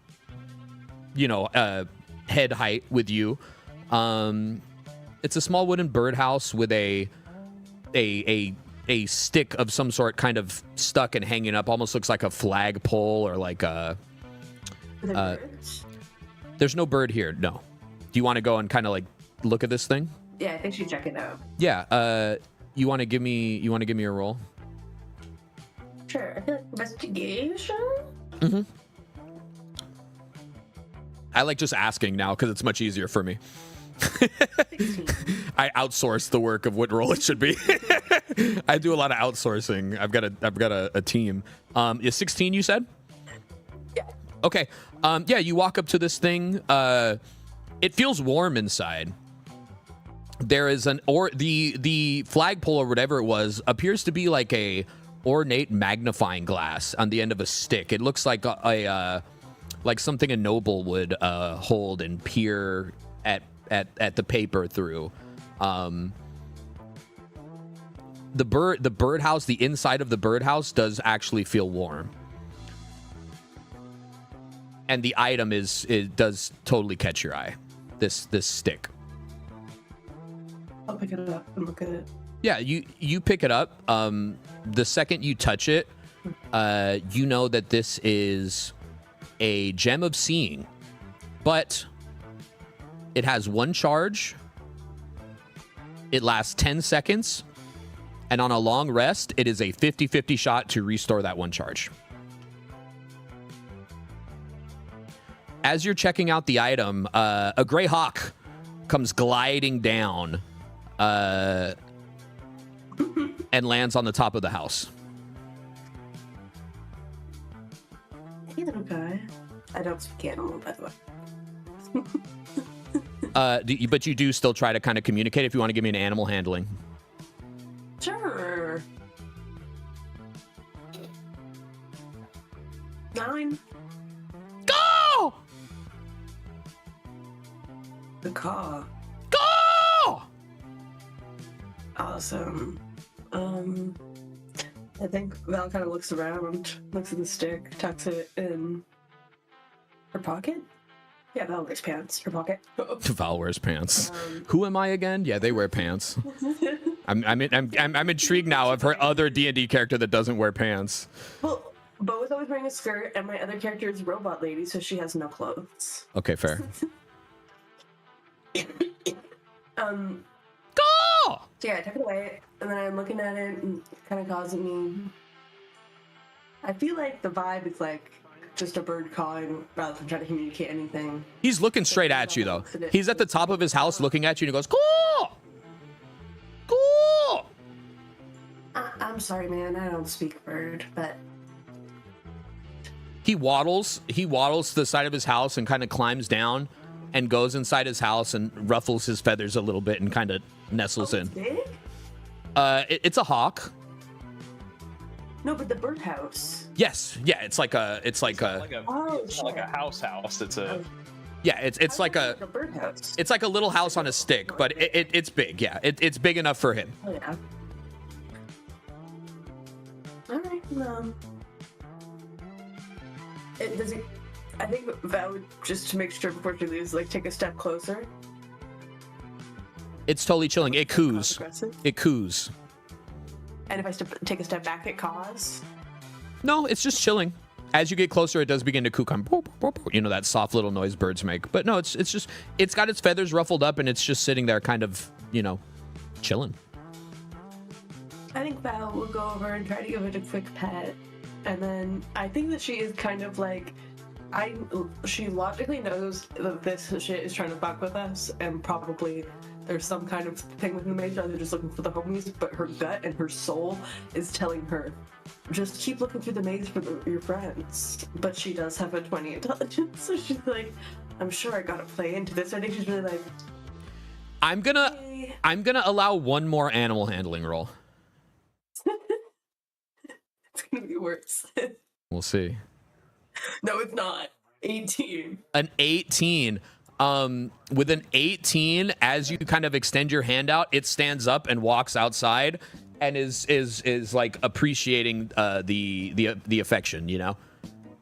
head height with you. It's a small wooden birdhouse with a stick of some sort kind of stuck and hanging up. Almost looks like a flagpole or like a... there's no bird here, no. Do you want to go and kind of like look at this thing? Yeah, I think she'd check it out. Yeah, you want to give me a roll? Sure. I feel like investigation. Mm-hmm. I like just asking now because it's much easier for me. I outsource the work of what role it should be. I do a lot of outsourcing. I've got a team. Is 16 you said? Yeah. Okay. Yeah, you walk up to this thing. It feels warm inside. There is the flagpole or whatever it was appears to be like a ornate magnifying glass on the end of a stick. It looks like like something a noble would hold and peer at the paper through. The birdhouse, the inside of the birdhouse does actually feel warm. And the item it does totally catch your eye. This stick. I'll pick it up and look at it. Yeah, you pick it up. The second you touch it, you know that this is a gem of seeing, but it has one charge. It lasts 10 seconds, and on a long rest, it is a 50-50 shot to restore that one charge. As you're checking out the item, a gray hawk comes gliding down and lands on the top of the house. Hey, little guy. I don't speak animal, by the way. But you do still try to kind of communicate if you want to give me an animal handling. Sure. 9. Go! The car. Go! Awesome. I think Val kind of looks around, looks at the stick, tucks it in her pocket. Yeah, Val wears pants. Her pocket. Val wears pants. Who am I again? Yeah, they wear pants. I'm intrigued now of her other D&D character that doesn't wear pants. Well, Bo is always wearing a skirt, and my other character is Robot Lady, so she has no clothes. Okay, fair. Go! So yeah, I tuck it away, and then I'm looking at it, and it kind of causing me. I feel like the vibe is like just a bird calling rather than trying to communicate anything. He's looking straight at you, though. He's at the top of his house looking at you, and he goes, "Cool! Cool!" I'm sorry, man. I don't speak bird, but He waddles to the side of his house and kind of climbs down and goes inside his house and ruffles his feathers a little bit and kind of nestles in. big? It's a hawk. No, but the birdhouse. Yes, yeah, it's like a It's not like a house. It's a yeah, it's like a birdhouse. it's like a little house on a stick, but it's big. Yeah, it's big enough for him. Oh yeah. All right. Does it? I think Val would, just to make sure before she leaves, like take a step closer. It's totally chilling. It coos. Aggressive. It coos. And if I take a step back, it caws. No, it's just chilling. As you get closer, it does begin to coo. You know that soft little noise birds make. But no, it's just it's got its feathers ruffled up and it's just sitting there, kind of chilling. I think Val will go over and try to give it a quick pet, and then I think that she is kind of like, she logically knows that this shit is trying to fuck with us, and probably there's some kind of thing with the mage, they're just looking for the homies, but her gut and her soul is telling her, just keep looking through the maze for your friends. But she does have a 20 intelligence, so she's like, I'm sure I gotta play into this. I think she's really like, I'm gonna allow one more animal handling roll. it's gonna be worse. We'll see. No, it's not. 18. An 18. With an 18, as you kind of extend your hand out, it stands up and walks outside and is like appreciating the affection,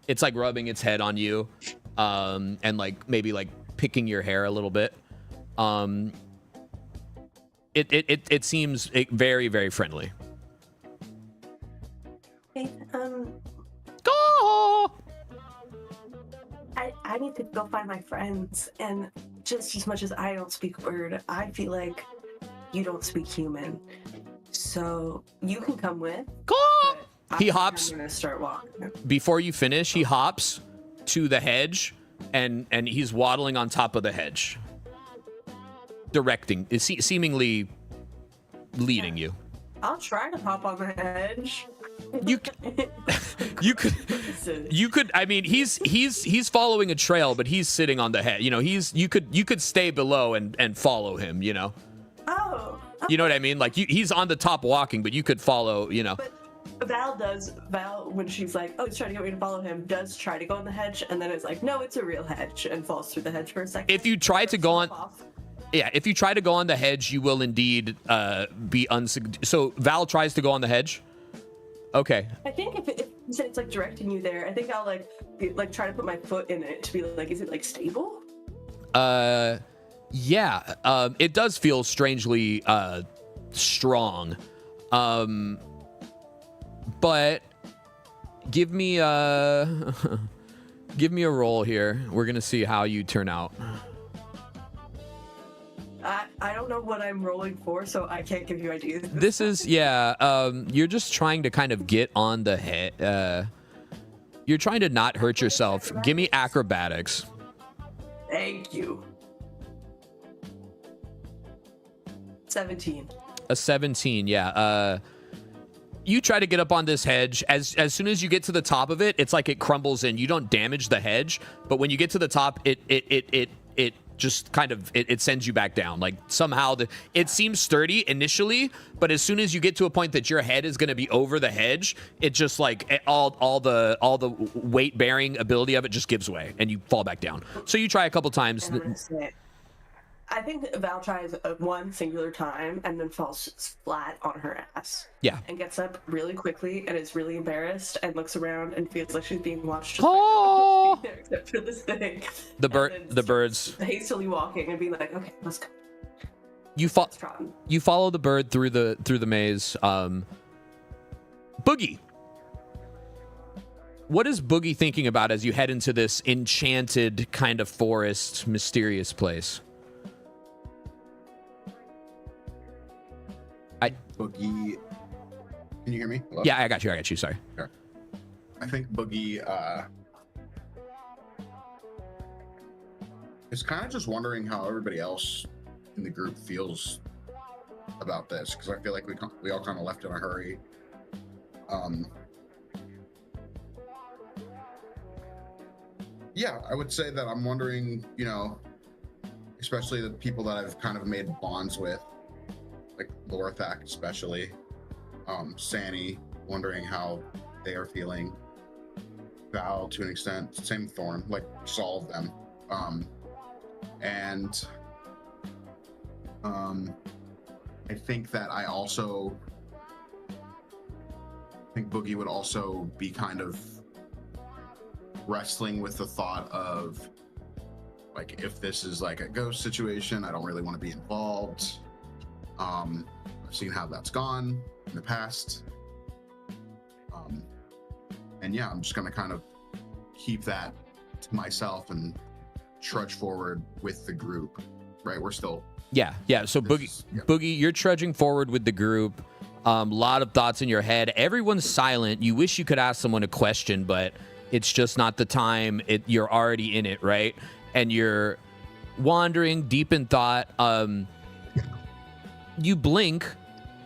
It's like rubbing its head on you, and like maybe like picking your hair a little bit. It seems very, very friendly. Hey, Go! I need to go find my friends, and just as much as I don't speak word, I feel like you don't speak human. So you can come with. Go! But He hops. I'm gonna start walking. Before you finish, he hops to the hedge, and he's waddling on top of the hedge, directing, seemingly leading you. I'll try to hop on the hedge. You could. I mean, he's following a trail, but he's sitting on the head. You could stay below and follow him. Oh. You know what I mean? Like he's on the top walking, but you could follow. But Val, when she's like, oh, he's trying to get me to follow him, does try to go in the hedge, and then it's like, no, it's a real hedge, and falls through the hedge for a second. If you try to go on, if you try to go on the hedge, you will indeed be So Val tries to go on the hedge. Okay. I think if you said it's like directing you there, I think I'll like try to put my foot in it to be like, is it like stable? Yeah. It does feel strangely strong. But give me a roll here. We're gonna see how you turn out. I don't know what I'm rolling for, so I can't give you ideas. This is you're just trying to kind of get on the head. You're trying to not hurt yourself. Give me acrobatics. Thank you. 17. A 17, yeah. You try to get up on this hedge. As soon as you get to the top of it, it's like it crumbles in. You don't damage the hedge, but when you get to the top, it just kind of it sends you back down. Like somehow it seems sturdy initially, but as soon as you get to a point that your head is going to be over the hedge, it just like all the weight bearing ability of it just gives way and you fall back down. So you try a couple times. I think Val tries one singular time and then falls flat on her ass. Yeah. And gets up really quickly and is really embarrassed and looks around and feels like she's being watched. Just oh! by no one else being there except for this thing. The birds. Hastily walking and being like, okay, let's go. You follow the bird through the maze. Boogie. What is Boogie thinking about as you head into this enchanted kind of forest, mysterious place? Boogie, can you hear me? Hello? Yeah, I got you. Sorry. Sure. I think Boogie is kind of just wondering how everybody else in the group feels about this, because I feel like we all kind of left in a hurry. Yeah, I would say that I'm wondering, especially the people that I've kind of made bonds with, like Lorthak especially, Sani, wondering how they are feeling. Val, to an extent, same Thorn, like just all of them. And I think that I think Boogie would also be kind of wrestling with the thought of, like, if this is like a ghost situation, I don't really want to be involved. I've seen how that's gone in the past. And yeah, I'm just going to kind of keep that to myself and trudge forward with the group, right? We're still... Yeah. So Boogie, you're trudging forward with the group. A lot of thoughts in your head. Everyone's silent. You wish you could ask someone a question, but it's just not the time. You're already in it, right? And you're wandering deep in thought. You blink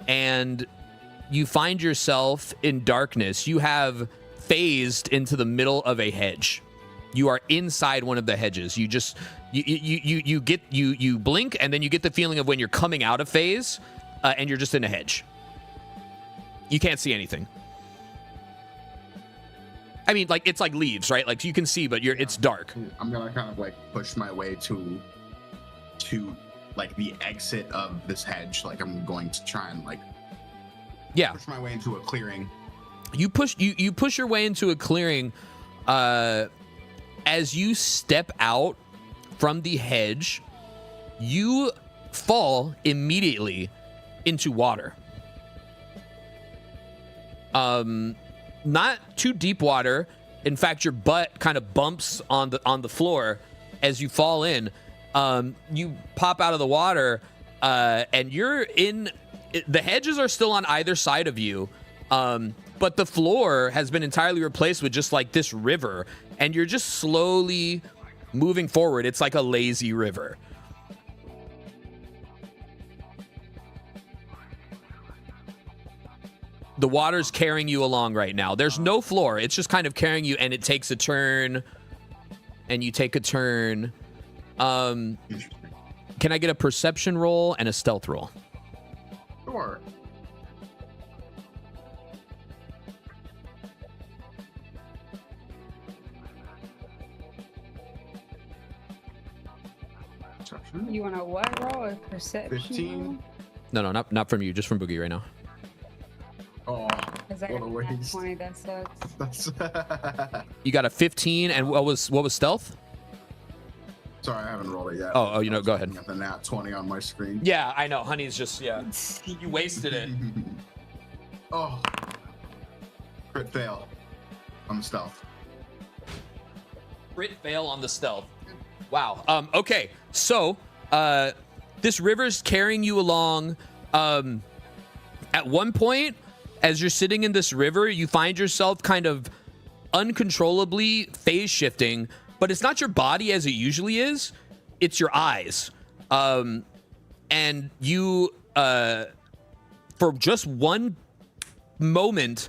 and you find yourself in darkness. You have phased into the middle of a hedge. You are inside one of the hedges. You just you blink and then you get the feeling of when you're coming out of phase, and you're just in a hedge. You can't see anything. I mean, like, it's like leaves, right? Like, you can see, but it's dark. I'm gonna kind of like push my way to like the exit of this hedge. Like, I'm going to try and like push my way into a clearing. You push your way into a clearing. As you step out from the hedge, you fall immediately into water. Not too deep water. In fact, your butt kind of bumps on the floor as you fall in. You pop out of the water, and you're in. The hedges are still on either side of you, but the floor has been entirely replaced with just like this river, and you're just slowly moving forward. It's like a lazy river. The water's carrying you along right now. There's no floor. It's just kind of carrying you, and it takes a turn, and you take a turn. Can I get a perception roll and a stealth roll? Sure. You want a what roll? A perception 15. roll? No, not from you, just from Boogie right now. Oh, Because I what a got a nat waste. 20, that sucks. That's You got a 15, and what was stealth? sorry, I haven't rolled it yet. Oh, I was go ahead. looking at the nat 20 on my screen. Yeah, I know. Honey's just you wasted it. Oh, crit fail on the stealth. Crit fail on the stealth. Wow. Okay. So, this river's carrying you along. At one point, as you're sitting in this river, you find yourself kind of uncontrollably phase shifting, but it's not your body as it usually is. It's your eyes. And you, for just one moment,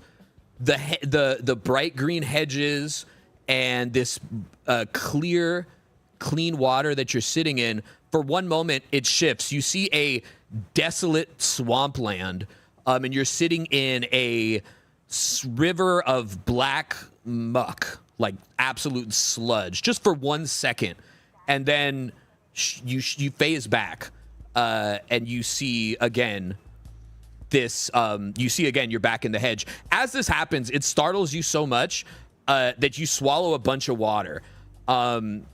the bright green hedges and this clear, clean water that you're sitting in, for one moment it shifts. You see a desolate swampland, and you're sitting in a river of black muck, like absolute sludge, just for 1 second, and then you phase back, and you see again this. You see again you're back in the hedge. As this happens, it startles you so much that you swallow a bunch of water. And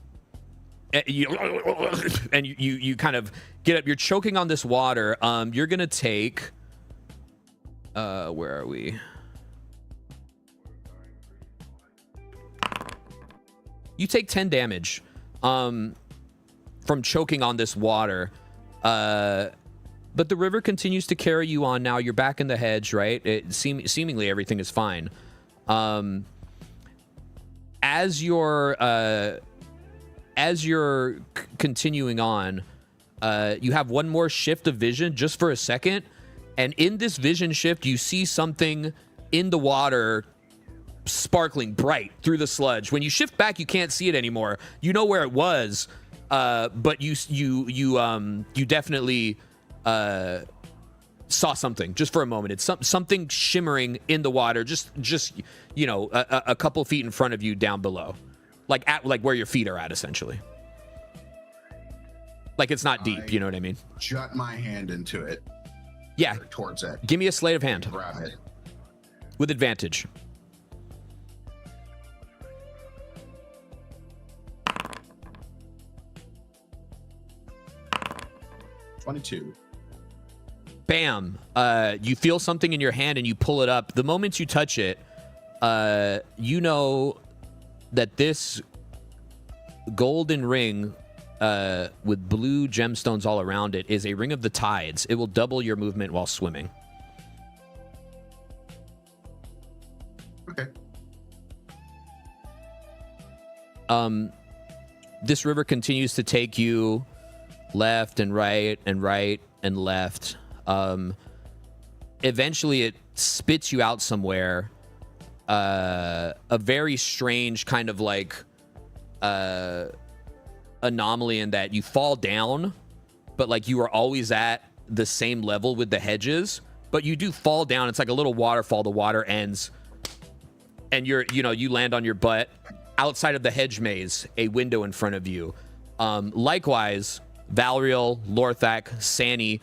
you kind of get up. You're choking on this water. You're gonna take. Where are we? You take 10 damage from choking on this water. But the river continues to carry you on now. You're back in the hedge, right? Seemingly everything is fine. As you're continuing on, you have one more shift of vision just for a second. And in this vision shift, you see something in the water sparkling bright through the sludge. When you shift back, you can't see it anymore. You know where it was, but you definitely saw something just for a moment. It's something shimmering in the water, just a couple feet in front of you down below, like where your feet are at, essentially. Like it's not deep, you know what I mean? Jut my hand into it. Yeah. Towards it. Give me a sleight of hand Grab it. with advantage. $22. Bam. You feel something in your hand and you pull it up. The moment you touch it, you know that this golden ring with blue gemstones all around it is a ring of the tides. It will double your movement while swimming. Okay. This river continues to take you left and right and right and left. Eventually it spits you out somewhere. A very strange kind of like anomaly in that you fall down, but like you are always at the same level with the hedges, but you do fall down. It's like a little waterfall. The water ends and you land on your butt outside of the hedge maze, a window in front of you. Likewise, Valriel, Lorthak, Sani,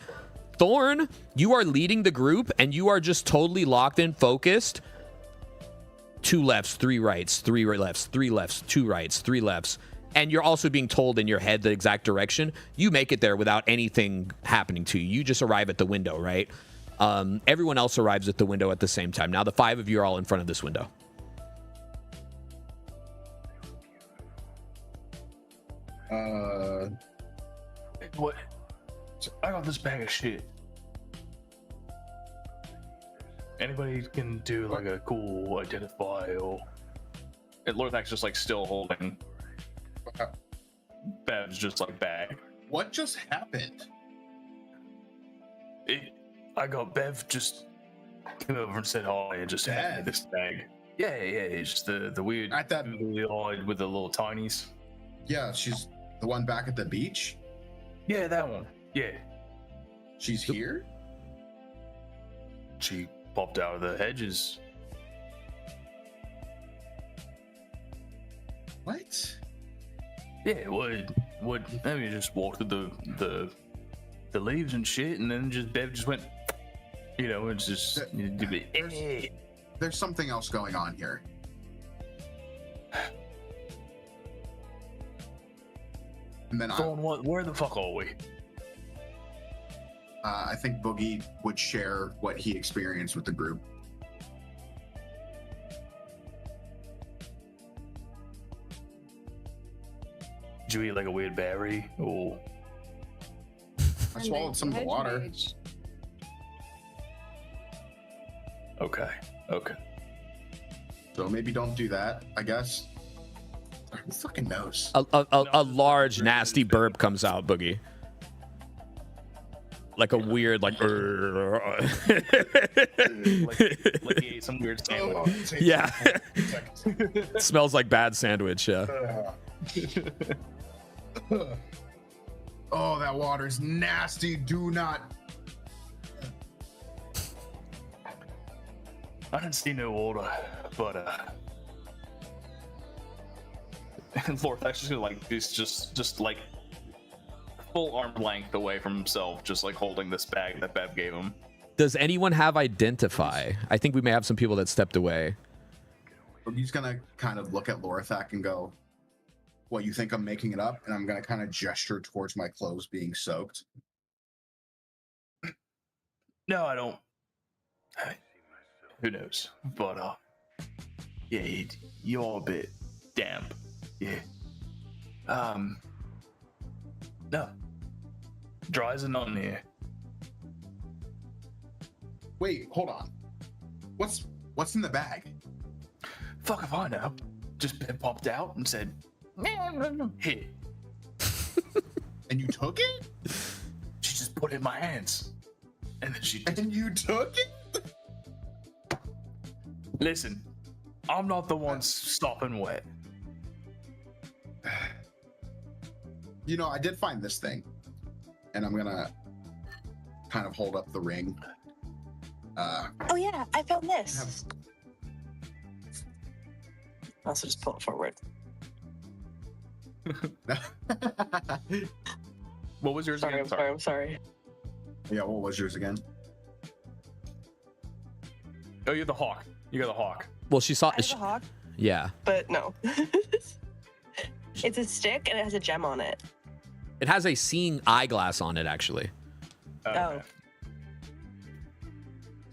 Thorn, you are leading the group and you are just totally locked in, focused. 2 lefts, 3 rights, 3 lefts, 3 lefts, 2 rights, 3 lefts. And you're also being told in your head the exact direction. You make it there without anything happening to you. You just arrive at the window, right? Everyone else arrives at the window at the same time. Now the 5 of you are all in front of this window. What? I got this bag of shit. Anybody can do like a cool identify or... And Lorthak's just like still holding Bev's just like bag. What just happened? I got Bev just came over and said hi and just handed me this bag. Yeah, it's just the weird At that- googly eyed with the little tinies. Yeah, she's the one back at the beach. Yeah, that one. Yeah. She's here. She popped out of the hedges. What? Yeah, well, would maybe just walk through the leaves and shit, and then Bev just went, it's just There's something else going on here. And then where the fuck are we? I think Boogie would share what he experienced with the group. Did you eat like a weird berry? Or I swallowed some of the water. Okay. So maybe don't do that, I guess. Who fucking knows? A large nasty burp comes out, Boogie. Like a weird like. like he ate some weird sandwich. Yeah. Smells like bad sandwich. Yeah. Oh, that water's nasty. Do not. I didn't see no water, but and Lorthak's just gonna like this, just like full arm length away from himself, just like holding this bag that Bev gave him. Does anyone have identify? I think we may have some people that stepped away. He's gonna kind of look at Lorthak and go, "What, you think I'm making it up?" And I'm gonna kind of gesture towards my clothes being soaked. No, I don't. Who knows? But yeah, you're a bit damp. Yeah. No. Dry as a nut in here. Wait, hold on. What's in the bag? Fuck if I know. Just popped out and said, "Here." And you took it? She just put it in my hands, and then she. And you took it? Listen, I'm not the one stopping wet. I did find this thing, and I'm gonna kind of hold up the ring. Oh yeah, I found this. Also, just pull it forward. What was yours again? I'm sorry. Yeah, what was yours again? Oh, you're the hawk. You got the hawk. Well, she saw. I have a hawk, Yeah. but no. It's a stick and it has a gem on it. It has a seeing eyeglass on it, actually. Oh.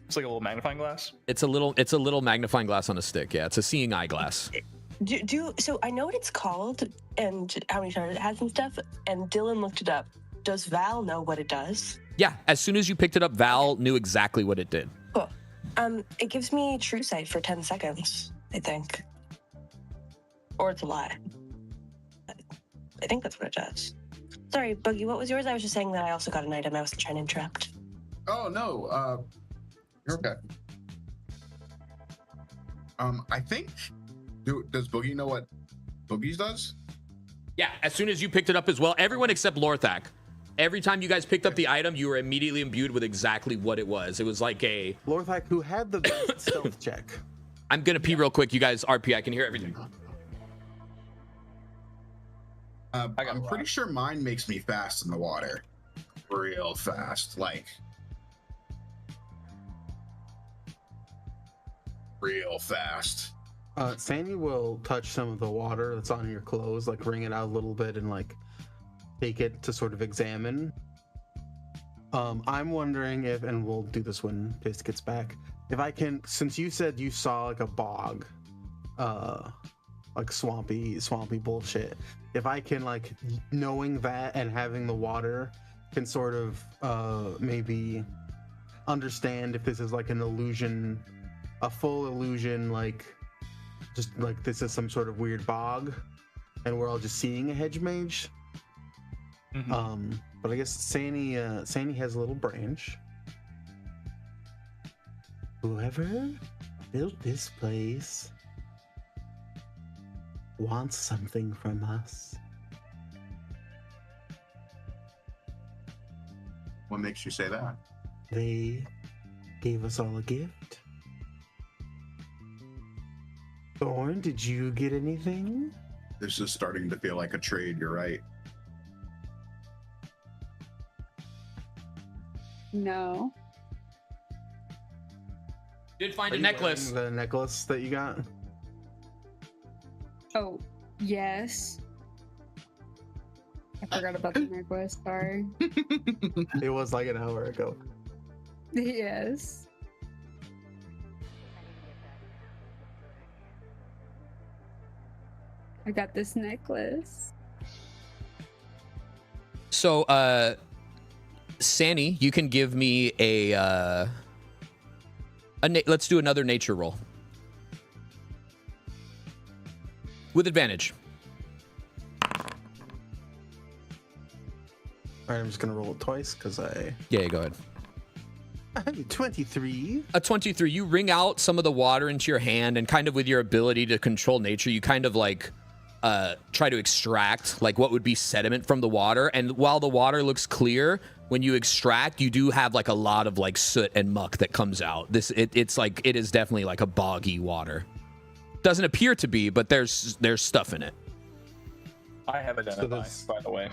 It's like a little magnifying glass. It's a little magnifying glass on a stick. Yeah, it's a seeing eyeglass. So I know what it's called and how many stars it has and stuff. And Dylan looked it up. Does Val know what it does? Yeah, as soon as you picked it up, Val knew exactly what it did. Cool. It gives me true sight for 10 seconds, I think. Or it's a lie. I think that's what it does. Sorry, Boogie, what was yours? I was just saying that I also got an item. I wasn't trying to interrupt. Oh no, you're okay. I think. Does Boogie know what Boogie's does? Yeah, as soon as you picked it up as well, everyone except Lorthak. Every time you guys picked up the item, you were immediately imbued with exactly what it was. It was like a... Lorthak, who had the best stealth check. I'm going to pee real quick. You guys, RP, I can hear everything. I'm pretty sure mine makes me fast in the water. Real fast. Like... real fast. Sandy will touch some of the water that's on your clothes, like wring it out a little bit and like take it to sort of examine. I'm wondering if, and we'll do this when Fist gets back, if I can, since you said you saw like a bog, like swampy bullshit, if I can, like, knowing that and having the water can sort of maybe understand if this is like an illusion, a full illusion, like just like this is some sort of weird bog and we're all just seeing a hedge mage. Mm-hmm. But I guess Sandy has a little branch. Whoever built this place wants something from us. What makes you say that? They gave us all a gift. Thorn, did you get anything? This is starting to feel like a trade, you're right. No. Did find Are a you necklace. wearing the necklace that you got? Oh, yes. I forgot about the necklace. Sorry. It was like an hour ago. Yes. I got this necklace. So, Sani, you can give me let's do another nature roll with advantage. All right, I'm just gonna roll it twice because Yeah, go ahead. 23. A 23. You wring out some of the water into your hand, and kind of with your ability to control nature, you kind of like try to extract like what would be sediment from the water. And while the water looks clear, when you extract, you do have like a lot of like soot and muck that comes out. It's like it is definitely like a boggy water. Doesn't appear to be, but there's stuff in it. I have identified, that's- by the way.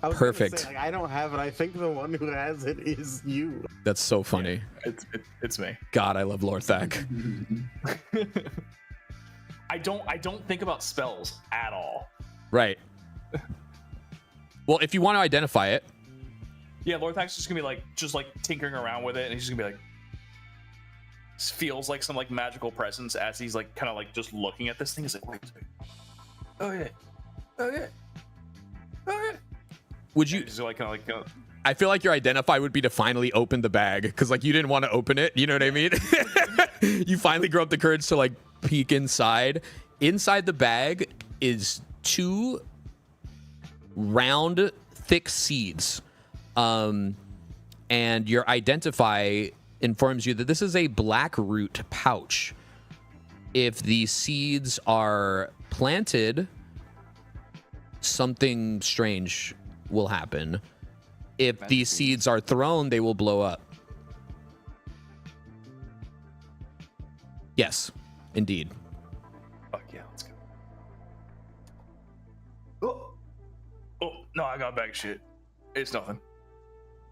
I was Perfect. Gonna say, like, I don't have it. I think the one who has it is you. That's so funny. It's me. God, I love Lorthak. I don't think about spells at all. Right. Well, if you want to identify it, Yeah, Lorthak's just gonna be just tinkering around with it, and he's just gonna be like, feels like some like magical presence as he's like kind of like just looking at this thing. He's like, wait a second. Oh yeah. Oh yeah. Oh yeah. would you? And he's like kind of like I feel like your identify would be to finally open the bag because like you didn't want to open it. You know what I mean? You finally grow up the courage to like peek inside. Inside the bag is 2 round, thick seeds. And your identify informs you that this is a black root pouch. If the seeds are planted, something strange will happen. If these seeds are thrown, they will blow up. Yes, indeed. fuck yeah, let's go. Oh no, I got a bag of shit. It's nothing.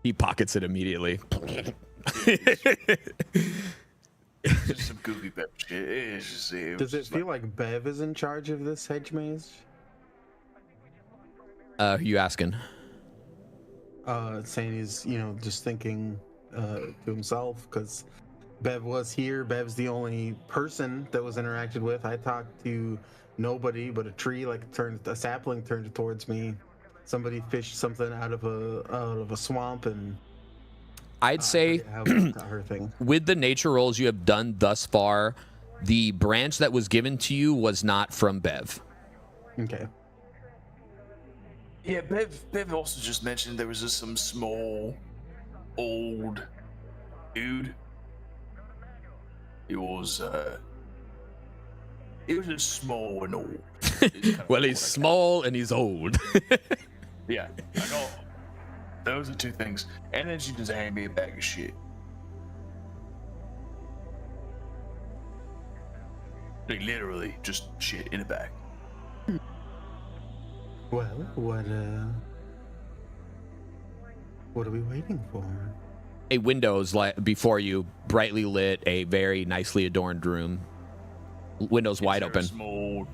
He pockets it immediately. It's just some goofy pep shit. It's just, Does it feel like Bev is in charge of this hedge maze? Who you asking? Saying he's, just thinking to himself because Bev was here. Bev's the only person that was interacted with. I talked to nobody but a tree, a sapling turned towards me. Somebody fished something out of a swamp, and I'd say how Bev got her thing. with the nature rolls you have done thus far, the branch that was given to you was not from Bev. Okay. Yeah, Bev also just mentioned there was just some small, old dude. He was just small and old. Well, he's small and he's old. Yeah, I know. Those are 2 things. And then she just handed me a bag of shit. Like literally just shit in a bag. Well, what are we waiting for? A window's before you, brightly lit, a very nicely adorned room. Windows wide open.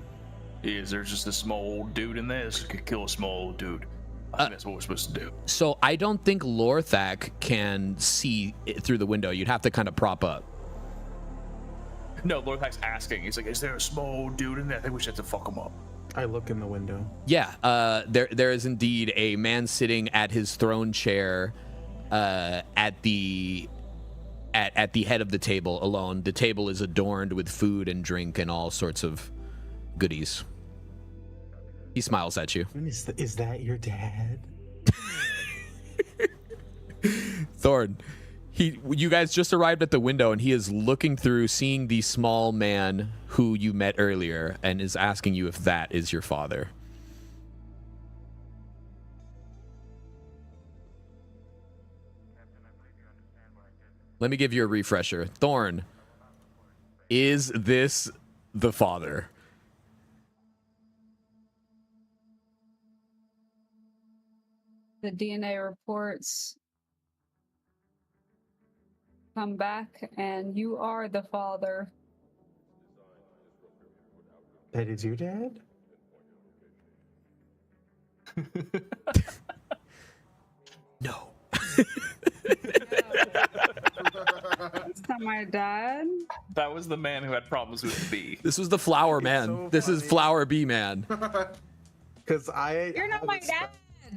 Is there just a small dude in there? This could kill a small dude. I think that's what we're supposed to do. So I don't think Lorthak can see it through the window. You'd have to kind of prop up. No, Lorthak's asking. He's like, is there a small dude in there? I think we should have to fuck him up. I look in the window. Yeah, there is indeed a man sitting at his throne chair at the head of the table alone. The table is adorned with food and drink and all sorts of goodies. He smiles at you. Is that your dad? Thorn, you guys just arrived at the window and he is looking through, seeing the small man who you met earlier and is asking you if that is your father. Let me give you a refresher. Thorn, is this the father? The DNA reports come back, and you are the father. That is your dad? No. It's not my dad. That was the man who had problems with B. This was the flower It's man. so This is funny. flower bee man. Because You're not my dad.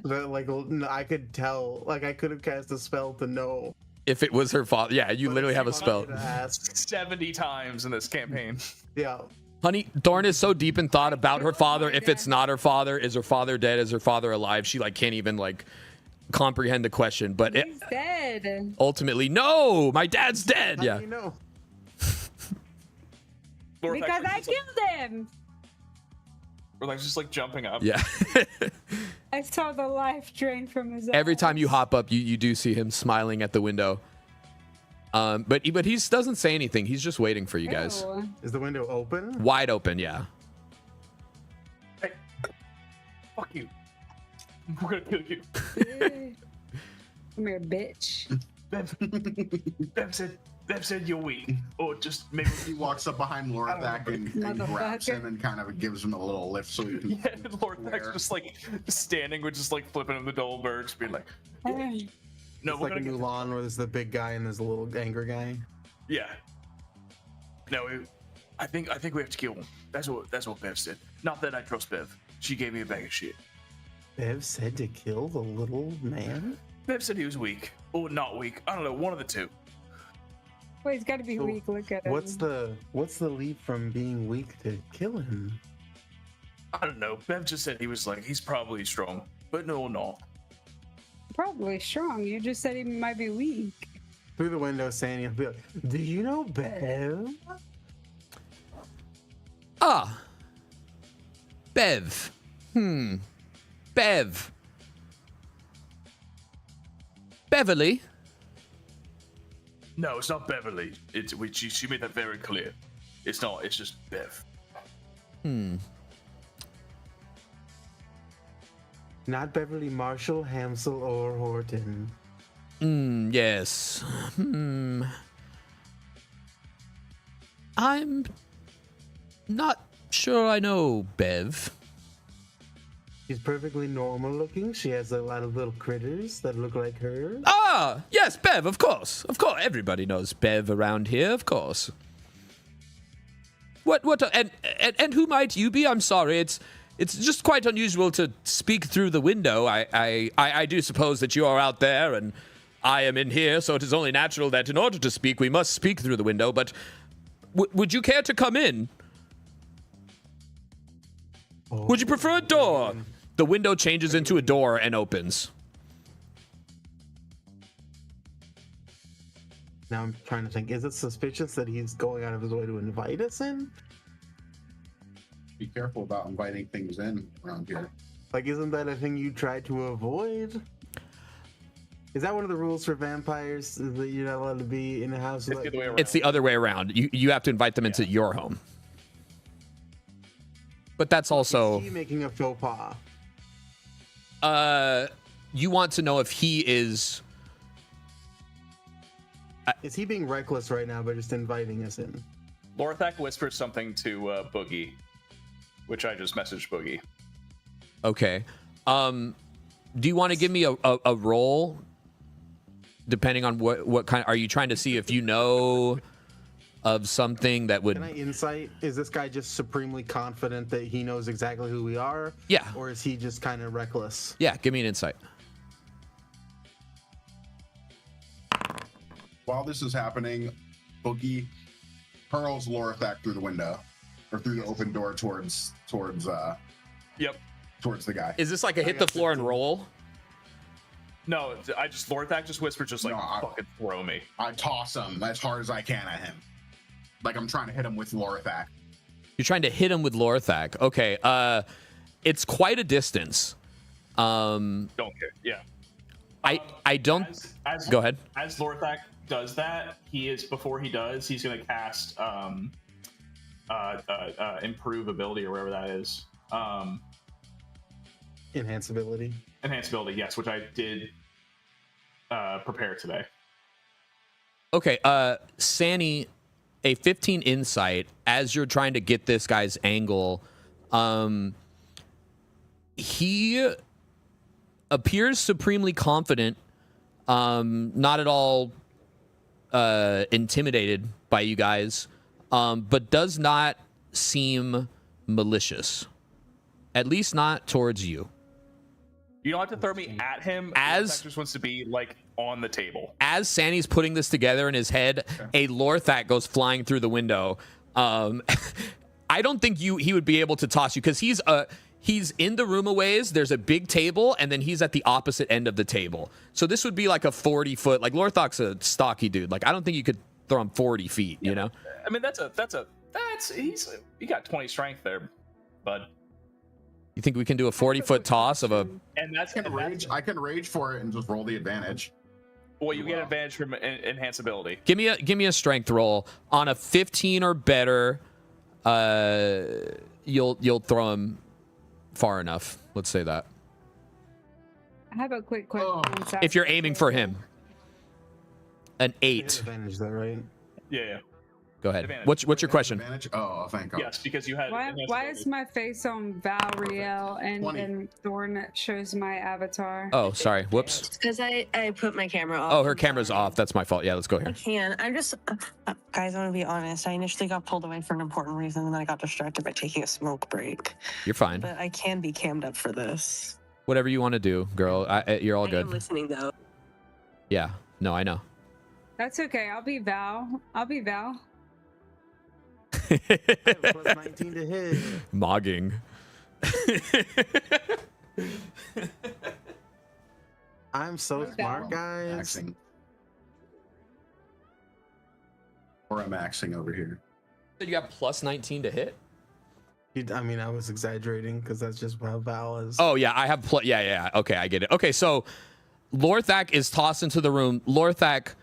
Like, I could tell, like, I could have cast a spell to know. If it was her father, yeah, you but literally it's have a funny spell. to ask. 70 times in this campaign. Yeah. Honey, Thorn is so deep in thought about her father. If it's not her father, is her father dead? Is her father alive? She like can't even like comprehend the question. But it, He's dead. ultimately, no, my dad's dead. How Yeah. do you know? Because I killed him. We're like just like jumping up. Yeah. I saw the life drain from his Every eyes. time you hop up, you do see him smiling at the window. But he doesn't say anything. He's just waiting for you guys. Ew. Is the window open? Wide open, yeah. Hey, fuck you. We're gonna kill you. Come here, bitch. Bev said you're weak. Or just maybe He walks up behind Lorthak and grabs him and kind of gives him a little lift so he can. yeah, Lord Thak's just like standing with just like flipping him the Goldbergs, being like, Hey. no, It's we're like a gonna get Mulan where there's the big guy and there's the little angry guy. yeah. No, I think we have to kill him. That's what Bev said. Not that I trust Bev. She gave me a bag of shit. Bev said to kill the little man? Bev said he was weak or not weak. I don't know, one of the two. Well, he's got to be So weak. Look at him. What's the leap from being weak to killing? I don't know. Bev just said he was like he's probably strong, but no, not. Probably strong. You just said he might be weak. Through the window, Sandy will be like, do you know Bev? Ah. Bev. Bev. Beverly. No, it's not Beverly. She made that very clear. It's not. It's just Bev. Not Beverly Marshall, Hamsel, or Horton. Yes. I'm not sure I know Bev. She's perfectly normal looking. She has a lot of little critters that look like her. Ah, yes, Bev, of course. Of course, everybody knows Bev around here, of course. What, and who might you be? I'm sorry, it's just quite unusual to speak through the window. I do suppose that you are out there and I am in here, so it is only natural that in order to speak, we must speak through the window, but would you care to come in? Would you prefer a door? The window changes into a door and opens. Now I'm trying to think, is it suspicious that he's going out of his way to invite us in? Be careful about inviting things in around here. Like, isn't that a thing you try to avoid? Is that one of the rules for vampires? Is that you're not allowed to be in a house? It's the other way around. It's the other way around. You have to invite them into your home. But that's also Is he making a faux pas? you want to know if he is Is he being reckless right now by just inviting us in? Lorthak whispers something to Boogie, which I just messaged Boogie. okay. Do you want to give me a roll depending on what kind are you trying to see if you know of something that would Can I insight? Is this guy just supremely confident that he knows exactly who we are? Yeah. Or is he just kind of reckless? Yeah, give me an insight. While this is happening, Boogie hurls Lorthak through the window or through the open door towards Yep. towards the guy. Is this like a hit the floor and roll? No, Lorthak just whispered, just like, No, fucking throw me. I toss him as hard as I can at him. Like I'm trying to hit him with Lorthak. You're trying to hit him with Lorthak. Okay. It's quite a distance. Don't care. Yeah. I don't As go ahead. As Lorthak does that, before he does, he's gonna cast improve ability or whatever that is. Enhance ability. Enhanced ability, yes, which I did prepare today. Okay, Sani, a 15 insight as you're trying to get this guy's angle. He appears supremely confident, not at all intimidated by you guys, but does not seem malicious. At least not towards you. You don't have to throw me at him. As just wants to be like on the table. As Sani's putting this together in his head, a Lorthak goes flying through the window. I don't think he would be able to toss you because he's in the room a ways. There's a big table, and then he's at the opposite end of the table. So this would be like a 40-foot. Like Lorthak's a stocky dude. Like I don't think you could throw him 40 feet. You know. I mean, he got 20 strength there, bud. You think we can do a 40-foot toss of a? And that's I can rage for it and just roll the advantage. Well, you get advantage from enhance ability. Give me a strength roll on a 15 or better. You'll throw him far enough. Let's say that. I have a quick question. If you're aiming for him, an 8. Advantage, is that right? Yeah. Go ahead. Advantage. What's your question? Advantage? Oh, thank God. Yes, because you had. Why is my face on Valriel and 20. then Thorn shows my avatar? Oh, sorry. Whoops. Because I put my camera off. Oh, her camera's off. That's my fault. Yeah, let's go I here. can. I'm just, guys, I want to be honest. I initially got pulled away for an important reason, and then I got distracted by taking a smoke break. You're fine. But I can be cammed up for this. Whatever you want to do, girl. You're all I am good. listening, though. Yeah. No, I know. That's okay. I'll be Val. Plus 19 to hit. Mogging. I'm so smart, guys. Maxing. Or I'm maxing over here. So you got plus 19 to hit? I mean, I was exaggerating because that's just how Val is. Oh, yeah. I have yeah. Okay, I get it. Okay, so Lorthak is tossed into the room. Lorthak,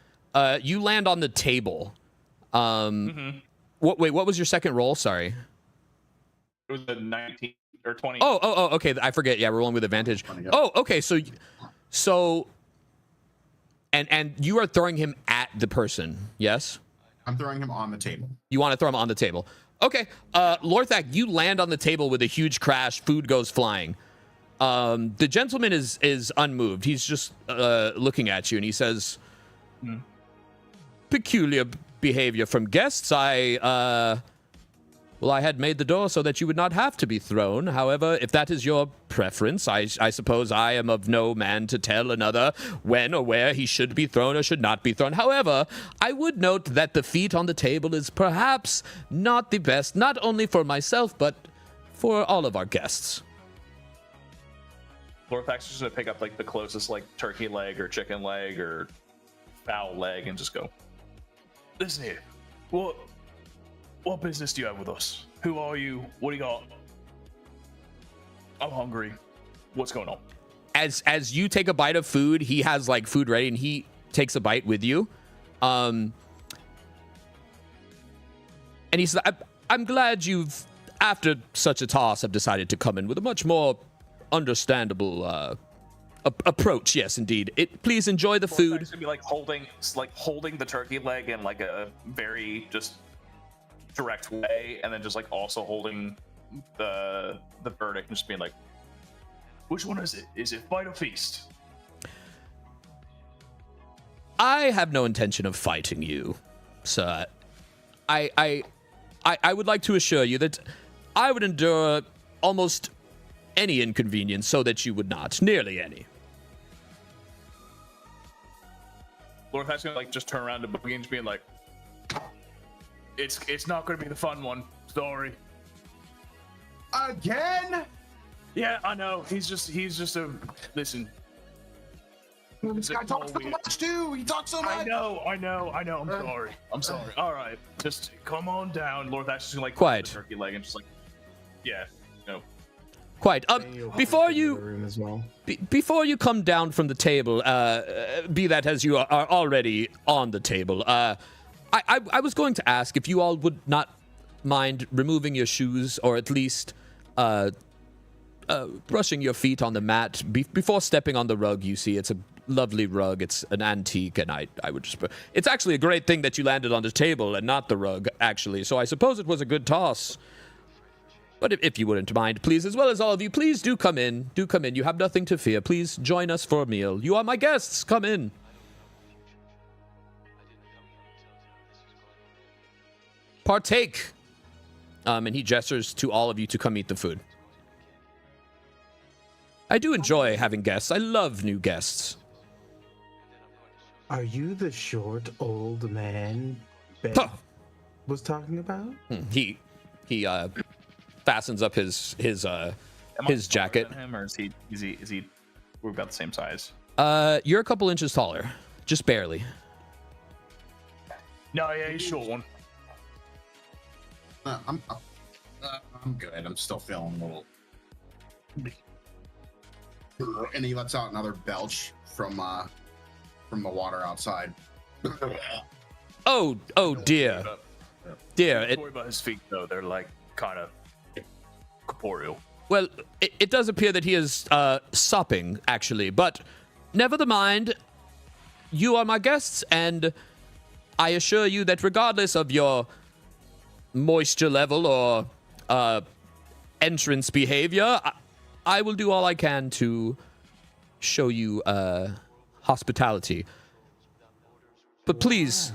you land on the table. What was your second roll? Sorry. It was a 19 or 20. Oh, okay. I forget. Yeah, we're rolling with advantage. Oh, okay. So, and you are throwing him at the person. Yes. I'm throwing him on the table. You want to throw him on the table. Okay. Lorthak, you land on the table with a huge crash. Food goes flying. The gentleman is unmoved. He's just looking at you, and he says, "Peculiar behavior from guests. I had made the door so that you would not have to be thrown. However, if that is your preference, I suppose I am of no man to tell another when or where he should be thrown or should not be thrown. However, I would note that the feet on the table is perhaps not the best, not only for myself, but for all of our guests." Lorthak's just gonna pick up like the closest like turkey leg or chicken leg or fowl leg and just go, "Listen here, what business do you have with us? Who are you? What do you got? I'm hungry. What's going on?" As you take a bite of food, he has like food ready, and he takes a bite with you. And he says, I'm glad you've, after such a toss, have decided to come in with a much more understandable approach. Yes, indeed. Please enjoy the food." It's gonna be like holding the turkey leg in like a very just direct way, and then just like also holding the verdict and just being like, "Which one is it? Is it fight or feast?" I have no intention of fighting you, sir. I would like to assure you that I would endure almost any inconvenience so that you would not. Nearly any. Lorthak's gonna like just turn around to Boogie and just being like, It's not gonna be the fun one. Sorry. Again? Yeah, I know. He's just a listen. This guy talks so much too. He talks so much. I know. I'm sorry. All right, just come on down. Lorthak's just gonna like Quiet. the turkey leg and just like, yeah, no. Quite. Before In you the room as well. before you come down from the table, be that as you are already on the table, I was going to ask if you all would not mind removing your shoes, or at least brushing your feet on the mat before stepping on the rug. You see, it's a lovely rug. It's an antique, and I would just. It's actually a great thing that you landed on the table and not the rug, actually. So I suppose it was a good toss. But if you wouldn't mind, please, as well as all of you, please do come in. Do come in. You have nothing to fear. Please join us for a meal. You are my guests. Come in. Partake. And he gestures to all of you to come eat the food. I do enjoy having guests. I love new guests. Are you the short old man Ben Huh. was talking about? He fastens up his Am I taller jacket. than him, or is he? We're about the same size. You're a couple inches taller, just barely. No, yeah, he's a short one. I'm good. I'm still feeling a little. And he lets out another belch from the water outside. Oh dear, dear. Don't worry about his feet though; they're like kind of corporeal. Well, it does appear that he is sopping, actually, but never the mind. You are my guests, and I assure you that regardless of your moisture level or entrance behavior, I will do all I can to show you hospitality. But please,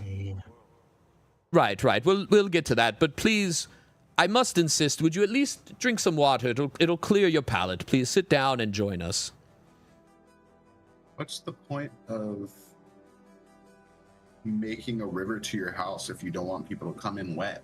right. We'll get to that. But please, I must insist. Would you at least drink some water? It'll clear your palate. Please sit down and join us. What's the point of making a river to your house if you don't want people to come in wet?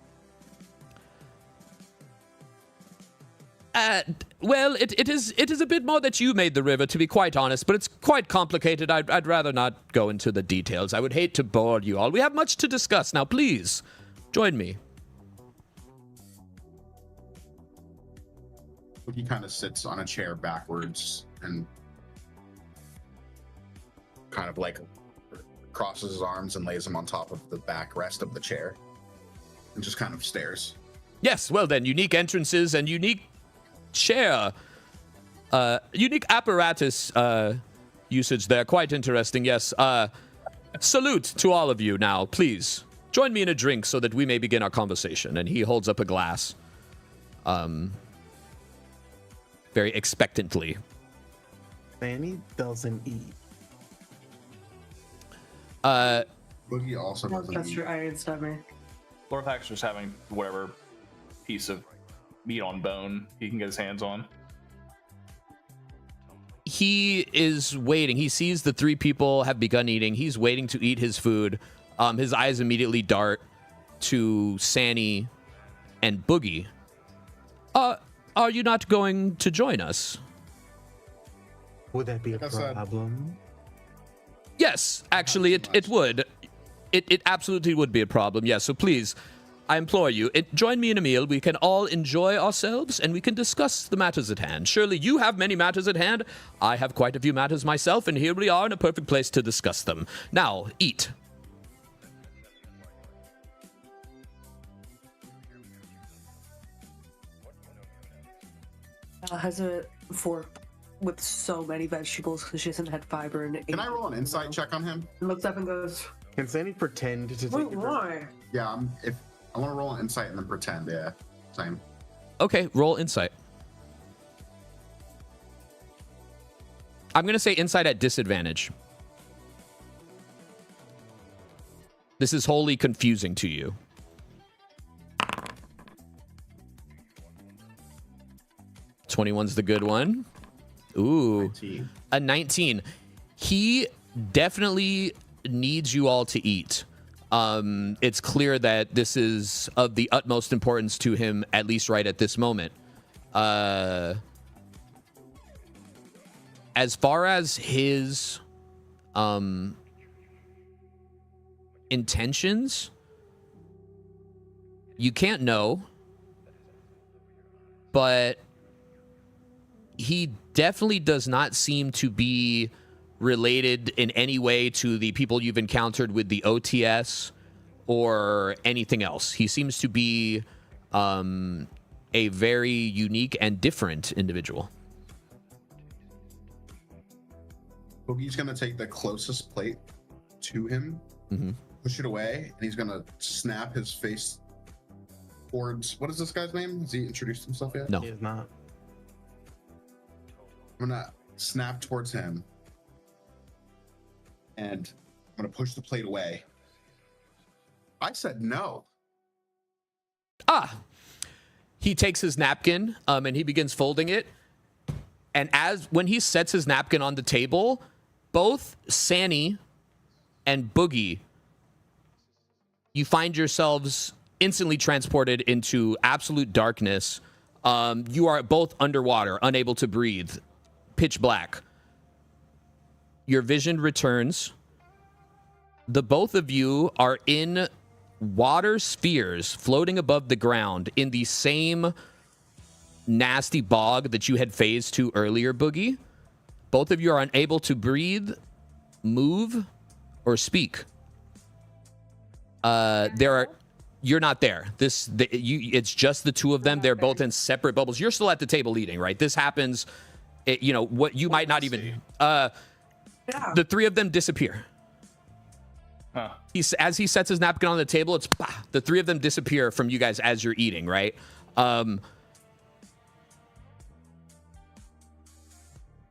Well, it is a bit more that you made the river, to be quite honest, but it's quite complicated. I'd rather not go into the details. I would hate to bore you all. We have much to discuss. Now, please, join me. He kind of sits on a chair backwards and kind of like crosses his arms and lays them on top of the backrest of the chair and just kind of stares. Yes, well then, unique entrances and unique chair, unique apparatus usage there. Quite interesting, yes. Salute to all of you now, please. Join me in a drink so that we may begin our conversation. And he holds up a glass. Very expectantly. Fanny doesn't eat. Boogie also doesn't That's eat. your iron stomach. Lord Pax just having whatever piece of meat on bone he can get his hands on. He is waiting. He sees the three people have begun eating. He's waiting to eat his food. His eyes immediately dart to Sani and Boogie. Are you not going to join us? Would that be a Like I said. problem? Yes, actually, it would. It absolutely would be a problem. Yes, so please, I implore you, join me in a meal. We can all enjoy ourselves, and we can discuss the matters at hand. Surely you have many matters at hand. I have quite a few matters myself, and here we are in a perfect place to discuss them. Now, eat. Has a fork with so many vegetables because she hasn't had fiber in 8 Can I roll an insight check on him? And looks up and goes, Can Sandy pretend to take wait, it? why? Yeah, if I want to roll an insight and then pretend. Yeah, same. Okay, roll insight. I'm going to say insight at disadvantage. This is wholly confusing to you. '21's the good one. Ooh, 19. a 19. He definitely needs you all to eat. It's clear that this is of the utmost importance to him, at least right at this moment. As far as his intentions, you can't know, but he definitely does not seem to be related in any way to the people you've encountered with the OTS or anything else. He seems to be a very unique and different individual. Boogie's gonna take the closest plate to him, push it away, and he's gonna snap his face towards. What is this guy's name? Has he introduced himself yet? No. He is not. I'm gonna snap towards him, and I'm gonna push the plate away. I said no. He takes his napkin and he begins folding it. And when he sets his napkin on the table, both Sani and Boogie, you find yourselves instantly transported into absolute darkness. You are both underwater, unable to breathe, pitch black. Your vision returns. The both of you are in water spheres floating above the ground in the same nasty bog that you had phased to earlier, Boogie. Both of you are unable to breathe, move, or speak. You're not there. It's just the two of them. They're both in separate bubbles. You're still at the table eating, right? This happens. What you might not even. The three of them disappear. Huh. As he sets his napkin on the table, the three of them disappear from you guys as you're eating, right?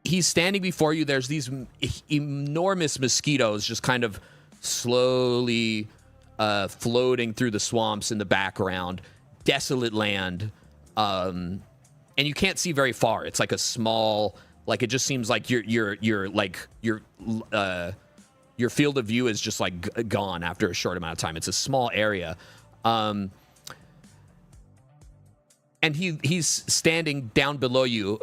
He's standing before you. There's these enormous mosquitoes just kind of slowly floating through the swamps in the background. Desolate land. And you can't see very far. It's like a small, it just seems like your field of view is just like gone after a short amount of time. It's a small area. And he's standing down below you.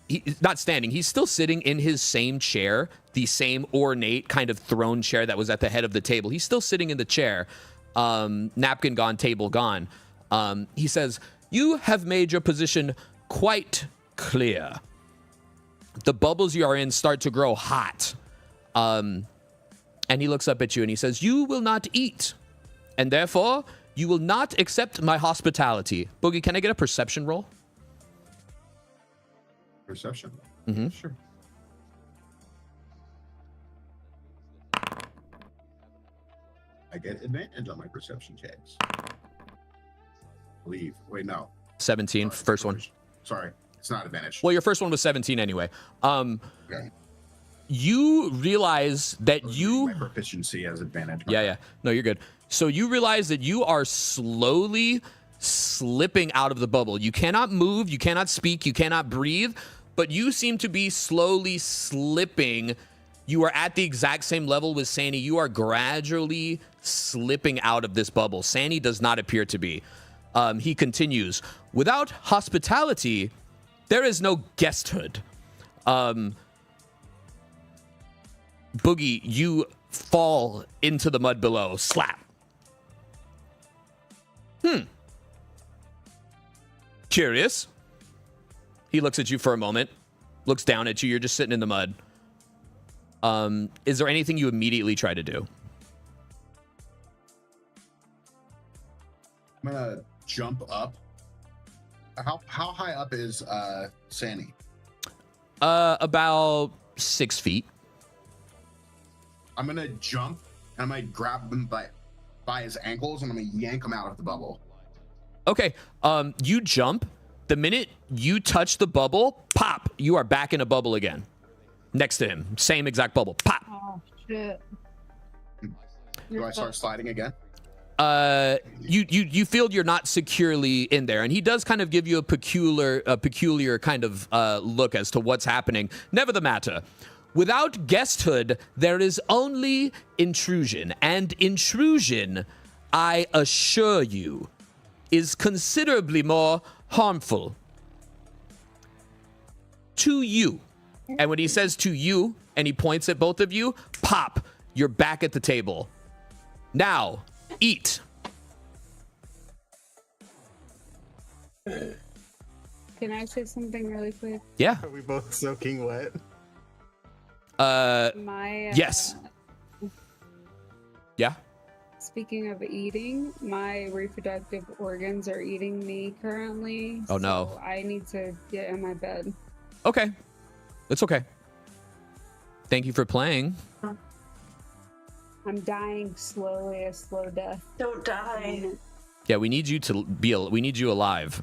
He's not standing. He's still sitting in his same chair, the same ornate kind of throne chair that was at the head of the table. He's still sitting in the chair. Napkin gone, table gone. He says, "You have made your position quite clear. The bubbles you are in start to grow hot." And he looks up at you and he says, "You will not eat, and therefore you will not accept my hospitality." Boogie, can I get a perception roll? Perception. Mm-hmm. Sure. I get advantage on my perception checks. Believe. Wait, no. 17, Sorry. first one. Sorry, it's not advantage. Well, your first one was 17 anyway. Okay. You realize that My proficiency as advantage. Yeah. No, you're good. So you realize that you are slowly slipping out of the bubble. You cannot move, you cannot speak, you cannot breathe, but you seem to be slowly slipping. You are at the exact same level with Sani. You are gradually slipping out of this bubble. Sani does not appear to be. He continues, "Without hospitality, there is no guesthood." Boogie, you fall into the mud below. Slap. Curious. He looks at you for a moment, looks down at you. You're just sitting in the mud. Is there anything you immediately try to do? I'm gonna jump up. How high up is Sani? About 6 feet. I'm gonna jump and I'm gonna grab him by his ankles and I'm gonna yank him out of the bubble. Okay. You jump. The minute you touch the bubble, pop, you are back in a bubble again. Next to him. Same exact bubble. Pop. Oh shit. Do I start sliding again? You feel you're not securely in there, and he does kind of give you a peculiar kind of look as to what's happening. Never the matter. Without guesthood, there is only intrusion, and intrusion, I assure you, is considerably more harmful to you. And when he says to you, and he points at both of you, pop, you're back at the table. Now, eat. Can I say something really quick? Yeah. Are we both soaking wet? My Yes. Yeah. Speaking of eating, my reproductive organs are eating me currently. Oh, no. So I need to get in my bed. Okay. It's okay. Thank you for playing. I'm dying slowly, a slow death. Don't die. Yeah, we need you to be. We need you alive.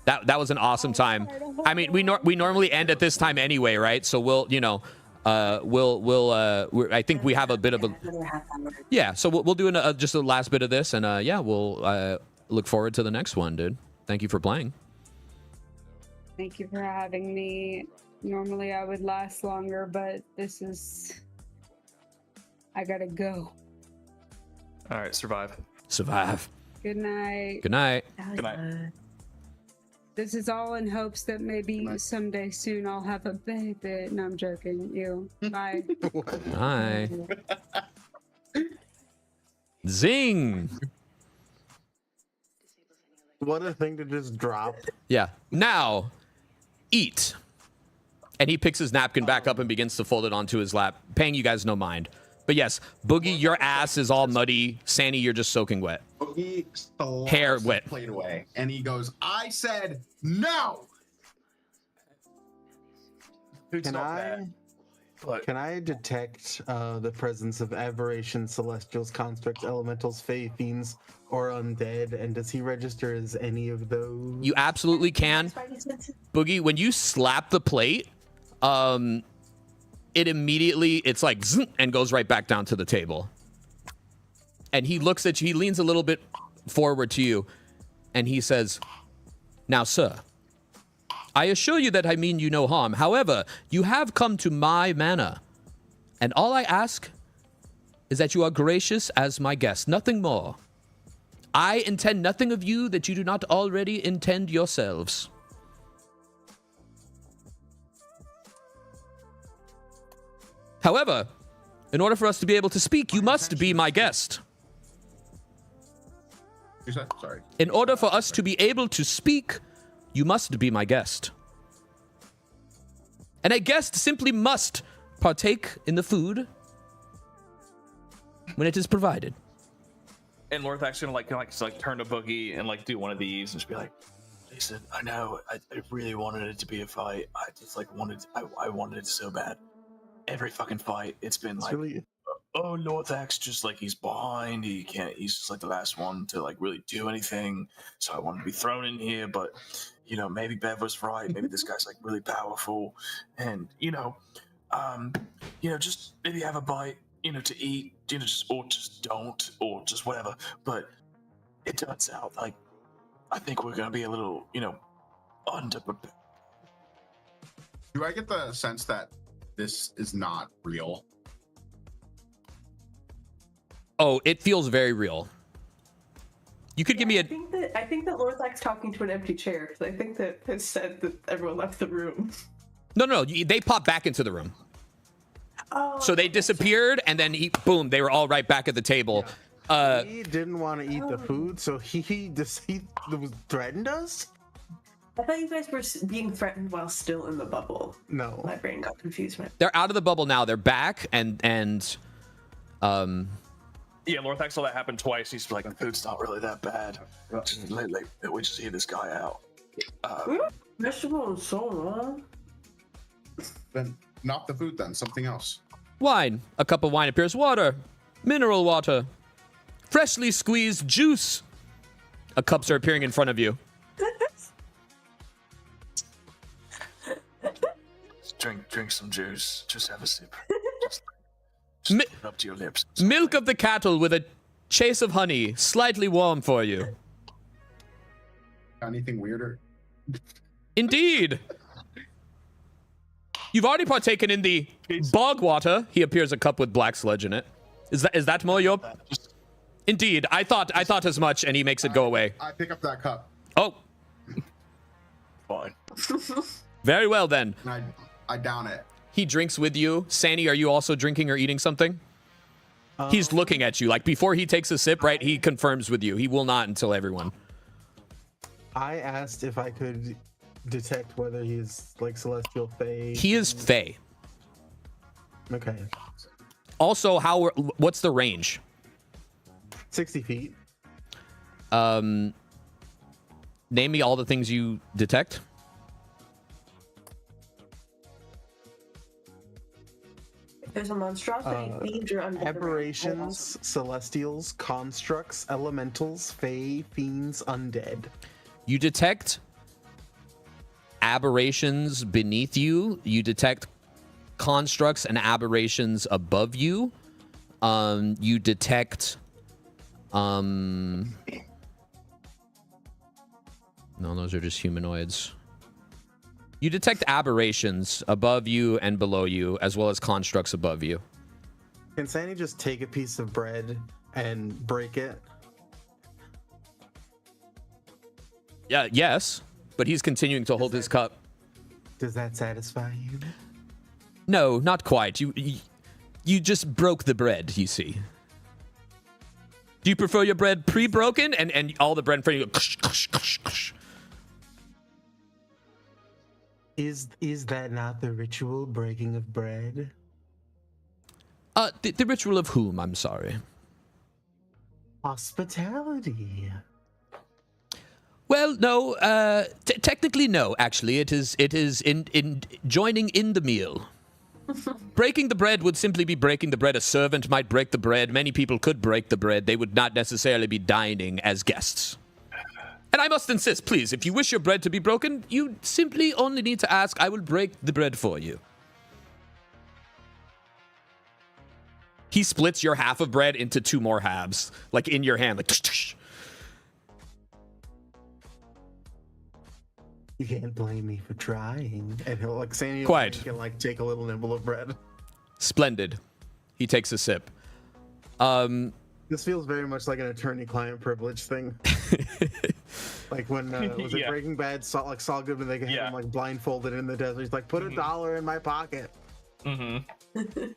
That was an awesome time. I mean, we normally end at this time anyway, right? So we'll, you know, I think we have a bit of a. Yeah, so we'll do just a last bit of this, and yeah, we'll look forward to the next one, dude. Thank you for playing. Thank you for having me. Normally I would last longer, but this is. I gotta go. All right, survive. Survive. Good night. Good night. Good night. This is all in hopes that maybe someday soon I'll have a baby. No, I'm joking. You. Bye. Bye. Zing. What a thing to just drop. Yeah. Now, eat. And he picks his napkin back up and begins to fold it onto his lap, paying you guys no mind. But yes, Boogie, your ass is all muddy. Sandy, you're just soaking wet. Boogie slaps Hair his wet. plate away, and he goes, "I said no." It's Can not I? bad, but Can I detect the presence of aberrations, celestials, constructs, elementals, fae, fiends, or undead? And does he register as any of those? You absolutely can. Boogie, when you slap the plate, it immediately, it's like, zzz, and goes right back down to the table. And he looks at you, he leans a little bit forward to you, and he says, "Now, sir, I assure you that I mean you no harm. However, you have come to my manor, and all I ask is that you are gracious as my guest, nothing more. I intend nothing of you that you do not already intend yourselves." However, in order for us to be able to speak, you must be my guest. You said sorry. In order for us to be able to speak, you must be my guest. And a guest simply must partake in the food when it is provided. and Lorthak's gonna like turn to Boogie and like do one of these and just be like, "Listen, I know I really wanted it to be a fight. I just like I wanted it so bad. Every fucking fight, it's been like, Really, oh, Lorthak's just like he's behind. He can't. He's just like the last one to like really do anything. So I wanted to be thrown in here, but you know, maybe Bev was right. Maybe this guy's like really powerful, and just maybe have a bite, to eat, just don't, or just whatever. But it turns out like I think we're gonna be a little, underprepared. Do I get the sense that this is not real? Oh, it feels very real. You could give me I a... think that Lorthak's talking to an empty chair because I think that it said that everyone left the room. No, they popped back into the room. Oh, So they disappeared, and then boom, they were all right back at the table. he didn't want to eat the food, so he was threatened us. I thought you guys were being threatened while still in the bubble. No, My brain got confused. They're out of the bubble now. They're back, and Yeah, Lorthak saw that happen twice. He's like, the food's not really that bad. We just hear this guy out. Vegetable and so Then not the food. Then something else. wine. A cup of wine appears. Water. Mineral water. Freshly squeezed juice. Cups are appearing in front of you. Drink some juice. Just have a sip. Mi- Put it up to your lips. Milk of the cattle with a chase of honey, slightly warm for you. Anything weirder? Indeed. You've already partaken in the bog water. He appears a cup with black sludge in it. Is that more your? Indeed, I thought as much, and he makes it go away. I pick up that cup. Oh, Fine. very well then. And I down it. He drinks with you. Sandy, are you also drinking or eating something? He's looking at you. Like, before he takes a sip, right, he confirms with you. He will not until everyone. I asked if I could detect whether he's like celestial fae. He is Fey. Okay, Also, what's the range? 60 feet. Name me all the things you detect. There's a monstrosity, thieves, or undead. Aberrations, celestials, constructs, elementals, fae, fiends, undead. You detect aberrations beneath you. You detect constructs and aberrations above you. You detect... No, those are just humanoids. You detect aberrations above you and below you, as well as constructs above you. Can Sandy just take a piece of bread and break it? Yeah, yes, but he's continuing to hold his cup. Does that satisfy you? No, not quite. You just broke the bread, you see. Do you prefer your bread pre-broken and all the bread in front of you go kush, kush, kush, kush? Is that not the ritual breaking of bread? The ritual of whom, I'm sorry? Hospitality. Well, no, technically no, actually. It is in joining in the meal. Breaking the bread would simply be breaking the bread. A servant might break the bread. Many people could break the bread. They would not necessarily be dining as guests. And I must insist, please, if you wish your bread to be broken, you simply only need to ask. I will break the bread for you. He splits your half of bread into 2 more halves, like in your hand, like. Tush, tush. You can't blame me for trying. And he'll like Sandy Quite. can like take a little nibble of bread. Splendid. He takes a sip. This feels very much like an attorney-client privilege thing. Like when was it Breaking Bad? Saul Goodman, they had him like blindfolded in the desert. He's like, "Put $1 in my pocket." Mm-hmm.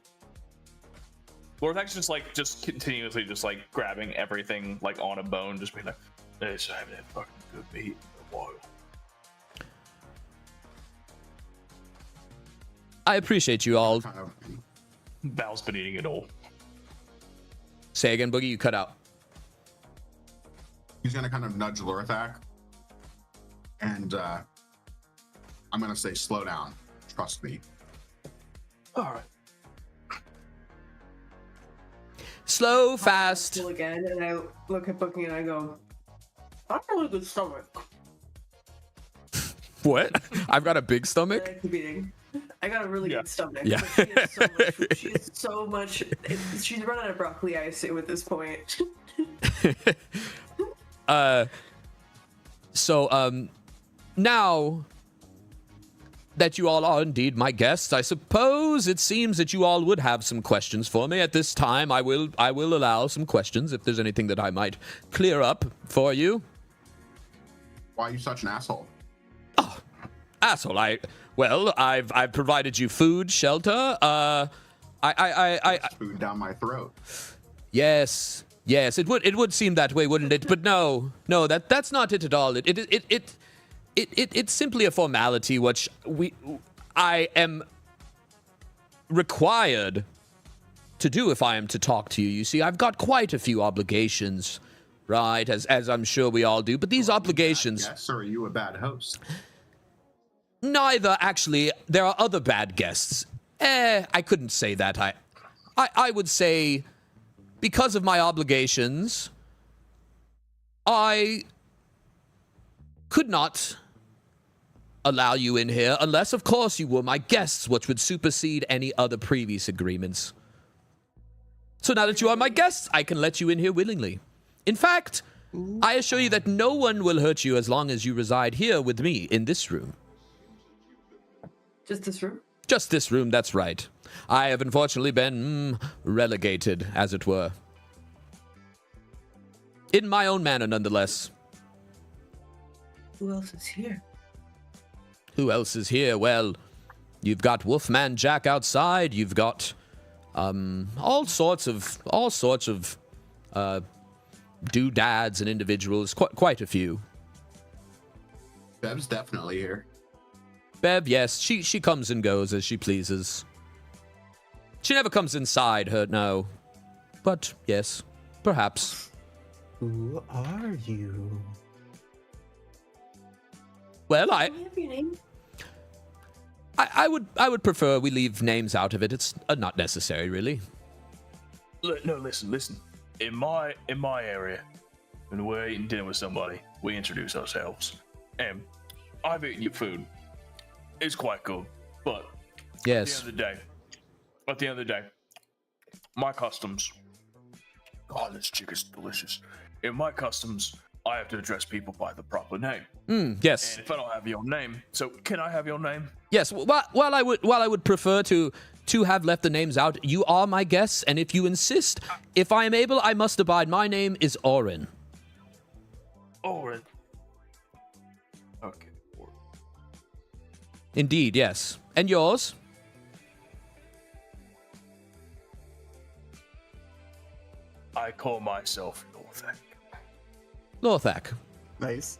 Lorthax just continuously just like grabbing everything like on a bone, just being like, "Let's have that fucking good meat in a while." I appreciate you all. Val's been eating it all. Say again, Boogie, you cut out. He's gonna kind of nudge Lorthak, and I'm gonna say, "Slow down. Trust me." All right. Slow, fast. Again, and I look at Boogie and I go, "I have a really good stomach." What? I've got a big stomach? I keep eating. I got a really good stomach. Yeah. But she has so much. She's run out of broccoli, I assume, at this point. Now that you all are indeed my guests, I suppose it seems that you all would have some questions for me. At this time, I will allow some questions if there's anything that I might clear up for you. Why are you such an asshole? Oh, asshole! I've provided you food, shelter. Food down my throat. Yes, it would seem that way, wouldn't it? But no, that's not it at all. It's simply a formality which I am required to do if I am to talk to you. You see, I've got quite a few obligations, right? As I'm sure we all do. But these obligations. Yes, or are you a bad host? Neither, actually. There are other bad guests. I couldn't say that. I would say, because of my obligations, I could not allow you in here unless, of course, you were my guests, which would supersede any other previous agreements. So now that you are my guests, I can let you in here willingly. In fact, I assure you that no one will hurt you as long as you reside here with me in this room. Just this room? Just this room, that's right. I have unfortunately been relegated, as it were. In my own manner, nonetheless. Who else is here? Who else is here? Well, you've got Wolfman Jack outside. You've got all sorts of doodads and individuals. Quite a few. Bev's definitely here. Bev, yes, she comes and goes as she pleases. She never comes inside her, no. But yes, perhaps. Who are you? Well, Can I have your name? I would prefer we leave names out of it. It's not necessary, really. No, listen. In my area, when we're eating dinner with somebody, we introduce ourselves. And I've eaten your food. It's quite good, but Yes. at the end of the day, my customs. God, this chicken's delicious. In my customs, I have to address people by the proper name. Yes. And if I don't have your name, so can I have your name? Yes. While I would prefer to have left the names out, you are my guests, and if you insist, if I am able, I must abide. My name is Orin. Orin. Okay. Orin. Indeed, yes. And yours? I call myself Northak. Lothak. Nice.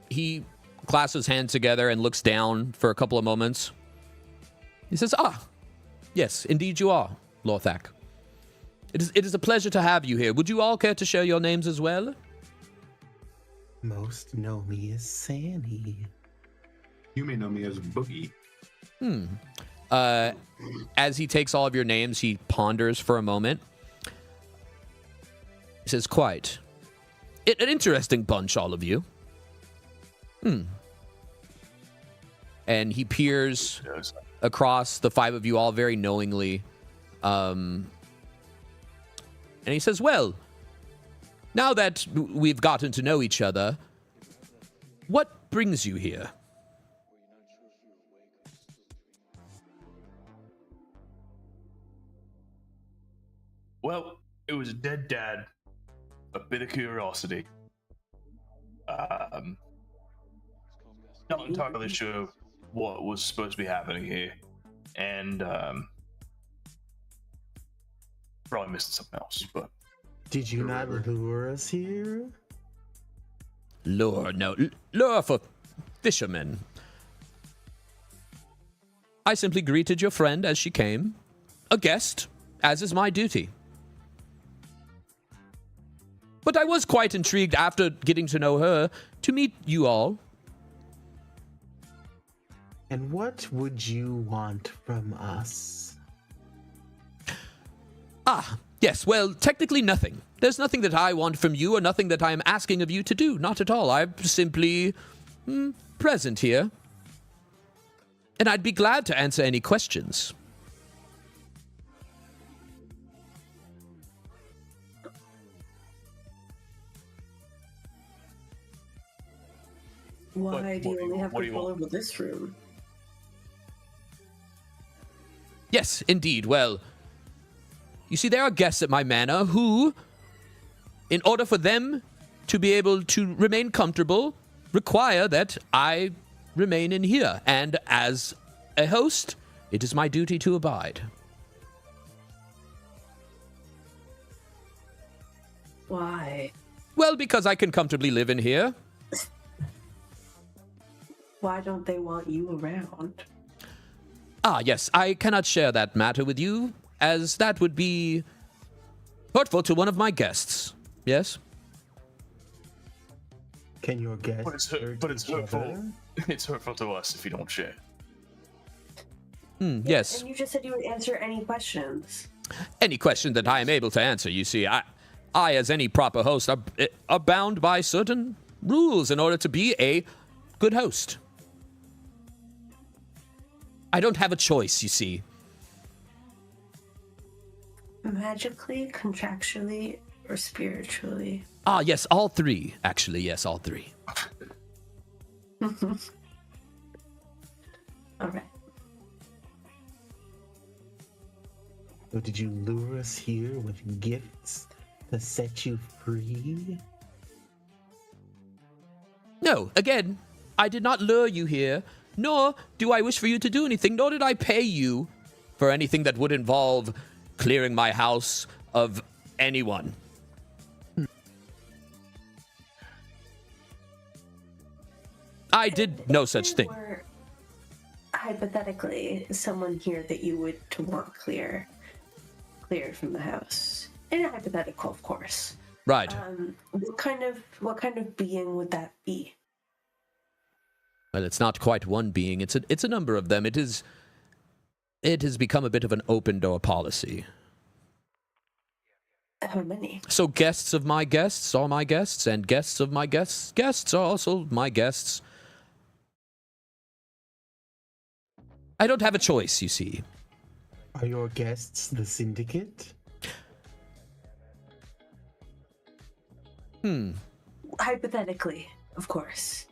He clasps his hands together and looks down for a couple of moments. He says, yes, indeed you are, Lothak. It is a pleasure to have you here. Would you all care to share your names as well? Most know me as Sandy. You may know me as Boogie. As he takes all of your names, he ponders for a moment. He says, quite. An interesting bunch, all of you. And he peers across the five of you all very knowingly. And he says, well, now that we've gotten to know each other, what brings you here? Well, it was a dead dad, a bit of curiosity. Not entirely sure what was supposed to be happening here, and probably missing something else. But Did you not lure us here? Lure, no. Lure for fishermen. I simply greeted your friend as she came. A guest, as is my duty. But I was quite intrigued after getting to know her to meet you all. And what would you want from us? Yes, well, technically nothing. There's nothing that I want from you or nothing that I am asking of you to do. Not at all. I'm simply present here. And I'd be glad to answer any questions. Why do you only have what do you control want? over this room? Yes, indeed. Well, you see, there are guests at my manor who, in order for them to be able to remain comfortable, require that I remain in here. And as a host, it is my duty to abide. Why? Well, because I can comfortably live in here. Why don't they want you around? Yes, I cannot share that matter with you, as that would be hurtful to one of my guests. Yes? Can your guests but it's each other? hurtful. It's hurtful to us if you don't share. Yes. And you just said you would answer any questions. Any question that I am able to answer, you see, I as any proper host, are bound by certain rules in order to be a good host. I don't have a choice, you see. Magically, contractually, or spiritually? Yes, all three. Actually, yes, all three. All right. So did you lure us here with gifts to set you free? No, again, I did not lure you here, nor do I wish for you to do anything, nor did I pay you for anything that would involve clearing my house of anyone. I did no such thing. Or hypothetically, someone here that you would to want cleared from the house. In a hypothetical, of course. Right. What kind of being would that be? Well, it's not quite one being. It's a number of them. It has become a bit of an open door policy. How many? So guests of my guests are my guests, and guests of my guests are also my guests. I don't have a choice, you see. Are your guests the syndicate? Hypothetically, of course.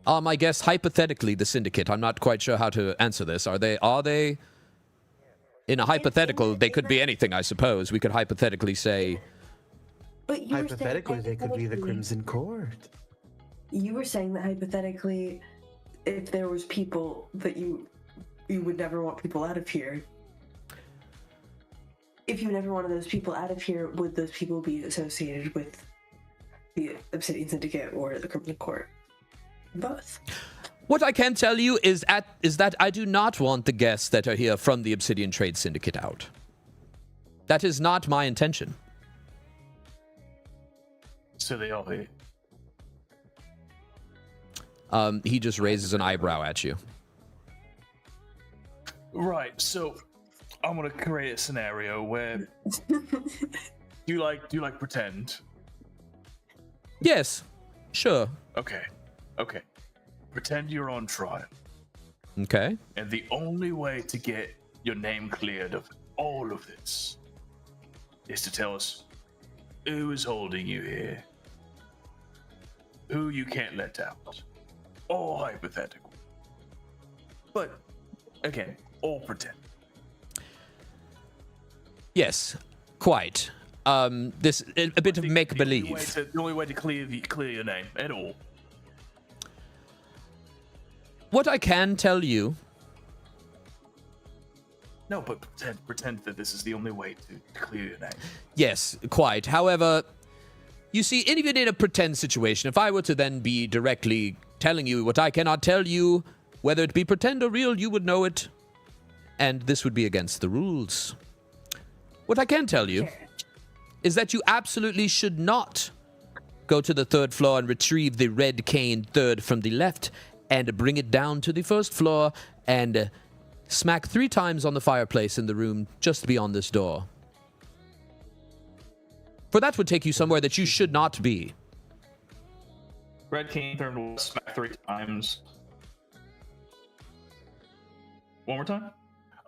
Are my guests hypothetically the syndicate? I'm not quite sure how to answer this. Are they? In a hypothetical, they could be anything, I suppose. We could hypothetically say... But you Hypothetically, were saying, they could be the Crimson Court. You were saying that hypothetically, if there was people that you would never want people out of here. If you never wanted those people out of here, would those people be associated with the Obsidian Syndicate or the Crimson Court? Both. What I can tell you is that I do not want the guests that are here from the Obsidian Trade Syndicate out. That is not my intention. So they all here. He just raises an eyebrow at you. Right, so I'm gonna create a scenario where do you like pretend? Yes, sure. Okay. Pretend you're on trial. Okay. And the only way to get your name cleared of all of this is to tell us who is holding you here, who you can't let out. All hypothetical. But, again, all pretend. Yes, quite. This a bit of make-believe. The only way to clear your name at all. What I can tell you... No, but pretend that this is the only way to clear your name. Yes, quite. However, you see, even in a pretend situation, if I were to then be directly telling you what I cannot tell you, whether it be pretend or real, you would know it. And this would be against the rules. What I can tell you is that you absolutely should not go to the 3rd floor and retrieve the red cane 3rd from the left and bring it down to the 1st floor and smack 3 times on the fireplace in the room just beyond this door. For that would take you somewhere that you should not be. Red King turned will smack 3 times. One more time?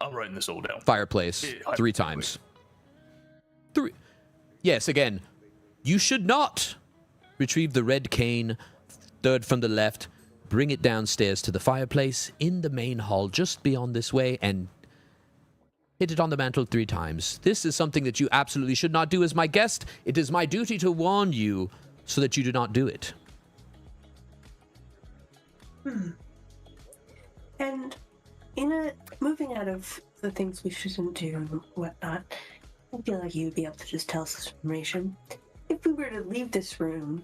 I'm writing this all down. Fireplace 3 times. 3. Yes, again, you should not retrieve the red cane 3rd from the left, bring it downstairs to the fireplace in the main hall just beyond this way, and hit it on the mantle 3 times. This is something that you absolutely should not do as my guest. It is my duty to warn you so that you do not do it. And moving out of the things we shouldn't do and whatnot, I feel like you would be able to just tell us this information. If we were to leave this room,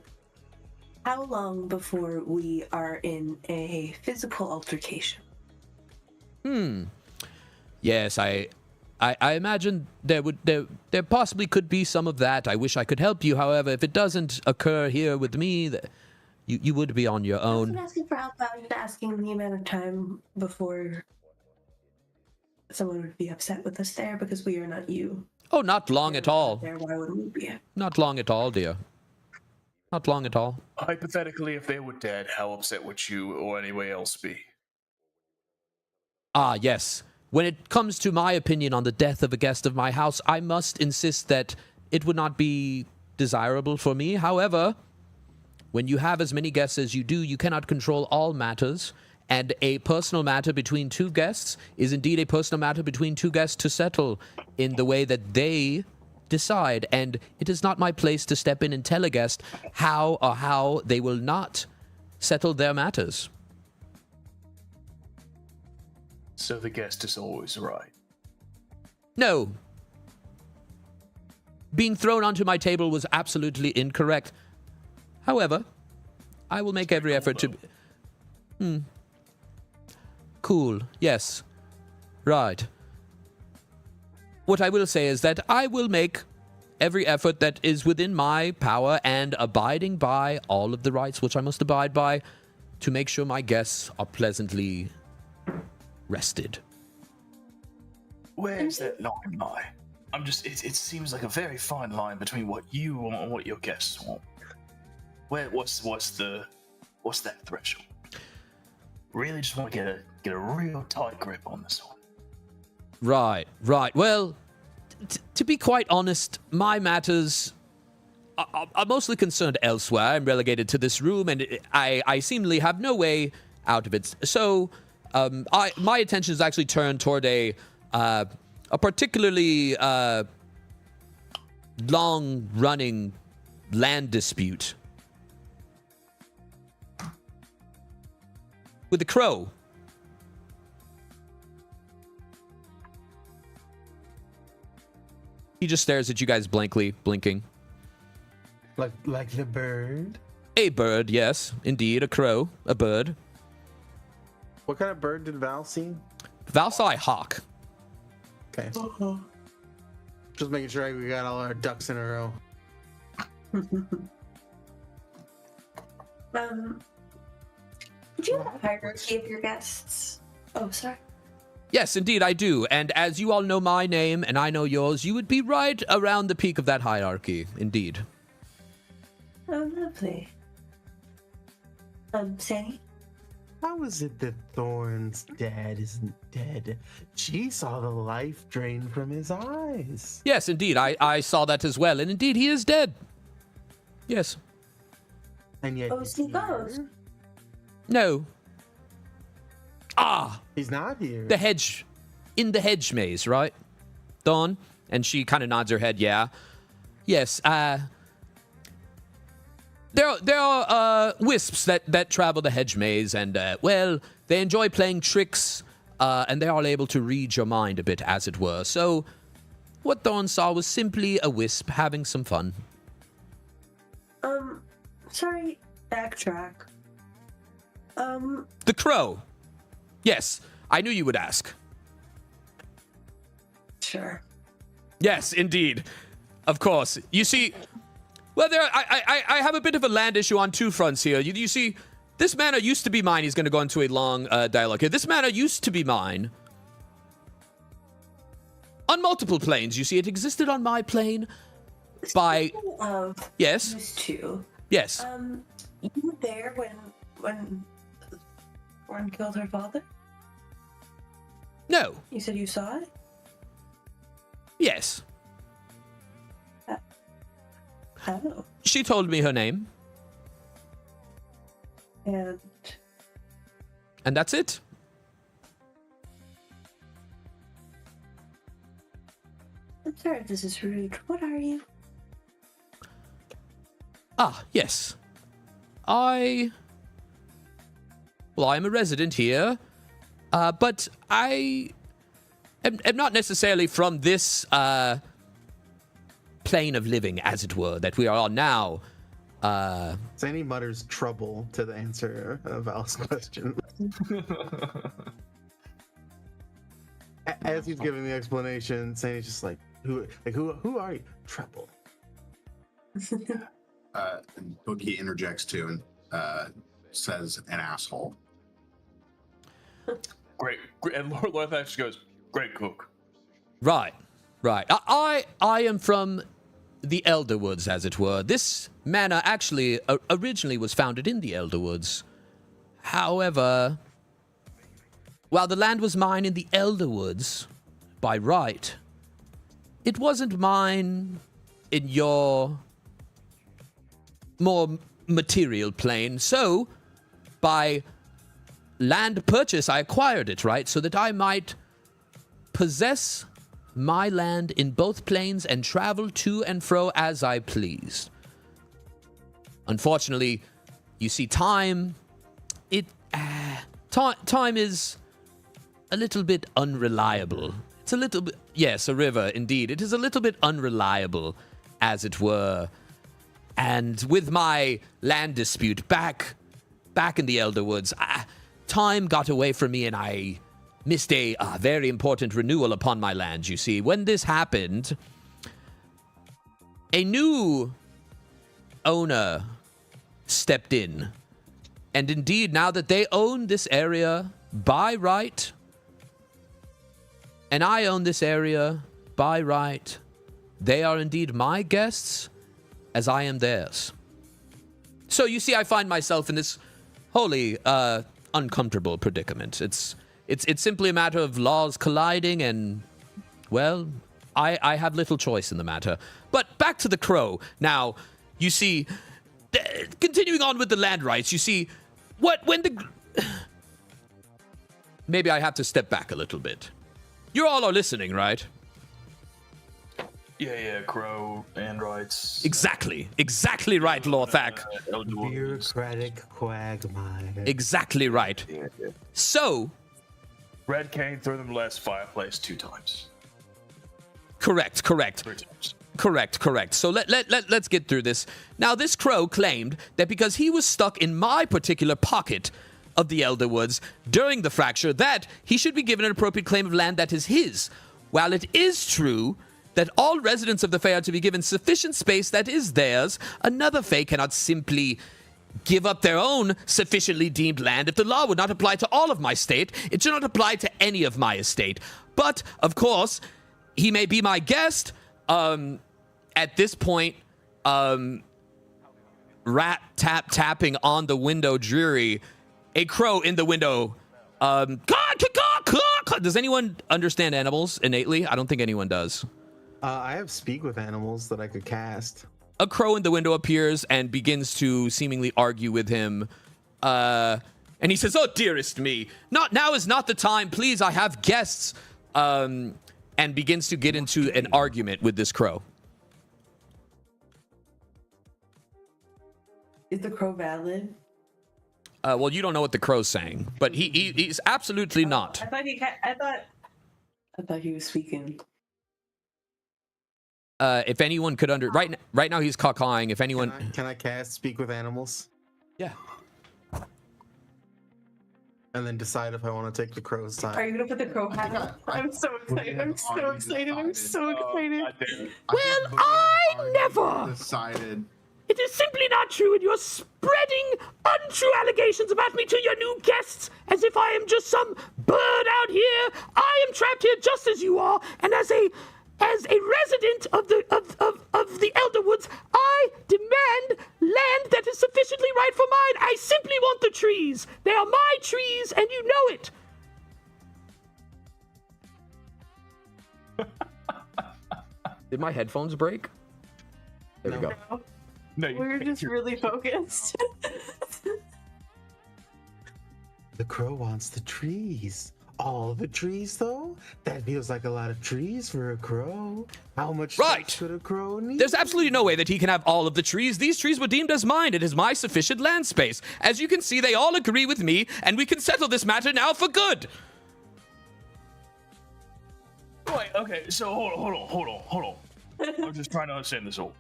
how long before we are in a physical altercation? Yes, I imagine there possibly could be some of that. I wish I could help you. However, if it doesn't occur here with me, you would be on your I own. wasn't asking for help. I was asking the amount of time before someone would be upset with us there, because we are not you. Oh, not long at all. There, why would we be? Not long at all, dear. Not long at all. Hypothetically, if they were dead, how upset would you or anyone else be? Ah, yes. When it comes to my opinion on the death of a guest of my house, I must insist that it would not be desirable for me. However, when you have as many guests as you do, you cannot control all matters, and a personal matter between 2 guests is indeed a personal matter between 2 guests to settle in the way that they decide, and it is not my place to step in and tell a guest how they will not settle their matters. So the guest is always right. No. Being thrown onto my table was absolutely incorrect. However, I will make every effort to... Cool. Yes. Right. What I will say is that I will make every effort that is within my power, and abiding by all of the rights which I must abide by, to make sure my guests are pleasantly rested. Where's that line lie? I'm just. It seems like a very fine line between what you want and what your guests want. What's that threshold? Really, just want to get a real tight grip on this one. Right. Well, to be quite honest, my matters are mostly concerned elsewhere. I'm relegated to this room, and I seemingly have no way out of it. So, my attention is actually turned toward a particularly long-running land dispute with the crow. He just stares at you guys blankly, blinking. Like the bird. A bird, yes, indeed, a crow, a bird. What kind of bird did Val see? Val saw a hawk. Okay. Just making sure we got all our ducks in a row. Would you have a hierarchy of your guests? Oh, sorry. Yes, indeed, I do. And as you all know my name and I know yours, you would be right around the peak of that hierarchy, indeed. Oh, lovely. Sandy? How is it that Thorn's dad isn't dead? She saw the life drain from his eyes. Yes, indeed, I saw that as well. And indeed, he is dead. Yes. And yet Oh, so he goes. No. Ah! He's not here. In the hedge maze, right? Dawn? And she kind of nods her head, yeah. Yes, There are wisps that travel the hedge maze, and, well, they enjoy playing tricks, and they are able to read your mind a bit, as it were. So, what Dawn saw was simply a wisp having some fun. Sorry, backtrack. The crow. Yes, I knew you would ask. Sure. Yes, indeed. Of course. You see, well, I have a bit of a land issue on two fronts here. You see, this manor used to be mine. He's going to go into a long dialogue here. This manor used to be mine on multiple planes. You see, it existed on my plane by... Speaking of Yes? used to, Yes. you were there when Warren killed her father? No. You said you saw it? Yes. Oh. She told me her name, And and that's it. I'm sorry if this is rude. What are you? Ah, yes. I am a resident here, but I am not necessarily from this plane of living, as it were, that we are on now. Sandy mutters trouble to the answer of Val's question. As he's giving the explanation, Sandy's just like, who are you? Trouble. And Boogie interjects too and says an asshole. Great. And Lord Lothax goes, great cook. Right. I am from the Elderwoods, as it were. This manor actually originally was founded in the Elderwoods. However, while the land was mine in the Elderwoods by right, it wasn't mine in your more material plane. So, by land purchase, I acquired it, right? So that I might possess my land in both planes and travel to and fro as I pleased. Unfortunately, you see, time is a little bit unreliable. It's a little bit, yes, a river, indeed. It is a little bit unreliable, as it were. And with my land dispute back in the Elderwoods, time got away from me and I missed a very important renewal upon my land, you see. When this happened, a new owner stepped in And indeed, now that they own this area by right, and I own this area by right, they are indeed my guests as I am theirs. So you see, I find myself in this wholly uncomfortable predicament. It's simply a matter of laws colliding, and, well, I have little choice in the matter. But back to the crow. Now, you see, continuing on with the land rights, you see, maybe I have to step back a little bit. You all are listening, right? Yeah, crow and rights. Exactly right, Lorthak. Bureaucratic quagmire. Exactly right. Yeah. So, Red Cane threw them last fireplace 2 times. correct. 3 times. Correct. So let's get through this. Now, this crow claimed that because he was stuck in my particular pocket of the Elder Woods during the fracture, that he should be given an appropriate claim of land that is his. While it is true that all residents of the Fae are to be given sufficient space that is theirs, another Fae cannot simply give up their own sufficiently deemed land. If the law would not apply to all of my state, it should not apply to any of my estate. But, of course, he may be my guest. At this point, rat tapping on the window dreary, a crow in the window. Does anyone understand animals innately? I don't think anyone does. I have speak with animals that I could cast. A crow in the window appears and begins to seemingly argue with him. And he says, "Oh, dearest me, now is not the time. Please, I have guests." And begins to get into an argument with this crow. Is the crow valid? Well, you don't know what the crow's saying, but he's absolutely not. I thought he was speaking. If anyone could right now he's caw-cawing. If anyone Can I cast speak with animals? Yeah. And then decide if I want to take the crow's side. Are you gonna put the crow hat on? I'm so excited. I'm so excited. Well, I never. Decided. It is simply not true, and you're spreading untrue allegations about me to your new guests, as if I am just some bird out here. I am trapped here just as you are, and as a resident of the Elder Woods, I demand land that is sufficiently right for mine. I simply want the trees. They are my trees, and you know it. Did my headphones break? There we go. No, We're just really focused. The crow wants the trees. All the trees, though? That feels like a lot of trees for a crow. How much Right. space could a crow need? There's absolutely no way that he can have all of the trees. These trees were deemed as mine. It is my sufficient land space. As you can see, they all agree with me, and we can settle this matter now for good. Wait, okay, so hold on. I'm just trying to understand this all.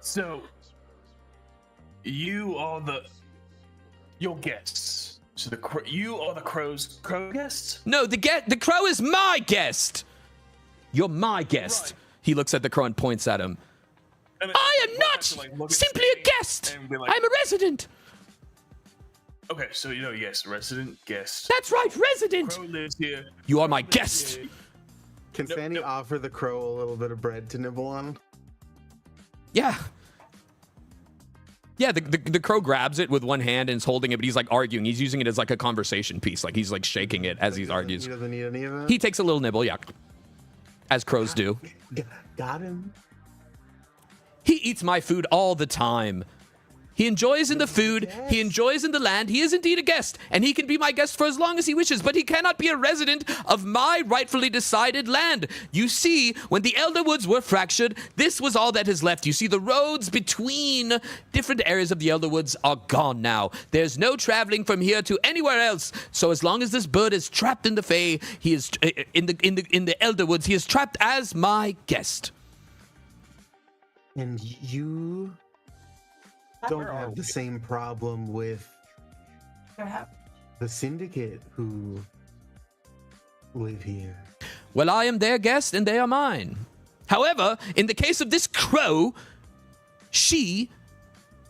So, you are your guests. So you are the crow guests? No, the crow is my guest. You're my guest. Right. He looks at the crow and points at him. And I am we'll not have to, look at simply Steve a guest. and be like, I'm a resident. Okay, so yes, resident guest. That's right, resident. Crow lives here. You are my guest. Here. Can Nope, Fanny nope. offer the crow a little bit of bread to nibble on? Yeah. Yeah, the crow grabs it with one hand and is holding it, but he's like arguing. He's using it as like a conversation piece. Like he's like shaking it as he argues. He doesn't need any of that? He takes a little nibble, yeah. As crows do. Got him. He eats my food all the time. He enjoys in the food. He enjoys in the land. He is indeed a guest, and he can be my guest for as long as he wishes, but he cannot be a resident of my rightfully decided land. You see, when the Elder Woods were fractured, this was all that is left. You see, the roads between different areas of the Elder Woods are gone now. There's no traveling from here to anywhere else. So as long as this bird is trapped in the Fae, he is in the Elder Woods. He is trapped as my guest. And you don't have the same problem with the syndicate who live here. Well, I am their guest and they are mine. However, in the case of this crow, she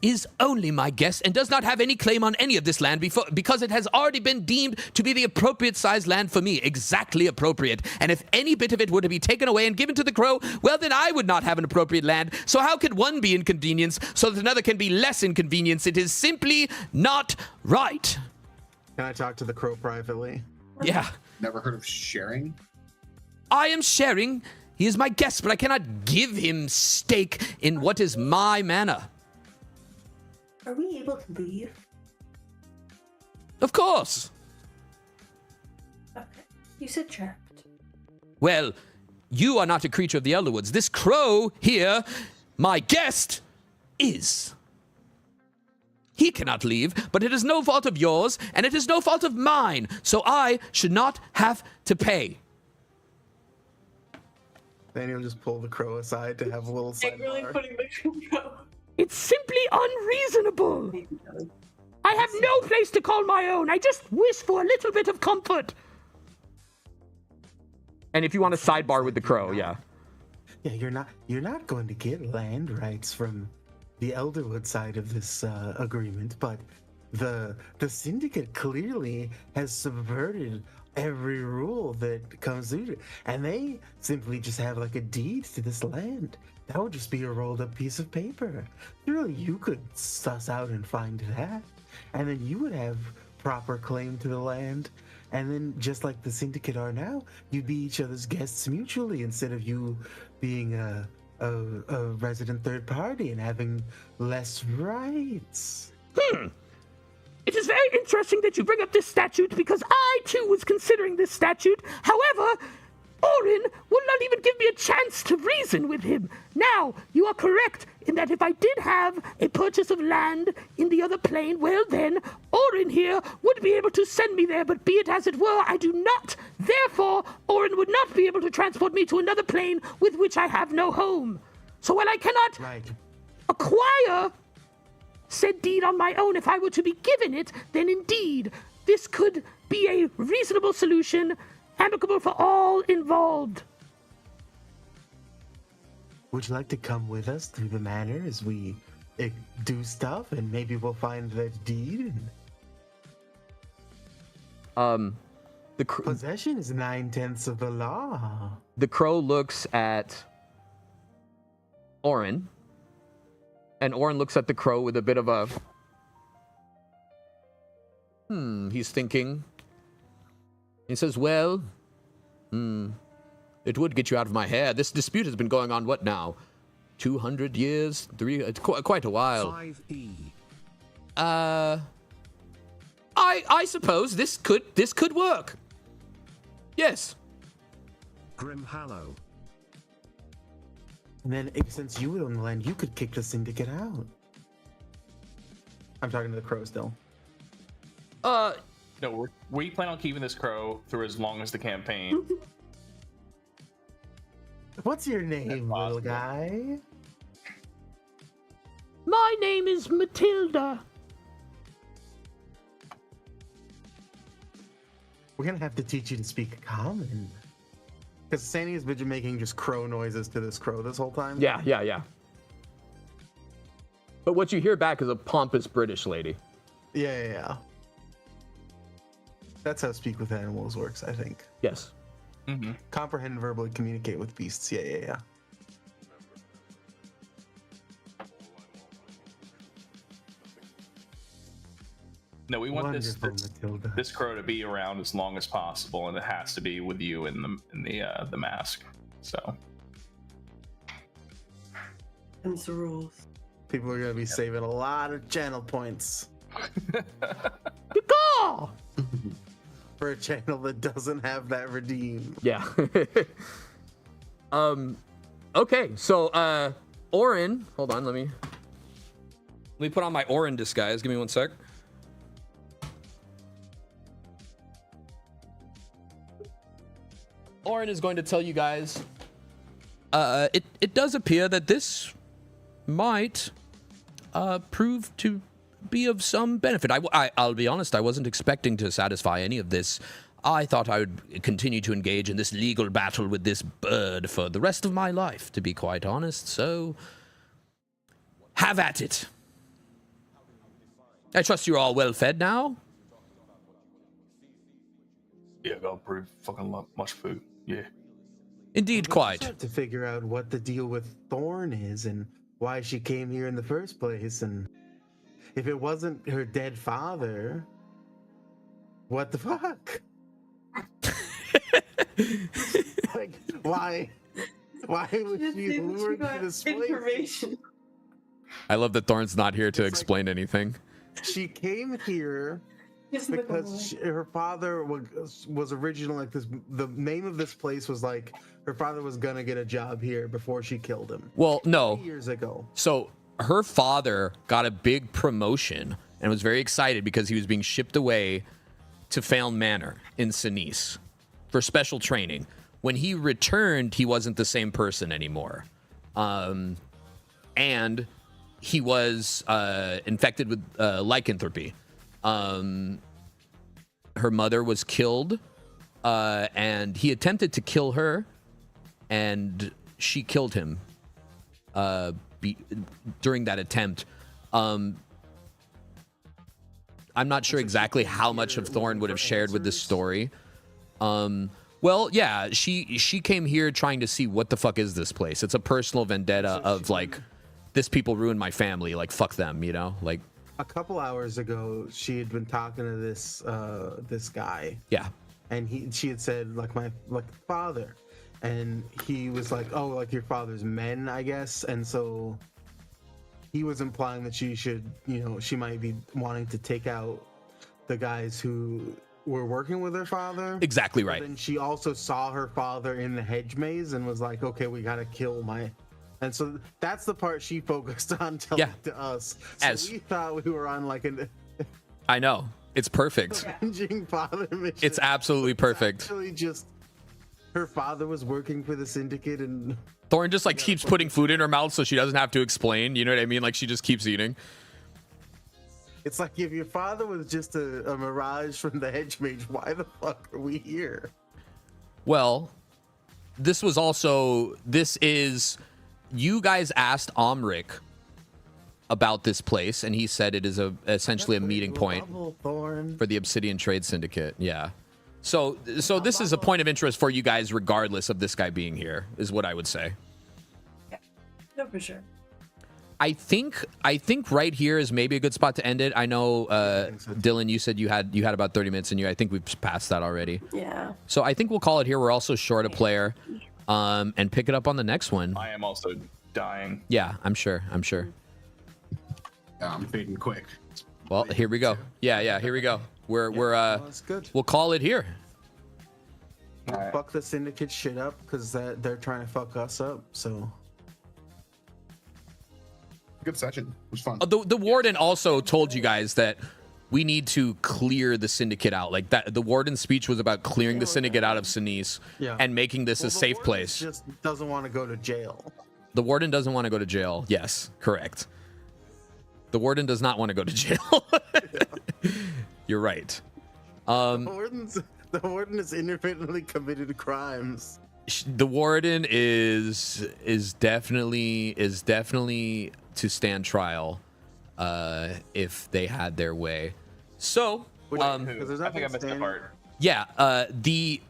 is only my guest and does not have any claim on any of this land because it has already been deemed to be the appropriate sized land for me, exactly appropriate. And if any bit of it were to be taken away and given to the crow, well, then I would not have an appropriate land. So how could one be inconvenienced so that another can be less inconvenienced? It is simply not right. Can I talk to the crow privately? Yeah. Never heard of sharing? I am sharing. He is my guest, but I cannot give him stake in what is my manor. Are we able to leave? Of course. Okay. You said trapped. Well, you are not a creature of the Elderwoods. This crow here, my guest, is. He cannot leave, but it is no fault of yours, and it is no fault of mine, so I should not have to pay. Then you'll just pull the crow aside to have a little sidebar. putting the crow. It's simply unreasonable. I have no place to call my own. I just wish for a little bit of comfort. And if you want a sidebar with the crow, yeah. Yeah, you're not going to get land rights from the Elderwood side of this agreement, but the syndicate clearly has subverted every rule that comes through, and they simply just have like a deed to this land. That would just be a rolled up piece of paper. Surely you could suss out and find that, and then you would have proper claim to the land. And then, just like the syndicate are now, you'd be each other's guests mutually instead of you being a resident third party and having less rights. It is very interesting that you bring up this statute because I too was considering this statute. However, Orin will not even give me a chance to reason with him. Now, you are correct in that if I did have a purchase of land in the other plane, well then, Orin here would be able to send me there, but be it as it were, I do not. Therefore, Orin would not be able to transport me to another plane with which I have no home. So while I cannot acquire said deed on my own, if I were to be given it, then indeed, this could be a reasonable solution, amicable for all involved. Would you like to come with us through the manor as we do stuff, and maybe we'll find that deed? Possession is 9/10 of the law. The crow looks at Orin, and Orin looks at the crow with a bit of a he's thinking. He says, well, it would get you out of my hair. This dispute has been going on, what now? 200 years? Quite a while. 5E. I suppose this could work. Yes. Grim Hallow. And then, since you own the land, you could kick the syndicate out. I'm talking to the crow still. No, we plan on keeping this crow through as long as the campaign. What's your name, little possible. guy? My name is Matilda. We're gonna have to teach you to speak common. Because Sandy has been making just crow noises to this crow this whole time. Yeah. But what you hear back is a pompous British lady. Yeah. That's how Speak with Animals works, I think. Yes. Mm-hmm. Comprehend and verbally communicate with beasts. Yeah. No, we want Wonderful, Matilda. this crow to be around as long as possible, and it has to be with you in the mask. So Them's the rules. People are gonna be saving a lot of channel points Caw! for a channel that doesn't have that redeem. Yeah. Okay, so Orin, hold on, let me put on my Orin disguise. Give me one sec. Orin is going to tell you guys it does appear that this might prove to be of some benefit. I'll be honest, I wasn't expecting to satisfy any of this. I thought I would continue to engage in this legal battle with this bird for the rest of my life, to be quite honest. So, have at it. I trust you're all well fed now. Yeah, I got pretty fucking much food. Yeah. Indeed, We just quite. have to figure out what the deal with Thorn is and why she came here in the first place. And if it wasn't her dead father, what the fuck? Like, why? Why would she lure me to this place? information. I love that Thorn's not here to It's like- explain anything. She came here because her father was originally like this. The name of this place was like her father was gonna get a job here before she killed him. Well, no. 3 years ago. So her father got a big promotion and was very excited because he was being shipped away to Failn Manor in Senise for special training. When he returned, he wasn't the same person anymore. And he was infected with lycanthropy. Her mother was killed, and he attempted to kill her, and she killed him during that attempt. I'm not sure exactly how much of Thorn would have shared with this story. Well, yeah, she came here trying to see what the fuck is this place. It's a personal vendetta of like, this people ruined my family. Like, fuck them, you know? Like, A couple hours ago, she had been talking to this guy, yeah. and she had said like my father, and he was like, oh, like your father's men, I guess, and so he was implying that she should, she might be wanting to take out the guys who were working with her father. Exactly right. And she also saw her father in the hedge maze and was like, okay, we gotta kill my. And so that's the part she focused on telling to us. So we thought we were on like an I know. It's perfect. avenging father mission. It's absolutely perfect. It's actually just her father was working for the syndicate, and Thorn just like keeps putting food in her mouth so she doesn't have to explain. You know what I mean? Like she just keeps eating. it's like if your father was just a mirage from the hedge mage, why the fuck are we here? Well, this is, you guys asked Omric about this place, and he said it is essentially a meeting point for the Obsidian Trade Syndicate. Yeah. So this is a point of interest for you guys, regardless of this guy being here, is what I would say. Yeah, no, for sure. I think right here is maybe a good spot to end it. I know, Dylan, you said you had about 30 minutes in you. I think we've passed that already. Yeah. So I think we'll call it here. We're also short a player, and pick it up on the next one. I am also dying. Yeah, I'm sure. Yeah, I'm fading quick. Well, here we go. Yeah, here we go. That's good. We'll call it here. Alright. Fuck the syndicate shit up because they're trying to fuck us up. So Good session. It was fun. The warden also told you guys that we need to clear the syndicate out. Like that, the warden's speech was about clearing the syndicate out of Senise and making this a safe place. Just doesn't want to go to jail. The warden doesn't want to go to jail. Yes, correct. The warden does not want to go to jail. You're right. The warden has inadvertently committed crimes. The warden is definitely to stand trial if they had their way. So Who? I think I missed the part. yeah, the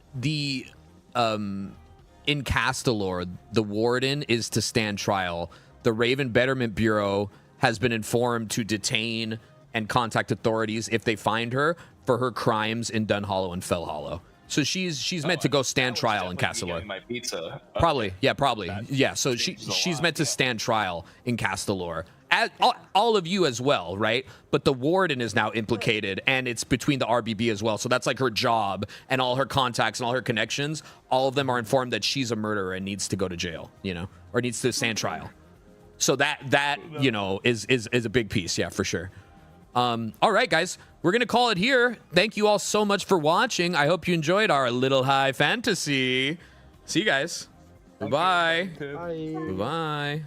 in Castelor, the warden is to stand trial. The Raven Betterment Bureau has been informed to detain and contact authorities if they find her for her crimes in Dunhollow and Fellhollow. So she's meant to go stand trial in Castelor. My pizza. Probably. Yeah. So she's meant to stand trial in Castelor. All of you as well, right? But the warden is now implicated, and it's between the RBB as well. So that's like her job, and all her contacts and all her connections. All of them are informed that she's a murderer and needs to go to jail, or needs to stand trial. So that is a big piece, yeah, for sure. All right, guys, we're gonna call it here. Thank you all so much for watching. I hope you enjoyed our Little High Fantasy. See you guys. Bye-bye. Bye. Bye-bye.